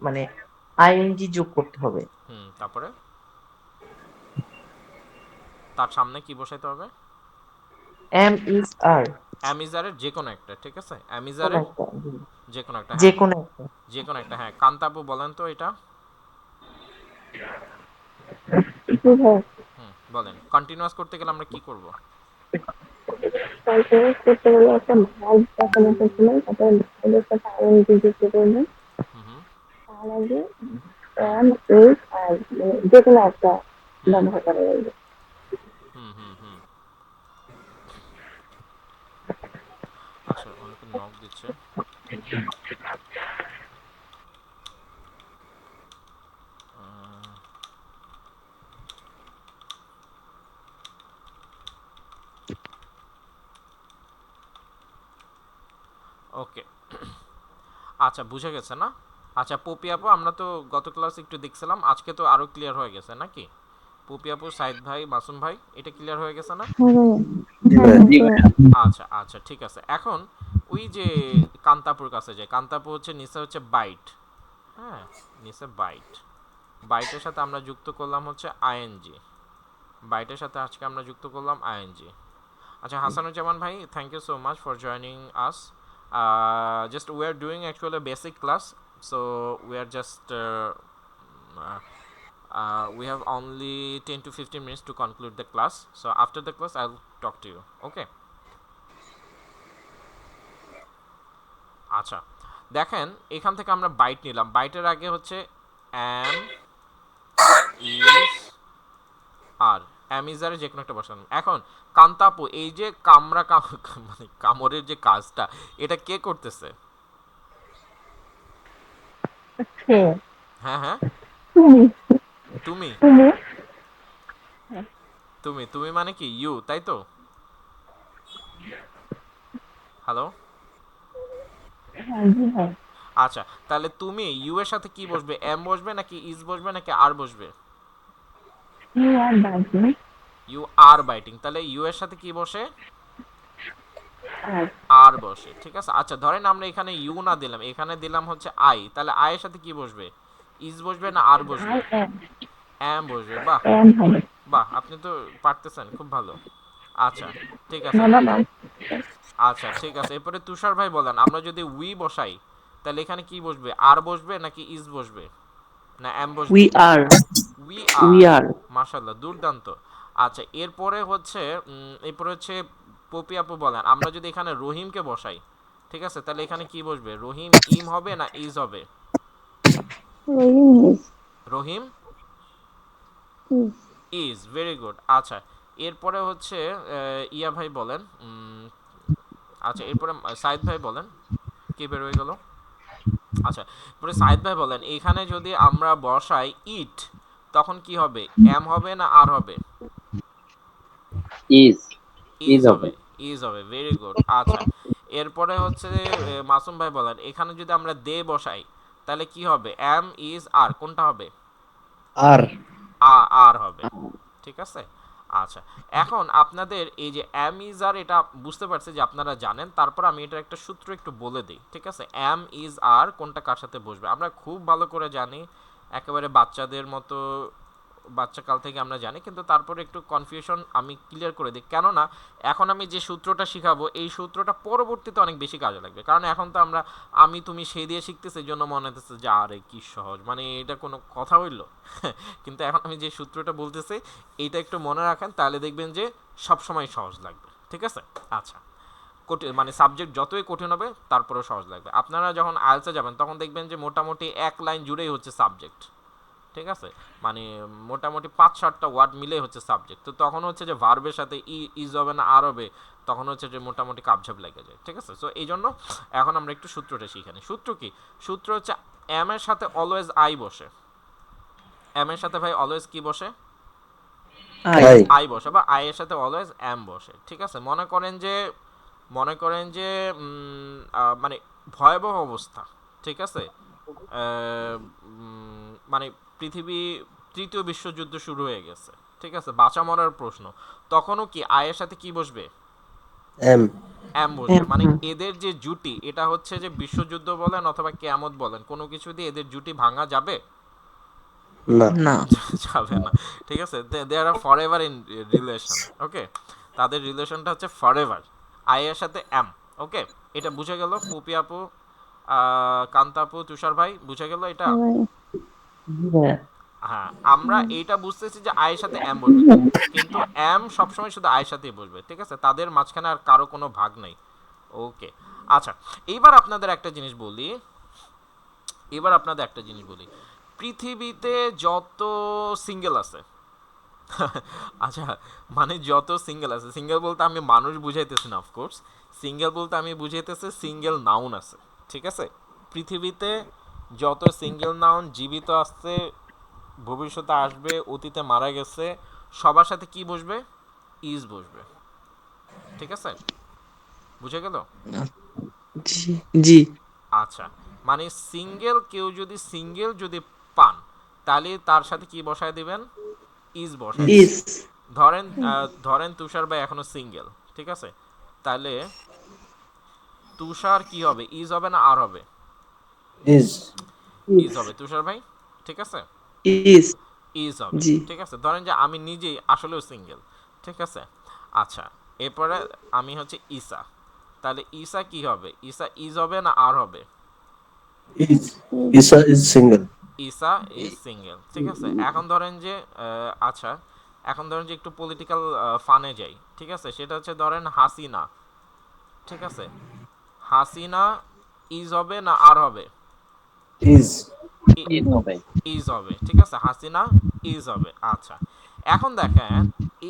E: মানে আইএনজি যোগ করতে হবে।
A: হুম, তারপরে তার সামনে কি বসাইতে হবে?
E: এম ইজ আর,
A: অ্যামিজারের যে কোনো একটা, ঠিক আছে,
E: কোন
A: অ্যামিজারের
E: একটা, জি।
A: যে কোনো একটা,
E: যে
A: হ্যাঁ।
E: কোনো একটা।
A: যে কোনো একটা, হ্যাঁ। কান্তাবু বলেন তো এটা।
B: জি ভাই,
A: হুম, বলেন কন্টিনিউয়াস করতে গেলে আমরা কি করব?
B: কন্টিনিউয়াস করতে গেলে একটা ভার্ব দেখানো প্রথমে, তারপরে ভার্বের সাথে আইএনজি যুক্ত করবেন।
A: হুম হুম
B: তার আগে এম, ইজ, আর মানে যে কোনো একটা
A: হুম
B: ব্যবহার করা যাবে।
A: হুম হুম হুম। আচ্ছা, অনেকে নক দিচ্ছে। ওকে। আচ্ছা, বুঝে গেছে না? আচ্ছা পপি আপু, আমরা তো গত ক্লাসে একটু দেখছিলাম, আজকে তো আরো ক্লিয়ার হয়ে গেছে নাকি? পপি আপু, সাইদ ভাই, মাসুম ভাই, এটা ক্লিয়ার হয়ে গেছে না?
F: হ্যাঁ ভাইয়া।
C: জি
F: হ্যাঁ
C: ভাই।
F: হ্যাঁ
D: জি
F: পুরো।
D: ভাইয়া।
A: আচ্ছা আচ্ছা, ঠিক আছে। এখন ওই যে কান্তাপুর কাছে যায়, কান্তাপুর হচ্ছে নিচে হচ্ছে বাইট, হ্যাঁ নিচে বাইট, বাইটের সাথে আমরা যুক্ত করলাম হচ্ছে আইএনজি, বাইটের সাথে আজকে আমরা যুক্ত করলাম আইএনজি। আচ্ছা হাসানুজ্জামান ভাই, thank you so much for joining us. Just we are doing actually a basic class, so we are just we have only 10 to 15 minutes to conclude the class, so after the class I'll talk to you, okay? আচ্ছা দেখেন এখান থেকে আমরা byte নিলাম, বাইটের আগে হচ্ছে am is are, am is are যে কোনো একটা বসালাম। এখন কান্তাপু, এই যে কামরা মানে কামড়ের যে কাজটা, এটা কে করতেছে?
B: সে
A: হ্যাঁ হ্যাঁ,
B: তুমি
A: তুমি
B: তুমি
A: তুমি তুমি মানে কি ইউ, তাই তো? হ্যালো,
B: হ্যাঁ জি হ্যাঁ
A: আচ্ছা তাহলে তুমি ইউ এর সাথে কি বসবে, এম বসবে নাকি ইজ বসবে নাকি আর বসবে?
B: You are biting
A: you are biting, তাহলে ইউ এর সাথে কি বসে?
B: আর
A: আর বসে, ঠিক আছে। আচ্ছা ধরেন আমরা এখানে ইউ না দিলাম, এখানে দিলাম হচ্ছে আই, তাহলে আই এর সাথে কি বসবে? ইজ বসবে না আর বসবে?
B: আই এম
A: এম বসবে, বাহ
B: এম হবে
A: বাহ, আপনি তো পারতেছেন, খুব ভালো। আচ্ছা ঠিক আছে,
B: বাবা বাবা
A: আচ্ছা ঠিক আছে, এরপরে তুষার ভাই বলেন, আমরা যদি উই বসাই তাহলে এখানে কি বসবে, আর বসবে নাকি ইজ বসবে না এম বসবে?
E: We are
A: we
E: we
A: are,
E: আর
A: মাশাআল্লাহ দুর্দান্ত। আচ্ছা এরপরে হচ্ছে এরপরে হচ্ছে পপি আপু বলেন, আমরা যদি এখানে রহিমকে বসাই, ঠিক আছে, তাহলে এখানে কি বসবে, রহিম ইম হবে না ইজ হবে?
F: রহিম
A: রহিম
F: is
A: ইজ, ভেরি গুড। আচ্ছা এরপরে হচ্ছে ইয়া ভাই বলেন, আচ্ছা এরপরে সাইদ ভাই বলেন, কি বের হয়ে গেল? আচ্ছা এরপরে সাইদ ভাই বলেন, এখানে যদি আমরা বসাই ইট তখন কি হবে, এম হবে না আর হবে?
D: ইজ
A: ইজ
D: ইজ
A: হবে,
D: হবে।
A: ইজ হবে, ভেরি গুড। আচ্ছা এরপরে হচ্ছে মাসুম ভাই বলেন, এখানে যদি আমরা দে বসাই তাহলে কি হবে, এম ইজ আর, কোনটা হবে?
C: আর
A: আর হবে, ঠিক আছে। আচ্ছা এখন আপনাদের এই যে এম ইজ আর, এটা বুঝতে পারছি যে আপনারা জানেন, তারপর আমি এটার একটা সূত্র একটু বলে দিই, ঠিক আছে। এম ইজ আর কোনটা কার সাথে বসবে আমরা খুব ভালো করে জানি, একেবারে বাচ্চাদের মতো, বাচ্চাকাল থেকে আমরা জানি, কিন্তু তারপরে একটু কনফিউশন আমি ক্লিয়ার করে দিই, কেননা এখন আমি যে সূত্রটা শিখাবো এই সূত্রটা পরবর্তীতে অনেক বেশি কাজে লাগবে, কারণ এখন তো আমরা আমি তুমি সেই দিয়ে শিখতেছি, এই জন্য মনে হতেছে যে আরে কি সহজ, মানে এটা কোনো কথা হইলো। কিন্তু এখন আমি যে সূত্রটা বলতেছি এইটা একটু মনে রাখেন, তাহলে দেখবেন যে সব সময় সহজ লাগবে, ঠিক আছে। আচ্ছা কঠিন মানে সাবজেক্ট যতই কঠিন হবে তারপরেও সহজ লাগবে। আপনারা যখন আইএলটিএসে যাবেন তখন দেখবেন যে মোটামুটি এক লাইন জুড়েই হচ্ছে সাবজেক্ট, ঠিক আছে, মানে মোটামুটি 5-7টা ওয়ার্ড মিলে হচ্ছে সাবজেক্ট, তো তখন হচ্ছে যে ভার্বের সাথে ইজ হবে না আর হবে, তখন হচ্ছে যে মোটামুটি কাপঝাপ লেগে যায়, ঠিক আছে। সো এই জন্য এখন আমরা একটু সূত্রটা শিখে নিই। সূত্র কি? সূত্র হচ্ছে এম এর সাথে অলওয়েজ আই বসে, এম এর সাথে ভাই অলওয়েজ কি বসে,
E: আই
C: আই
A: আই বসে, বা আই এর সাথে অলওয়েজ এম বসে, ঠিক আছে। মনে করেন যে মানে ভয়াবহ অবস্থা, ঠিক আছে, মানে পৃথিবী তৃতীয় বিশ্বযুদ্ধ শুরু হয়ে গেছে, ঠিক আছে, বাঁচা মরার প্রশ্ন, তখনও কি আয়ের সাথে কি বসবে,
C: এম
A: এম বসবে। মানে এদের যে জুটি, এটা হচ্ছে যে বিশ্বযুদ্ধ বলেন অথবা কেয়ামত বলেন, কোনো কিছু দিয়ে এদের জুটি ভাঙা যাবে?
C: না
E: না
A: যাবে না, ঠিক আছে। দে আর ফর এভার ইন রিলেশন, ওকে, তাদের রিলেশনটা হচ্ছে ফর এভার, আয়ের সাথে এম, ওকে। এটা বুঝে গেল পুপি আপু, কান্তাপু, তুষার ভাই, বুঝে গেল এটা?
E: হ্যাঁ
A: হ্যাঁ আমরা এইটা বুঝতেছি যে আয়ের সাথে এম বসবে, কিন্তু এম সবসময় শুধু আয়ের সাথেই বসবে, ঠিক আছে, তাদের মাঝখানে আর কারো কোনো ভাগ নেই, ওকে। আচ্ছা এইবার আপনাদের একটা জিনিস বলি, পৃথিবীতে যত সিঙ্গেল আছে, আচ্ছা মানে যত সিঙ্গেল আছে, সিঙ্গেল বলতে আমি মানুষ বুঝাইতেছি না, অফকোর্স সিঙ্গেল বলতে আমি বুঝাইতেছি সিঙ্গেল নাউন আছে, ঠিক আছে। পৃথিবীতে যত সিঙ্গেল নাউন জীবিত আছে, ভবিষ্যতে আসবে, অতীতে মারা গেছে, সবার সাথে কি বসবে, ইজ বসবে, ঠিক আছে, বুঝে গেল?
E: জি জি
A: আচ্ছা মানে সিঙ্গেল যদি পান তাহলে তার সাথে কি বসায় দিবেন, ইজ বসায় দিবেন।
E: ইস
A: ধরেন তুষার ভাই এখনো সিঙ্গেল, ঠিক আছে, তাহলে তুষার কি হবে, ইজ হবে না আর হবে?
C: ইজ।
A: ইজ হবে তুষার ভাই, ঠিক আছে,
E: ইজ।
A: ইজ হবে,
E: জি।
A: ঠিক আছে। ধরেন যে আমি নিজেই আসলেও সিঙ্গেল, ঠিক আছে। আচ্ছা, এরপরে আমি হচ্ছে ঈসা, তাহলে ঈসা কি হবে, ঈসা ইজ হবে না আর হবে?
C: Is. Isa is single.
A: Isa is single, ঠিক আছে। এখন ধরেন যে আচ্ছা, এখন ধরেন যে একটু পলিটিক্যাল ফানে যাই, ঠিক আছে। সেটা হচ্ছে ধরেন হাসিনা, ঠিক আছে। হাসিনা ইজ হবে না আর হবে?
C: ইজ।
D: ইজ হবে।
A: ইজ হবে, ঠিক আছে, হাসিনা ইজ হবে। আচ্ছা, এখন দেখেন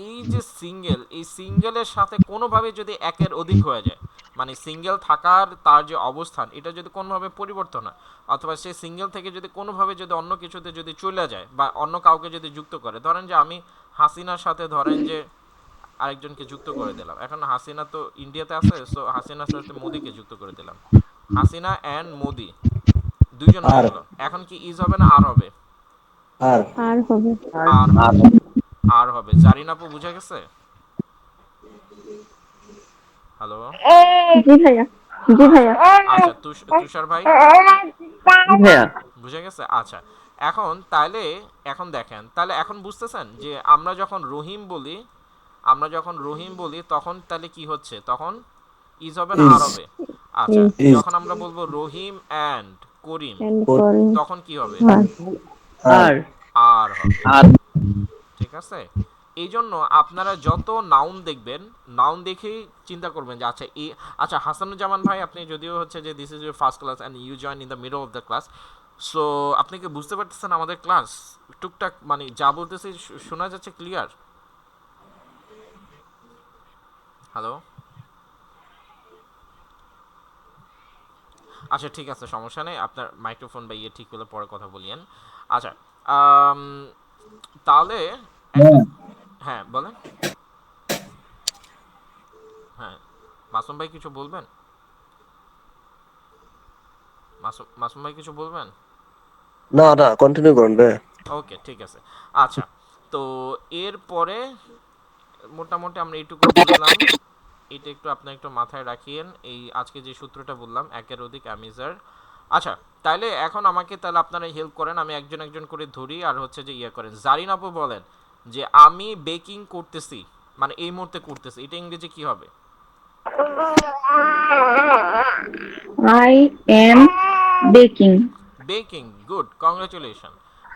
A: এই যে সিঙ্গেল, এই সিঙ্গেলের সাথে কোনোভাবে যদি একের অধিক হয়ে যায়, মানে সিঙ্গেল থাকার তার যে অবস্থান এটা যদি কোনোভাবে পরিবর্তন হয়, অথবা সে সিঙ্গেল থেকে যদি কোনোভাবে যদি অন্য কিছুতে যদি চলে যায় বা অন্য কাউকে যদি যুক্ত করে, ধরেন যে আমি হাসিনার সাথে ধরেন যে আরেকজনকে যুক্ত করে দিলাম, এখন হাসিনা তো ইন্ডিয়াতে আছে, সো হাসিনার সাথে মোদিকে যুক্ত করে দিলাম, হাসিনা অ্যান্ড মোদি দুইজন হয়ে
C: আর।
A: গেল। এখন কি ইজ হবে না আর হবে?
C: আর।
F: আর হবে।
A: আর
D: আর
A: হবে, আর হবে। জারিন আপু বুঝা গেছে? হ্যালো,
B: জি ভাইয়া, জি ভাইয়া।
A: আচ্ছা তুষার ভাই
E: ভাইয়া।
A: বুঝে গেছে? আচ্ছা, এখন তাহলে এখন দেখেন, তাহলে এখন বুঝতেছেন যে আমরা যখন রহিম বলি, আমরা যখন রহিম বলি তখন তাহলে কি হচ্ছে, তখন ইজ হবে না আর
C: ইজ।
A: হবে? আচ্ছা,
F: ইজ
C: ইজ।
A: যখন আমরা বলবো রহিম অ্যান্ড করিম
F: এন্ড করিম।
A: তখন কি হবে?
F: আর
C: আর।
E: আর।
A: আর হবে,
D: আর
A: ঠিক আছে। এই জন্য আপনারা যত নাউন দেখবেন, নাউন দেখেই চিন্তা করবেন যে আচ্ছা এই, আচ্ছা হাসানুজ্জামান ভাই, আপনি যদিও হচ্ছে যে this is your first class and you join in the middle of the class, so আপনি কি বুঝতে পারতেছেন আমাদের ক্লাস টুকটাক, মানে যা বলতেছি শোনা যাচ্ছে ক্লিয়ার? হ্যালো, আচ্ছা ঠিক আছে, সমস্যা নেই, আপনার মাইক্রোফোন বা ইয়ে ঠিক হলে পরে কথা বলিয়েন। আচ্ছা, আম, তাহলে একটা, হ্যাঁ বলেন, হ্যাঁ মাসুম ভাই কিছু বলবেন? মাসুম ভাই কিছু বলবেন?
C: না না, কন্টিনিউ করুন ভাই।
A: ওকে, ঠিক আছে। আচ্ছা, তো এরপরে মোটামুটি আমরা এইটুকু বুঝলাম, এটা একটু আপনার একটু মাথায় রাখিয়েন, এই আজকে যে সূত্রটা বললাম একের অধিক অ্যামিজার। আচ্ছা, তাহলে এখন আমাকে তাহলে আপনারা হেল্প করেন, আমি একজন একজন করে ধরি আর হচ্ছে যে ইয়ে করেন। জারিন আপু বলেন যে আমি বেকিং করতেছি, মানে এই মুহূর্তে করতেছি, এটা ইংরেজি কি হবে?
B: I M baking.
A: Baking, good, congratulation.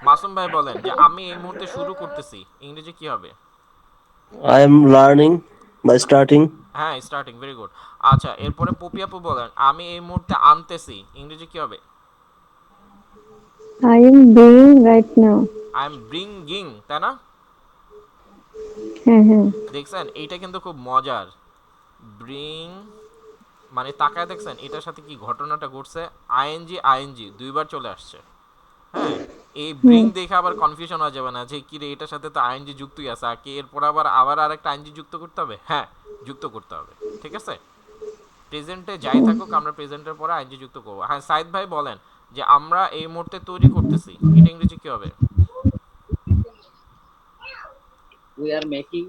A: Masum ভাই বলেন যে আমি এই মুহূর্তে শুরু করতেছি, ইংরেজি কি হবে?
C: I am learning by starting.
A: হ্যাঁ, স্টার্টিং, ভেরি গুড। আচ্ছা, এরপরে পপি আপু বলেন আমি এই মুহূর্তে আনতেছি, ইংরেজি কি হবে?
F: I M being right now.
A: I am bringing, তাই না?
F: হ্যাঁ হ্যাঁ।
A: দেখছেন এইটা কিন্তু খুব মজার, ব্রিং, মানে তাকায় দেখছেন এটার সাথে কি ঘটনাটা ঘটছে, আইএনজি আইএনজি দুইবার চলে আসছে। হ্যাঁ, এই ব্রিং
F: হুম।
A: দেখে আবার কনফিউশন হয়ে যাবে না যে কি রে এটার সাথে তো আইএনজি যুক্তই আছে, আর কি এরপর আবার আবার আরেকটা আইএনজি যুক্ত করতে হবে? হ্যাঁ, যুক্ত করতে হবে, ঠিক আছে। প্রেজেন্টে যাই থাকুক আমরা প্রেজেন্টের পরে আইএনজি যুক্ত করব। হ্যাঁ, সাইদ ভাই বলেন যে আমরা এই মুহূর্তে তৈরি করতেছি, এটা ইংরেজি কি হবে?
D: We are making.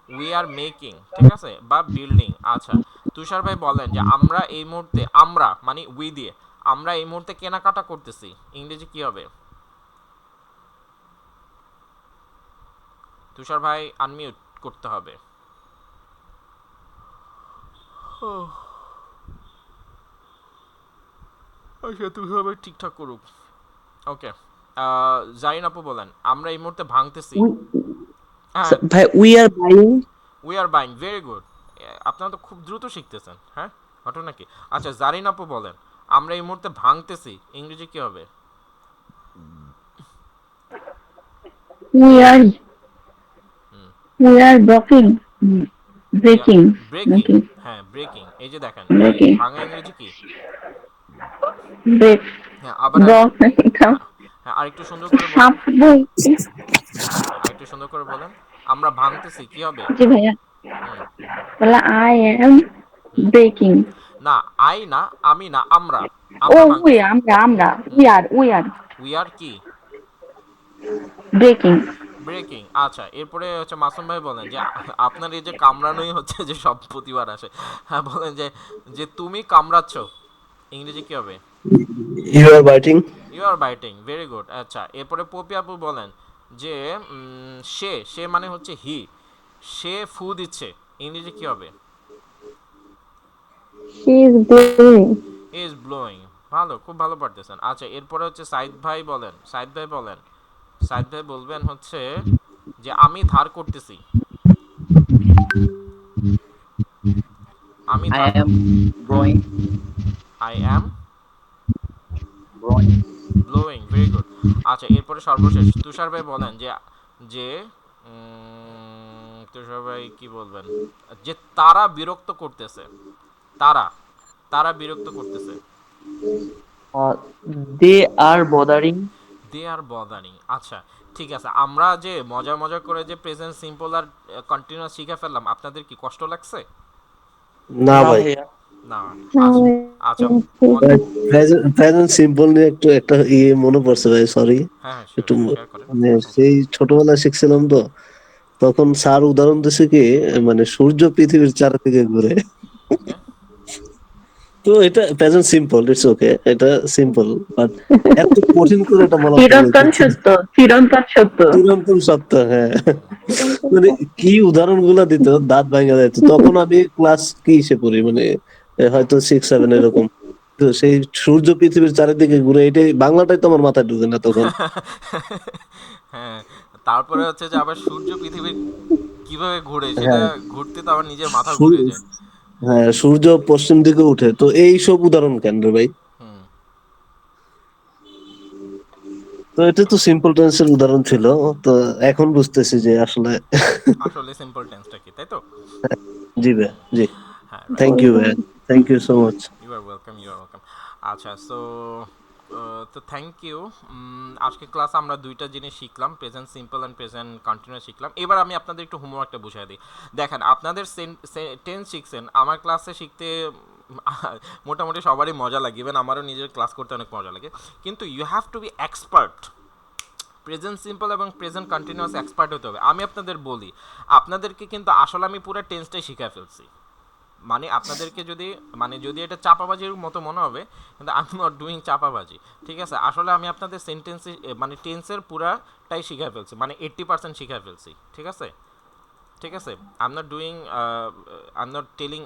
A: We are making, ঠিক আছে, বা বিল্ডিং। আচ্ছা, তুষার ভাই বলেন যে আমরা এই মুহূর্তে, আমরা মানে উই দিয়ে, আমরা এই মুহূর্তে কেনাকাটা করতেছি, ইংরেজি কি হবে? তুষার ভাই আনমিউট করতে হবে। আচ্ছা, তুষার ভাই ঠিকঠাক করুক। ওকে, জারিন আপু বলেন আমরা এই মুহূর্তে ভাঙতেছি। হ্যাঁ,
E: ভাই we are buying.
A: We are buying, very good. আপনারা তো খুব দ্রুত শিখতেছেন, হ্যাঁ, ঘটনা কি? আচ্ছা, জারিন আপু বলেন আমরা এই মুহূর্তে ভাঙতেছি, ইংরেজি কি হবে?
B: We are breaking. Breaking
A: breaking,
B: নাকি
A: হ্যাঁ ব্রেকিং। এই যে দেখেন এই
B: ব্রেকিং?
A: ভাঙা ইংরেজি কি?
B: ব্রেক।
A: হ্যাঁ, আবার হ্যাঁ, হ্যাঁ আরেকটু সুন্দর করে বলেন, আরেকটু সুন্দর করে বলেন, আমরা ভাঙতেছি কি হবে?
B: জি ভাইয়া,
A: হুম,
B: বলে আই এম
A: হুম।
B: বেকিং।
A: না, আই না, আমি না, আমরা,
B: ও
A: আমরা
B: উই,
A: ভাঙতেছি।
B: আমরা
A: হুম,
B: উই আর
A: উই আর কি?
B: বেকিং।
A: Breaking, breaking. আচ্ছা, এরপরে হচ্ছে মাসুম ভাই বলেন যে আপনার এই যে কামড়ানোই হচ্ছে যে সব প্রতিবার আসে। হ্যাঁ, বলেন যে যে তুমি কামড়াচ্ছ ইংরেজি কি হবে?
C: You are biting.
A: You are biting, very good. আচ্ছা, এরপরে পপি আপু বলেন যে সে সে মানে হচ্ছে হি, সে ফু দিচ্ছে ইংরেজি কি হবে?
F: She is blowing.
A: Is blowing. ভালো, খুব ভালো পারতেছেন। আচ্ছা, এরপরে হচ্ছে সাইদ ভাই বলেন, সাইদ ভাই বলেন, সাইদ ভাই বলবেন হচ্ছে যে আমি ধার করতেছি, আমি
G: I
A: ধার।
G: am
A: হ্যাঁ,
G: growing,
A: I am
G: growing.
A: Blowing, very good. আচ্ছা, এরপরে সর্বশেষ তুষার ভাই বলেন যে যে তুষার ভাই কি বলবেন, যে তারা বিরক্ত করতেছে, তারা তারা বিরক্ত করতেছে।
E: Uh, they are bothering.
A: They are bothering. আচ্ছা, ঠিক আছে, আমরা যে মজা মজা করে যে প্রেজেন্ট সিম্পল আর কন্টিনিউয়াস শিখে ফেললাম, আপনাদের কি কষ্ট লাগছে?
C: না
E: না
C: ভাই,
E: ভাইয়া।
A: না।
F: না
A: আচ্ছা,
F: ভাই,
A: আচ্ছা,
F: ঠিক
A: মজা।
F: আছে।
C: প্রেজেন্ট সিম্পল নিয়ে একটু একটা মনে পড়ছে ভাই, সরি।
A: হ্যাঁ, হ্যাঁ,
C: একটু
A: শেয়ার করেন,
C: মানে
A: কোনো সমস্যা
C: সেই
A: নেই।
C: ছোটবেলায় শিখছিলাম তো, তখন স্যার উদাহরণ দিছে কি, মানে সূর্য পৃথিবীর চারদিকে ঘুরে।
A: ওকে।
C: তো এটা প্রেজেন্ট সিম্পল, ইটস ওকে, এটা সিম্পল, বাট এত কঠিন করে এটা বলার দরকার
B: চিরন্তন
C: কি?
B: সত্য, চিরন্তন সত্য।
C: চিরন্তন সত্য, হ্যাঁ।
F: চিরন্তন
C: মানে
F: সত্য।
C: কি উদাহরণ গুলা দিত, দাঁত ভাঙা যেত। তখন আমি ক্লাস কি সে পড়ি, মানে হয়তো 6-7 এরকম। তো সেই সূর্য পৃথিবীর চারিদিকে ঘুরে, এটাই বাংলাটাই তো আমার মাথায় ঢুকে না তখন।
A: হ্যাঁ, তারপরে হচ্ছে যে আবার সূর্য পৃথিবী কিভাবে ঘুরে সেটা
C: হ্যাঁ,
A: ঘুরতে তো আমার নিজের মাথা ঘুরে
C: সূ-
A: যায়।
C: হ্যাঁ, সূর্য পশ্চিম দিকে উঠে, তো এই সব উদাহরণ কেন রে ভাই?
A: হুম।
C: তো এটা তো সিম্পল টেন্সের উদাহরণ ছিল। তো এখন বুঝতেছি যে আসলে
A: আসলে সিম্পল টেন্সটা কি, তাই তো?
C: জি ভাই, জি।
A: হ্যাঁ, রাইট।
C: থ্যাংক ইউ ভাই, thank you so much.
A: You are welcome, you are welcome. আচ্ছা, সো তো থ্যাংক ইউ। আজকে ক্লাসে আমরা দুইটা জিনিস শিখলাম, present simple and present continuous শিখলাম। এবার আমি আপনাদের একটু হোমওয়ার্কটা বুঝিয়ে দিই। দেখেন, আপনাদের টেন্স শিখছেন, আমার ক্লাসে শিখতে মোটামুটি সবারই মজা লাগে, ইভেন আমারও নিজের ক্লাস করতে অনেক মজা লাগে। কিন্তু you have to be expert, present simple এবং প্রেজেন্ট কন্টিনিউয়াস এক্সপার্ট হতে হবে। আমি আপনাদের বলি, আপনাদেরকে কিন্তু আসলে আমি পুরো টেন্সটাই শিখে ফেলছি। মানে আপনাদেরকে যদি, মানে যদি এটা চাপাবাজির মতো মনে হবে, কিন্তু আই এম নট ডুইং চাপাবাজি। ঠিক আছে, আসলে আমি আপনাদের সেন্টেন্সে মানে টেন্সের পুরাটাই শিখে ফেলছি, মানে 80% শিখে ফেলছি। ঠিক আছে, ঠিক আছে। I am not doing, I am not telling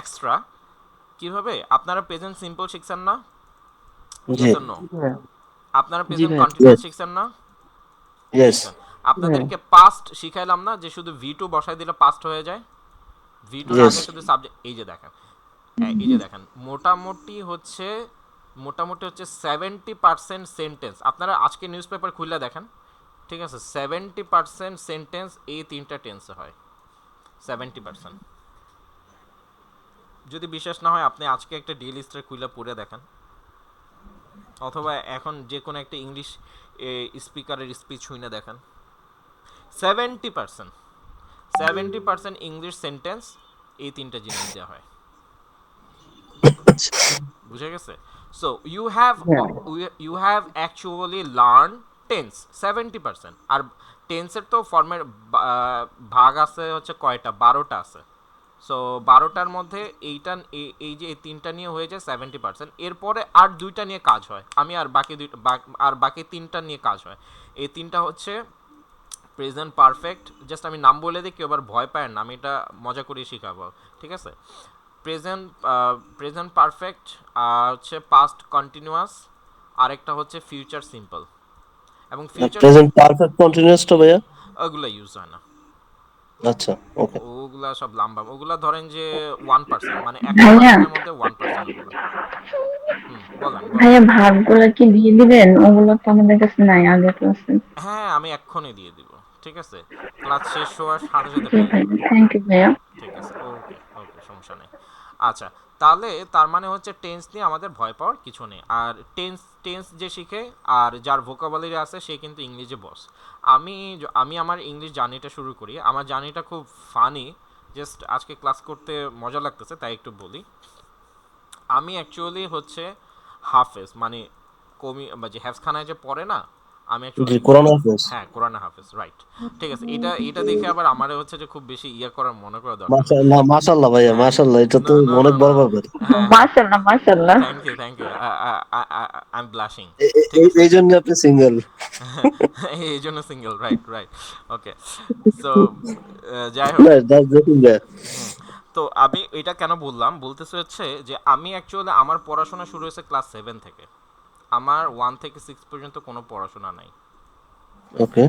A: extra. কীভাবে আপনারা প্রেজেন্ট সিম্পল শিখছেন না?
C: জি,
A: ইয়েস অর নো?
E: জি ভাইয়া।
A: আপনারা
E: জি
A: প্রেজেন্ট
E: ভাইয়া।
A: কন্টিনিউয়াস শিখছেন না?
C: ইয়েস।
A: শিখছেন।
E: জি ভাইয়া।
A: আপনাদেরকে পাস্ট শিখাইলাম না, যে শুধু ভি টু বসাই দিলে পাস্ট হয়ে যায়, ভি টুর
C: ইয়েস।
A: আগে শুধু সাবজেক্ট। এই যে দেখেন, এই যে দেখেন, মোটামুটি হচ্ছে 70% সেন্টেন্স, আপনারা আজকে নিউজ পেপার খুলে দেখেন। ঠিক আছে, 70% সেন্টেন্স এই তিনটা টেন্সে হয়, 70%। যদি বিশ্বাস না হয়, আপনি আজকে একটা ডেইলি স্টার খুলে পড়ে দেখেন, অথবা এখন যে কোনো একটা ইংলিশ স্পিকারের স্পিচ শুনে দেখেন। 70% 70% ইংলিশ সেন্টেন্স এই তিনটা জিনিস দেওয়া হয়। বুঝে গেছে? সো
E: হ্যাঁ।
A: You have actually learn tense 70%। আর টেন্সের তো ফর্মের ভাগ আছে হচ্ছে কয়টা, 12টা আছে। সো 12টার মধ্যে এইটা এই যে এই তিনটা নিয়ে হয়ে যায় 70%। এরপরে আর দুইটা নিয়ে কাজ হয়, আমি আর বাকি তিনটা নিয়ে কাজ হয়। এই তিনটা হচ্ছে প্রেজেন্ট পারফেক্ট, জাস্ট আমি নাম বলে দিই, কেউ আবার ভয় পায় না, আমি এটা মজা করে শিখাবো। ঠিক আছে, প্রেজেন্ট প্রেজেন্ট পারফেক্ট, আর হচ্ছে পাস্ট কন্টিনিউয়াস, আরেকটা হচ্ছে ফিউচার সিম্পল। এবং ফিউচার
C: প্রেজেন্ট পারফেক্ট কন্টিনিউয়াসটা ভাইয়া?
A: ওগুলো ইউজ হয় না,
C: আচ্ছা, ওকে।
A: ওগুলা সব লাম্বা, ওগুলা ধরেন যে 1%, মানে
B: ভাইয়া
A: 100%-এর মধ্যে 1% ওগুলো। বলেন বলেন।
B: ভাইয়া ভাগগুলা কি দিয়ে দিবেন? ওগুলো তো আমাদের কাছে নাই আগের ক্লাসে।
A: হ্যাঁ, আমি এক্ষুনি দিয়ে দিব। ঠিক আছে, ক্লাস শেষ হওয়ার সাথে সাথে
B: জি
A: পেয়ে
B: ভাইয়া,
A: যাবেন।
B: থ্যাংক ইউ ভাইয়া।
A: ঠিক আছে, ওকে ওকে, সমস্যা নেই। আচ্ছা, তাহলে তার মানে হচ্ছে টেন্স নিয়ে আমাদের ভয় পাওয়ার কিছু নেই। আর টেন্স টেন্স যে শিখে আর যার ভোকাবুলারি আছে, সে কিন্তু ইংলিশে বস। আমি আমার ইংলিশ জার্নিটা শুরু করি। আমার জার্নিটা খুব ফানি, জাস্ট আজকে ক্লাস করতে মজা লাগতেছে তাই একটু বলি। আমি অ্যাকচুয়ালি হচ্ছে হাফেজ, মানে কমি বা যে হ্যাফখানায় যে পড়ে না, আমি
C: জি,
A: অ্যাকচুয়ালি
C: কোরআন হাফেজ।
A: হ্যাঁ কোরআনে হাফেজ, রাইট। ঠিক আছে, এটা এটা দেখে আবার আমার হচ্ছে যে খুব বেশি ইয়ে করার মনে করা দরকার নেই।
C: মাশাআল্লাহ, মাশাআল্লাহ ভাইয়া,
A: হ্যাঁ,
C: মাশাআল্লাহ, এটা
A: না
C: তো
A: না না
C: অনেক
A: না,
C: বড় ব্যাপার।
A: হ্যাঁ হ্যাঁ,
B: মাশাআল্লাহ মাশাআল্লাহ।
A: থ্যাংক ইউ, ঠিক আছে।
C: এই জন্য আপনি সিঙ্গেল।
A: এই জন্য সিঙ্গেল, রাইট রাইট। ওকে, সো যাই হোক।
C: না, দ্যাটস জোকিং।
A: হুম, তো আমি এটা কেন বললাম, বলতেছে হচ্ছে যে আমি অ্যাকচুয়ালি আমার পড়াশোনা শুরু হয়েছে ক্লাস 7 থেকে। আমার 1 থেকে 6 পর্যন্ত কোনো পড়াশোনা নাই।
C: ওকে।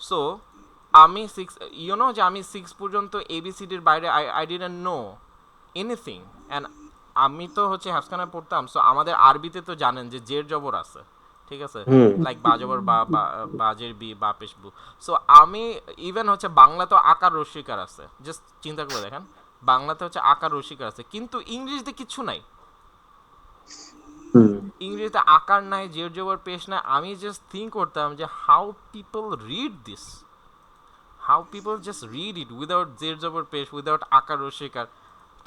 A: সো আমি যে আমি 6 পর্যন্ত এবিসিডির বাইরে I didn't know anything. And আমি তো হচ্ছে হাফখানায় পড়তাম, সো আমাদের আরবিতে তো জানেন যে জের জবর আছে, ঠিক আছে,
C: হুম।
A: লাইক বাজবর বাজের বি বা পেশ বু। সো আমি ইভেন হচ্ছে বাংলা তো আকার রস্বীকার আছে, জাস্ট চিন্তা করে দেখেন, বাংলাতে হচ্ছে আকার রস্বীকার আছে, কিন্তু ইংরেজিতে কিচ্ছু নাই।
C: হুম।
A: ইংরেজিতে আকার নাই, জের জবর পেশ নাই। আমি জাস্ট থিঙ্ক করতাম যে how people read this, how people just read it without জের জবর পেশ, উইদাউট আকার রস্বীকার।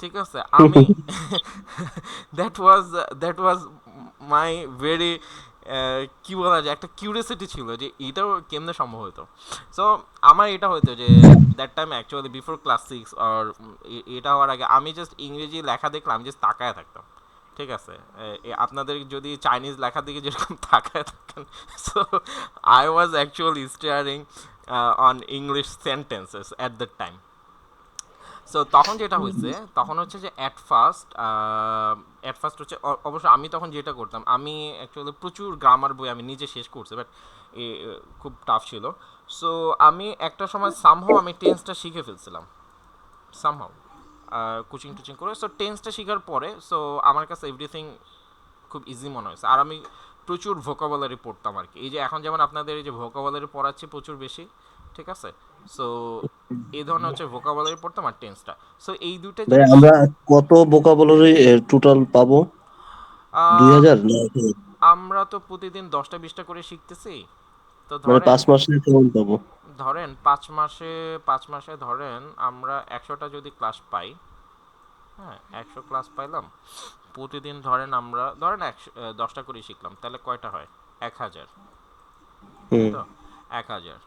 A: ঠিক আছে, আমি দ্যাট ওয়াজ মাই ভেরি কি বলা যায়, একটা কিউরিয়াসিটি ছিল যে এটাও কেমনে সম্ভব হতো। সো আমার এটা হতো যে that time actually before class 6 আর এটা হওয়ার আগে আমি জাস্ট ইংরেজি লেখা দেখলাম, আমি জাস্ট তাকায় থাকতাম। ঠিক আছে, আপনাদের যদি চাইনিজ লেখার দিকে যেরকম তাকায় থাকেন, so I was actually steering on English sentences at that time. So তখন যেটা হয়েছে, তখন হচ্ছে যে অ্যাট ফার্স্ট হচ্ছে অবশ্য আমি তখন যেটা করতাম, আমি অ্যাকচুয়ালি প্রচুর গ্রামার বই আমি নিজে শেষ করছি, বাট খুব টাফ ছিল। সো আমি একটা সময় সামহাও আমি টেন্সটা শিখে ফেলছিলাম, সামহাও কোচিং টোচিং করে। সো টেন্সটা শেখার পরে সো আমার কাছে এভরিথিং খুব ইজি মনে হয়েছে। আর আমি প্রচুর ভোকাবুলারি পড়তাম আর কি, এই যে এখন যেমন আপনাদের এই যে ভোকাবুলারি পড়াচ্ছি প্রচুর বেশি, ঠিক আছে। সো এই ধরনের হচ্ছে ভোকাবুলারি পড়তাম আর টেন্সটা। সো এই দুইটা
C: ভাই,
A: জিনিস
C: আমরা কত ভোকাবুলারি টোটাল পাবো?
A: আহ,
C: 2000 না 1000?
A: আমরা তো প্রতিদিন 10টা 20টা করে শিখতেছি। তো
C: মানে
A: ধরেন
C: 5 মাসে কেমন পাবো?
A: ধরেন 5 মাসে ধরেন আমরা 100টা যদি ক্লাস পাই, হ্যাঁ 100 ক্লাস পাইলাম, প্রতিদিন ধরেন আমরা ধরেন 10টা করে শিখলাম, তাহলে কয়টা হয়? 1000, তাই
C: হুম।
A: তো, 1000।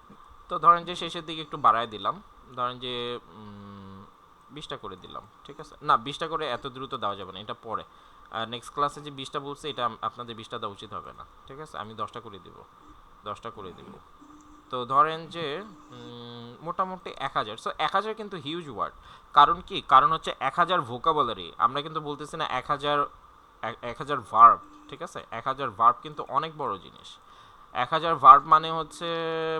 A: তো ধরেন যে শেষের দিকে একটু বাড়ায় দিলাম, ধরেন যে 20টা করে দিলাম, ঠিক আছে। না 20টা করে এত দ্রুত দেওয়া যাবে না, এটা পরে নেক্সট ক্লাসে যে 20টা বলছে এটা আপনাদের 20টা দেওয়া উচিত হবে না, ঠিক আছে। আমি 10টা করে দিব, 10টা করে দিব। তো ধরেন যে মোটামুটি 1000। সো 1000 কিন্তু হিউজ ওয়ার্ড। কারণ কি, কারণ হচ্ছে 1000 ভোকাবুলারি, আমরা কিন্তু বলতেছি না 1000 ভার্ব, ঠিক আছে। 1000 ভার্ব কিন্তু অনেক বড় জিনিস। 1000 ভার্ব মানে হচ্ছে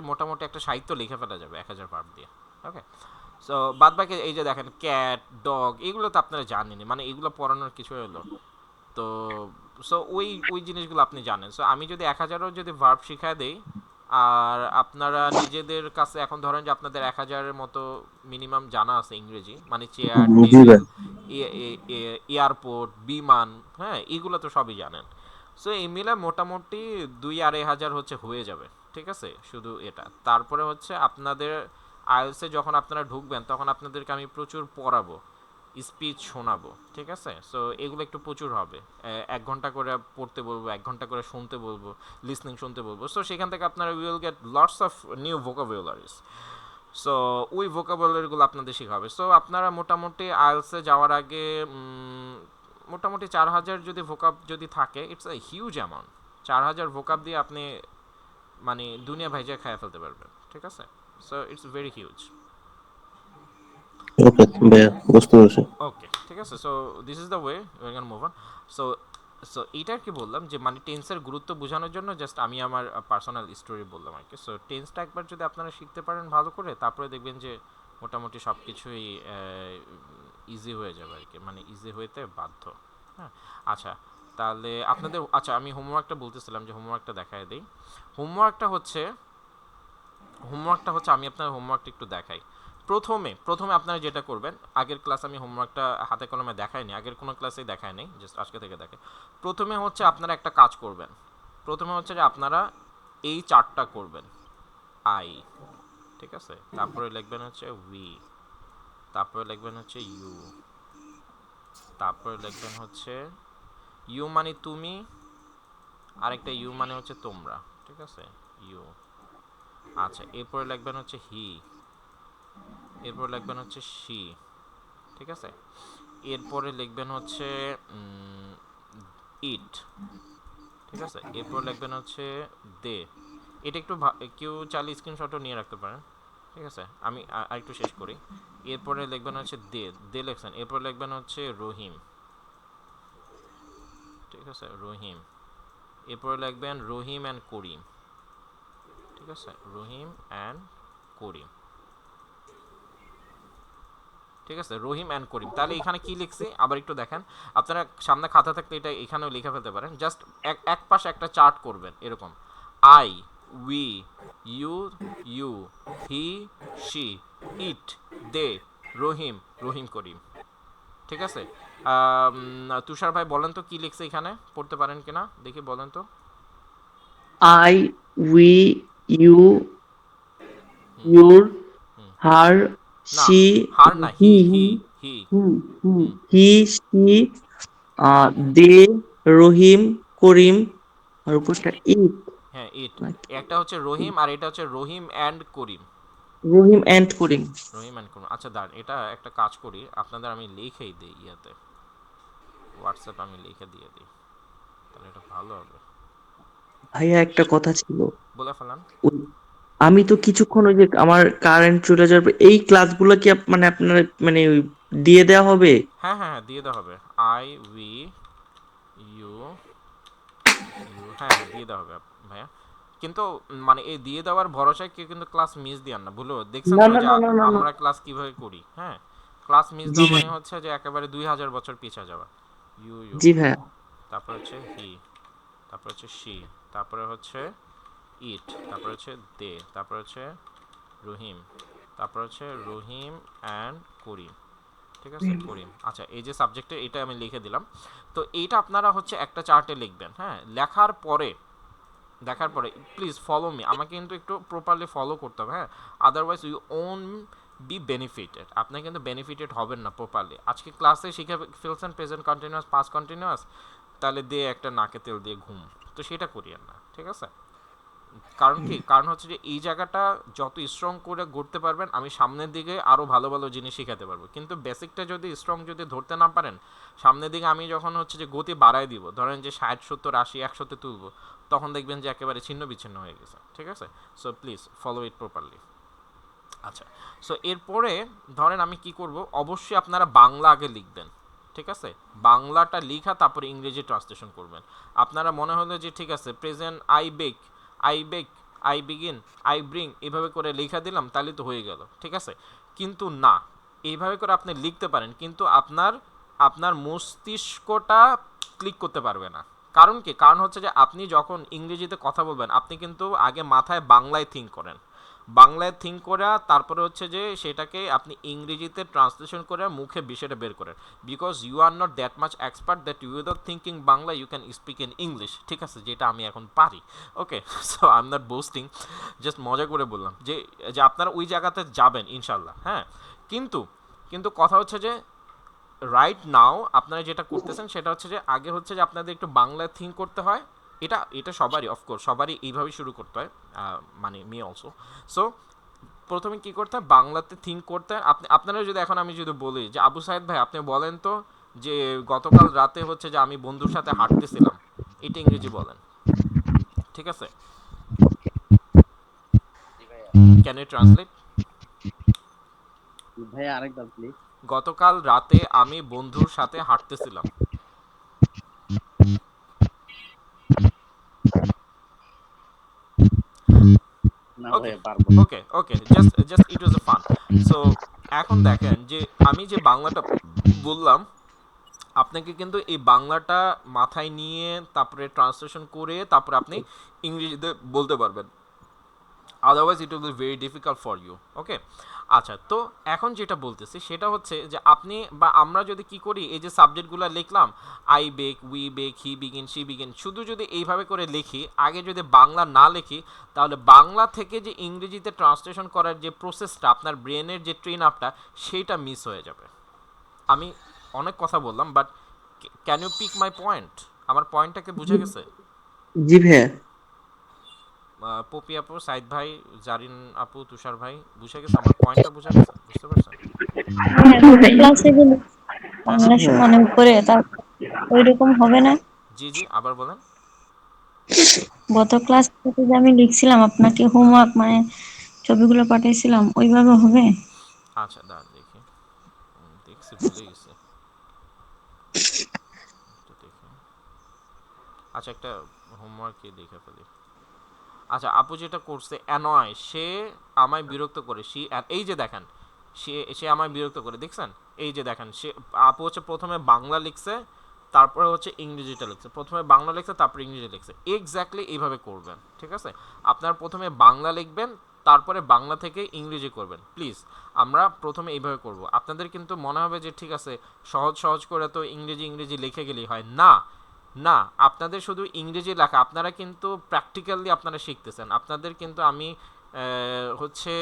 A: মোটামুটি একটা সাহিত্য লিখে ফেলা যাবে 1000 ভার্ব দিয়ে। ওকে, সো বাদ বাকি এই যে দেখেন ক্যাট ডগ এগুলো তো আপনারা জানেনই, মানে এগুলো পড়ানোর কিছু হলো। তো সো ওই ওই জিনিসগুলো আপনি জানেন। সো আমি যদি 1000ও যদি ভার্ব শিখায় দেই, আর আপনারা নিজেদের কাছে এখন ধরেন যে আপনাদের 1000-এর মতো মিনিমাম জানা আছে ইংরেজি, মানে চেয়ার
C: জি
A: টেবিল
C: ভাই।
A: এয়ারপোর্ট বিমান, হ্যাঁ এগুলো তো সবই জানেন। সো এই মিলে মোটামুটি 2-2.5 হাজার হচ্ছে হয়ে যাবে, ঠিক আছে শুধু এটা। তারপরে হচ্ছে আপনাদের আইএলসে যখন আপনারা ঢুকবেন তখন আপনাদেরকে আমি প্রচুর পড়াবো, স্পিচ শোনাবো, ঠিক আছে। সো এগুলো একটু প্রচুর হবে, 1 ঘন্টা করে পড়তে বলবো, 1 ঘন্টা করে শুনতে বলবো, লিসনিং শুনতে বলবো। সো সেখান থেকে আপনারা will get lots of new vocabularies. So ওই ভোকাবুলারিগুলো আপনাদের শেখাবে। সো আপনারা মোটামুটি আইএলসে যাওয়ার আগে মোটামুটি 4000 যদি ভোকাব যদি থাকে, ইটস এ হিউজ অ্যামাউন্ট। 4000 ভোকাব দিয়ে আপনি মানে দুনিয়া ভাইজা খাইয়া ফেলতে পারবেন, ঠিক আছে। So it's very huge.
C: Okay ভাইয়া, বুঝতে পারছি।
A: ওকে, ঠিক আছে। So this is the way we can move on. So so এইটা আর কি বললাম যে মানে টেন্সের গুরুত্ব বোঝানোর জন্য জাস্ট আমি আমার পার্সোনাল স্টোরি বললাম আর কি। সো টেন্সটা একবার যদি আপনারা শিখতে পারেন ভালো করে, তারপরে দেখবেন যে মোটামুটি সব কিছুই ইজি হয়ে যাবে আর কি, মানে ইজি হইতে বাধ্য। হ্যাঁ, আচ্ছা, তাহলে আপনাদের আচ্ছা আমি হোমওয়ার্কটা বলতেছিলাম যে হোমওয়ার্কটা দেখায় দিই। হোমওয়ার্কটা হচ্ছে আমি আপনার হোমওয়ার্কটা একটু দেখাই। প্রথমে আপনারা যেটা করবেন, আগের ক্লাস আমি হোমওয়ার্কটা হাতে কলমে দেখাইনি, আগের কোনো ক্লাসেই দেখাই নাই, জাস্ট আজকে থেকে দেখে। প্রথমে হচ্ছে আপনারা একটা কাজ করবেন, প্রথমে হচ্ছে যে আপনারা এই চারটা করবেন। আই, ঠিক আছে, তারপরে লিখবেন হচ্ছে উই, তারপরে লিখবেন হচ্ছে ইউ, তারপরে লিখবেন হচ্ছে ইউ মানে তুমি, আরেকটা ইউ মানে হচ্ছে তোমরা, ঠিক আছে। ইউ। আচ্ছা, এরপরে লিখবেন হচ্ছে হি, এরপর লিখবেন হচ্ছে শি, ঠিক আছে। এরপরে লিখবেন হচ্ছে ইট, ঠিক আছে। এরপর লিখবেন হচ্ছে দে। এটা একটু কেউ চাইলে স্ক্রিনশটও নিয়ে রাখতে পারেন, ঠিক আছে। আমি আরেকটু শেষ করি। এরপরে লিখবেন হচ্ছে দে, দে লিখছেন। এরপর লিখবেন হচ্ছে রহিম, ঠিক আছে, রহিম। এরপরে লিখবেন রহিম অ্যান্ড করিম, ঠিক আছে, রহিম অ্যান্ড করিম, ঠিক আছে, রহিম অ্যান্ড করিম। তাহলে এখানে কি লিখছি আবার একটু দেখেন। আপনারা সামনে খাতা থাকলে এটা এখানেও লিখে ফেলতে পারেন। জাস্ট এক পাশে একটা চার্ট করবেন এরকম, I, we, you, you, he, she, it, they, Rahim, Rahim Karim, ঠিক আছে। তুষার ভাই বলেন তো কি লিখছে এখানে, পড়তে পারেন কিনা দেখি, বলেন তো।
E: আই, উই, ইউ, ইউর, হার,
A: না,
E: শি,
A: হার না, হি,
E: হি,
A: হি, হি।
E: হি, শি, দে, রহিম, করিম, আর উপরটা ইট,
A: হ্যাঁ, ইট। একটা হচ্ছে রহিম আর এটা হচ্ছে Rahim and Karim,
E: Rahim and Karim.
A: Rahim and Karim. আচ্ছা দাঁড়ান, এটা একটা কাজ করি, আপনাদের আমি লিখেই দিই ইয়াতে, হোয়াটসঅ্যাপ আমি লিখে দিয়ে দিই, তাহলে এটা ভালো হবে।
E: ভাইয়া একটা কথা ছিল,
A: বলে ফেলান।
E: ওই- আমি তো কিছুক্ষণ ওই যে আমার কারেন্ট চলে যাওয়ার পর এই ক্লাসগুলো কি মানে আপনার মানে ওই দিয়ে দেওয়া হবে?
A: হ্যাঁ হ্যাঁ হ্যাঁ, দিয়ে দেওয়া হবে। আই, উই, ইউ, ইউ, হ্যাঁ হ্যাঁ দিয়ে দেওয়া হবে ভাইয়া। কিন্তু মানে এই দিয়ে দেওয়ার ভরসায় কেউ কিন্তু ক্লাস মিস দিয়ান না, ভুলো দেখছেন
E: না
A: তো
E: না
A: যে
E: না না না না।
A: আমরা ক্লাস কিভাবে করি। হ্যাঁ, ক্লাস মিস
E: জি
A: দেওয়া
E: ভাই,
A: মানে হচ্ছে যে একেবারে 2000 বছর পিছিয়ে যাওয়া। ইউ, ইউ,
E: জি ভাইয়া।
A: তারপর হচ্ছে হি, তারপর হচ্ছে শি, তারপরে হচ্ছে ইট, তারপর হচ্ছে দে, তারপর হচ্ছে রহিম, তারপর হচ্ছে রহিম অ্যান্ড করিম, ঠিক আছে, করিম। আচ্ছা, এই যে সাবজেক্টে এটা আমি লিখে দিলাম। তো এইটা আপনারা হচ্ছে একটা চার্টে লিখবেন। হ্যাঁ, লেখার পরে, দেখার পরে প্লিজ ফলো মি, আমাকে কিন্তু একটু প্রপারলি ফলো করতে হবে। হ্যাঁ, otherwise you won't be benefited, আপনি কিন্তু বেনিফিটেড হবেন না প্রপারলি। আজকে ক্লাসে শিখে ফেলছেন প্রেজেন্ট কন্টিনিউয়াস, পাস্ট কন্টিনিউয়াস, তাহলে দিয়ে একটা নাকে তেল দিয়ে ঘুম, তো সেটা করিয়েন না, ঠিক আছে। কারণ কি, কারণ হচ্ছে যে এই জায়গাটা যত স্ট্রং করে গড়তে পারবেন, আমি সামনের দিকে আরও ভালো ভালো জিনিস শেখাতে পারবো। কিন্তু বেসিকটা যদি স্ট্রং যদি ধরতে না পারেন, সামনের দিকে আমি যখন হচ্ছে যে গতি বাড়ায় দিব, ধরেন যে 60 70 80 100-তে তুলবো, তখন দেখবেন যে একেবারে ছিন্ন বিচ্ছিন্ন হয়ে গেছে, ঠিক আছে। So please follow it properly. আচ্ছা, সো এরপরে ধরেন আমি কি করব, অবশ্যই আপনারা বাংলা আগে লিখবেন, ঠিক আছে। বাংলাটা লিখা তারপরে ইংরেজি ট্রান্সলেশন করবেন। আপনারা মনে হলো যে ঠিক আছে present I bake, I bake, I begin, I bring, এভাবে করে লেখা দিলাম তাহলে তো হয়ে গেল, ঠিক আছে। কিন্তু না, এইভাবে করে আপনি লিখতে পারেন, কিন্তু আপনার আপনার মস্তিষ্কটা ক্লিক করতে পারবে না। কারণ কি, কারণ হচ্ছে যে আপনি যখন ইংরেজিতে কথা বলবেন, আপনি কিন্তু আগে মাথায় বাংলায় থিঙ্ক করেন, বাংলায় থিঙ্ক করা, তারপরে হচ্ছে যে সেটাকে আপনি ইংরেজিতে ট্রান্সলেশন করে মুখে বিষয়টা বের করেন। Because you are not that much expert that you without thinking Bangla you can speak in English, ঠিক আছে, যেটা আমি এখন পারি। Okay, so I am not boasting, just মজা করে বললাম যে যে আপনারা ওই জায়গাতে যাবেন ইনশাল্লাহ। হ্যাঁ, কিন্তু কিন্তু কথা হচ্ছে যে রাইট নাও আপনারা যেটা করতেছেন সেটা হচ্ছে যে আগে হচ্ছে যে আপনাদের একটু বাংলায় থিঙ্ক করতে হয়। এটা এটা সবারই, অফকোর্স সবারই এইভাবেই শুরু করতে হয়, মানে মি অলসো। সো প্রথমে কি করতে হয়, বাংলাতে থিঙ্ক করতে হয়। আপনারা যদি এখন আমি যদি বলি যে আবু সাইদ ভাই আপনি বলেন তো যে গতকাল রাতে হচ্ছে যে আমি বন্ধুর সাথে হাঁটতেছিলাম, এটা ইংরেজি বলেন, ঠিক আছে।
D: জি ভাইয়া।
A: Can you translate?
D: ভাইয়া আরেকবার প্লিজ।
A: গতকাল রাতে আমি বন্ধুর সাথে হাঁটতেছিলাম।
D: না
A: ওকে,
D: ভাইয়া পারবো না।
A: Okay, okay, just just it was a fun. So এখন দেখেন যে আমি যে বাংলাটা বললাম, আপনাকে কিন্তু এই বাংলাটা মাথায় নিয়ে তারপরে ট্রান্সলেশন করে তারপরে আপনি ইংরেজিতে বলতে পারবেন, otherwise it will be very difficult for you. Okay, আচ্ছা, তো এখন যেটা বলতেছি সেটা হচ্ছে যে আপনি বা আমরা যদি কি করি, এই যে সাবজেক্টগুলো লিখলাম, I bake, we bake, he begin, she begin, শুধু যদি এইভাবে করে লিখি, আগে যদি বাংলা না লিখি, তাহলে বাংলা থেকে যে ইংরেজিতে ট্রান্সলেশন করার যে প্রসেসটা, আপনার ব্রেনের যে ট্রেন আপটা, সেইটা মিস হয়ে যাবে। আমি অনেক কথা বললাম, but can you pick my point? আমার পয়েন্টটাকে বুঝে গেছে?
E: জি ভাইয়া।
A: পপি আপু, সাইদ ভাই, জারিন আপু, তুষার ভাই, বুঝে গেছে? আমার পয়েন্টটা বুঝে গেছে? বুঝতে পারছেন?
F: ক্লাসে গেলে
A: হ্যাঁ হ্যাঁ,
F: বাংলা মানে উপরে তার ওইরকম হবে না?
A: জি জি, আবার বলেন।
F: গত ক্লাস থেকে যে আমি লিখছিলাম আপনাকে হোমওয়ার্ক মানে ছবিগুলো পাঠিয়েছিলাম ওইভাবে হবে?
A: আচ্ছা দাঁড়ান দেখি। দেখছি, ভুলে গেছি। একটু দেখি। আচ্ছা, একটা হোমওয়ার্কে দেখে ফেলি। আচ্ছা, আপু যেটা করছে অ্যানয়, সে আমায় বিরক্ত করে, এই যে দেখেন, সে সে আমায় বিরক্ত করে, দেখছেন? এই যে দেখেন, সে আপু হচ্ছে প্রথমে বাংলা লিখছে, তারপরে হচ্ছে ইংরেজিটা লিখছে, প্রথমে বাংলা লিখছে তারপরে ইংরেজি লিখছে। এক্স্যাক্টলি এইভাবে করবেন, ঠিক আছে? আপনার প্রথমে বাংলা লিখবেন, তারপরে বাংলা থেকে ইংরেজি করবেন, প্লিজ। আমরা প্রথমে এইভাবে করব। আপনাদের কিন্তু মনে হবে যে ঠিক আছে, সহজ সহজ করে তো ইংরেজি ইংরেজি লিখে গেলেই হয়, না। না, আপনাদের শুধু ইংরেজি লেখা, আপনারা কিন্তু প্র্যাকটিক্যালি আপনারা শিখতেছেন। আপনাদের কিন্তু আমি হচ্ছে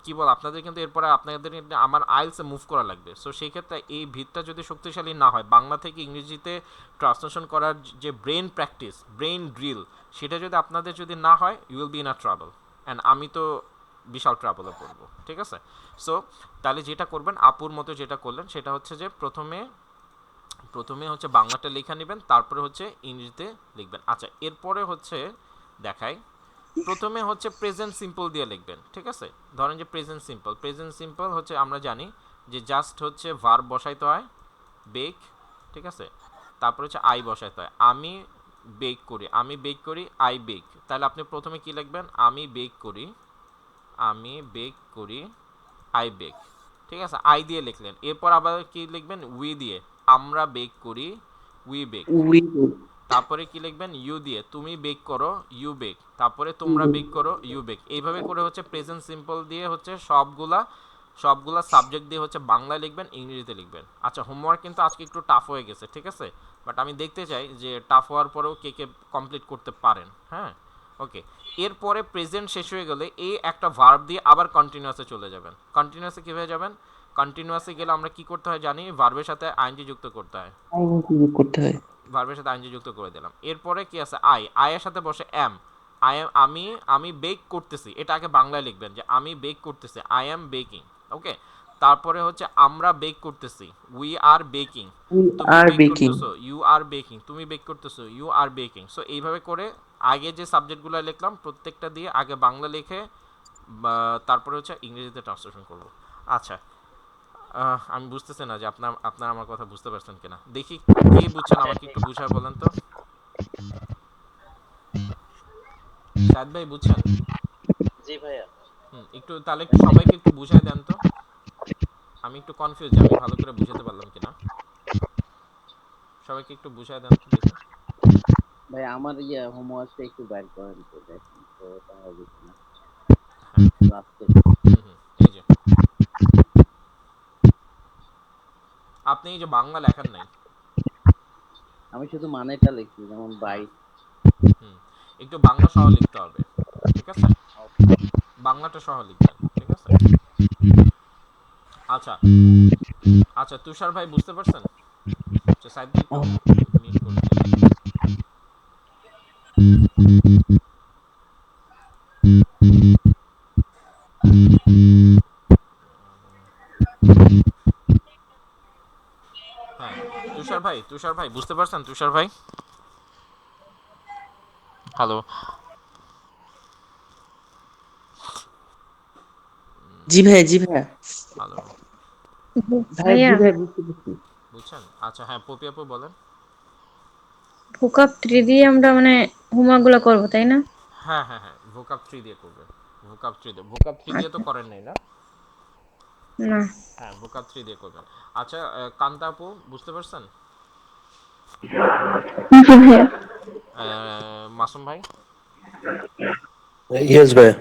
A: কি বল, আপনাদের কিন্তু এরপরে আপনাদের কিন্তু আমার আইএলসে মুভ করা লাগবে। সো সেই ক্ষেত্রে এই ভিতটা যদি শক্তিশালী না হয়, বাংলা থেকে ইংরেজিতে ট্রান্সলেশন করার যে ব্রেন প্র্যাকটিস, ব্রেন ড্রিল, সেটা যদি আপনাদের যদি না হয়, you will be in a trouble. And আমি তো বিশাল ট্রাবলে পড়বো, ঠিক আছে? সো তাহলে যেটা করবেন, আপুর মতো যেটা করলেন, সেটা হচ্ছে যে প্রথমে প্রথমে হচ্ছে বাংলাটা লেখা নেবেন, তারপরে হচ্ছে ইংরেজিতে লিখবেন। আচ্ছা, এরপরে হচ্ছে দেখাই, প্রথমে হচ্ছে প্রেজেন্ট সিম্পল দিয়ে লিখবেন, ঠিক আছে? ধরেন যে প্রেজেন্ট সিম্পল হচ্ছে আমরা জানি যে জাস্ট হচ্ছে ভার্ব বসাইতে হয়, বেক, ঠিক আছে? তারপর হচ্ছে আই বসাইতে হয়, আমি বেক করি, আই বেক। তাহলে আপনি প্রথমে কি লিখবেন? আমি বেক করি, আই বেক, ঠিক আছে? আই দিয়ে লিখলেন, এরপর আবার কি লিখবেন? উই দিয়ে, আমরা বেক করি, উই বেক।
E: উই
A: তারপরে কি লিখবেন? ইউ দিয়ে, তুমি বেক করো, ইউ বেক। তারপরে তোমরা বেক করো, ইউ বেক। এইভাবে করে হচ্ছে প্রেজেন্ট সিম্পল দিয়ে হচ্ছে সবগুলা সবগুলা সাবজেক্ট দিয়ে হচ্ছে বাংলায় লিখবেন, ইংরেজিতে লিখবেন। আচ্ছা, হোমওয়ার্ক কিন্তু আজকে একটু টাফ হয়ে গেছে, ঠিক আছে? বাট আমি দেখতে চাই যে টাফ হওয়ার পরেও কে কে কমপ্লিট করতে পারেন। হ্যাঁ, ওকে। এরপরে প্রেজেন্ট শেষ হয়ে গেলে এই একটা ভার্ব দিয়ে আবার কন্টিনিউয়াসে চলে যাবেন। কন্টিনিউয়াসে কীভাবে যাবেন? কন্টিনিউয়াসে গেলে আমরা কি করতে হয় জানি? ভার্বের সাথে আইএনজি যুক্ত করতে হয়।
E: করতে হয়।
A: ভার্বের সাথে আইএনজি যুক্ত করে দিলাম। এরপরে কি আছে? আয়ের সাথে বসে এম। আমি বেক করতেছি, এটা আগে বাংলায় লিখবেন যে আমি বেক করতেছি, আই এম বেকিং। ওকে। তারপরে হচ্ছে আমরা বেক করতেছি, উই আর বেকিং।
E: উই
A: তুমি
E: আর
A: বেক
E: বেকিং।
A: করতেছো, ইউ আর বেকিং। তুমি বেক করতেছো, ইউ আর বেকিং। সো এইভাবে করে আগে যে সাবজেক্টগুলো লিখলাম প্রত্যেকটা দিয়ে আগে বাংলা লিখে তারপরে হচ্ছে ইংরেজিতে ট্রান্সলেশন করব। আচ্ছা, আমি বুঝতেছি না যে আপনার আমার কথা বুঝতে পারছেন কিনা। দেখি কে বুঝছেন, আমাকে একটু বুঝায় বলেন তো। সাদ ভাই বুঝছেন?
D: জি ভাইয়া।
A: একটু তাহলে একটু সবাইকে একটু বুঝায় দেন তো। আমি একটু কনফিউজ যে আমি ভালো করে বুঝাতে পারলাম কিনা। সবাইকে একটু বুঝায় দেন তো দেখি।
D: ভাই আমার হোমওয়ার্কটা একটু বাইর করেন তো, দেখেন তো ওটা হবে কিনা
A: হ্যাঁ,
D: লাস্টে।
A: এই যে আপনি এই যে বাংলা লেখার নাই।
D: আমি শুধু মানেটা লিখছি, যেমন
A: হ্যাঁ,
D: বাইক।
A: একটু বাংলা সহ লিখতে হবে, ঠিক আছে? বাংলাটা সহ লিখবেন, ঠিক আছে? আচ্ছা আচ্ছা, তুষার ভাই বুঝতে পারছেন? আচ্ছা, সাইদ ভাই একটু মিট করে দেন। হ্যাঁ, তুষার ভাই বুঝতে পারছেন? তুষার ভাই, হ্যালো?
E: জি ভাইয়া, জি ভাইয়া।
A: হ্যালো,
E: ভাই, জি
F: ভাইয়া,
E: ভাই, বুঝতে পারছি।
A: বুঝছেন? আচ্ছা, হ্যাঁ, পপি আপু বলেন।
F: ভোকাব 3 দিয়ে আমরা মানে হোমওয়ার্ক গুলো করবো তাই না?
A: হ্যাঁ হ্যাঁ হ্যাঁ, ভোকাব 3 দিয়ে করবে। ভোকাব 3 দিয়ে তো করেন নাই না?
F: না।
A: হ্যাঁ, ভোকাব 3 দিয়ে করবেন। আচ্ছা, কান্তা আপু বুঝতে পারছেন?
B: জি ভাইয়া।
A: মাসুম ভাই?
C: ইয়েস ভাই।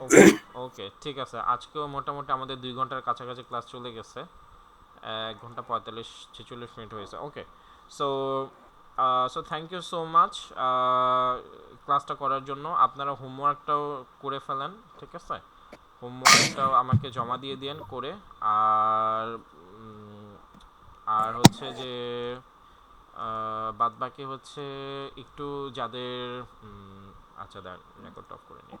A: ওকে, ওকে, ঠিক আছে। আজকেও মোটামুটি আমাদের 2 ঘন্টার কাছাকাছি ক্লাস চলে গেছে। 1 ঘন্টা 45-46 মিনিট হয়েছে। Okay. So so thank you so much ক্লাসটা করার জন্য। আপনারা হোমওয়ার্কটাও করে ফেলেন, ঠিক আছে? হোমওয়ার্কটাও আমাকে জমা দিয়ে দিন করে। আর আর হচ্ছে যে বাদ বাকি হচ্ছে একটু যাদের আচ্ছা দাঁড়ান রেকর্ড অফ করে নিই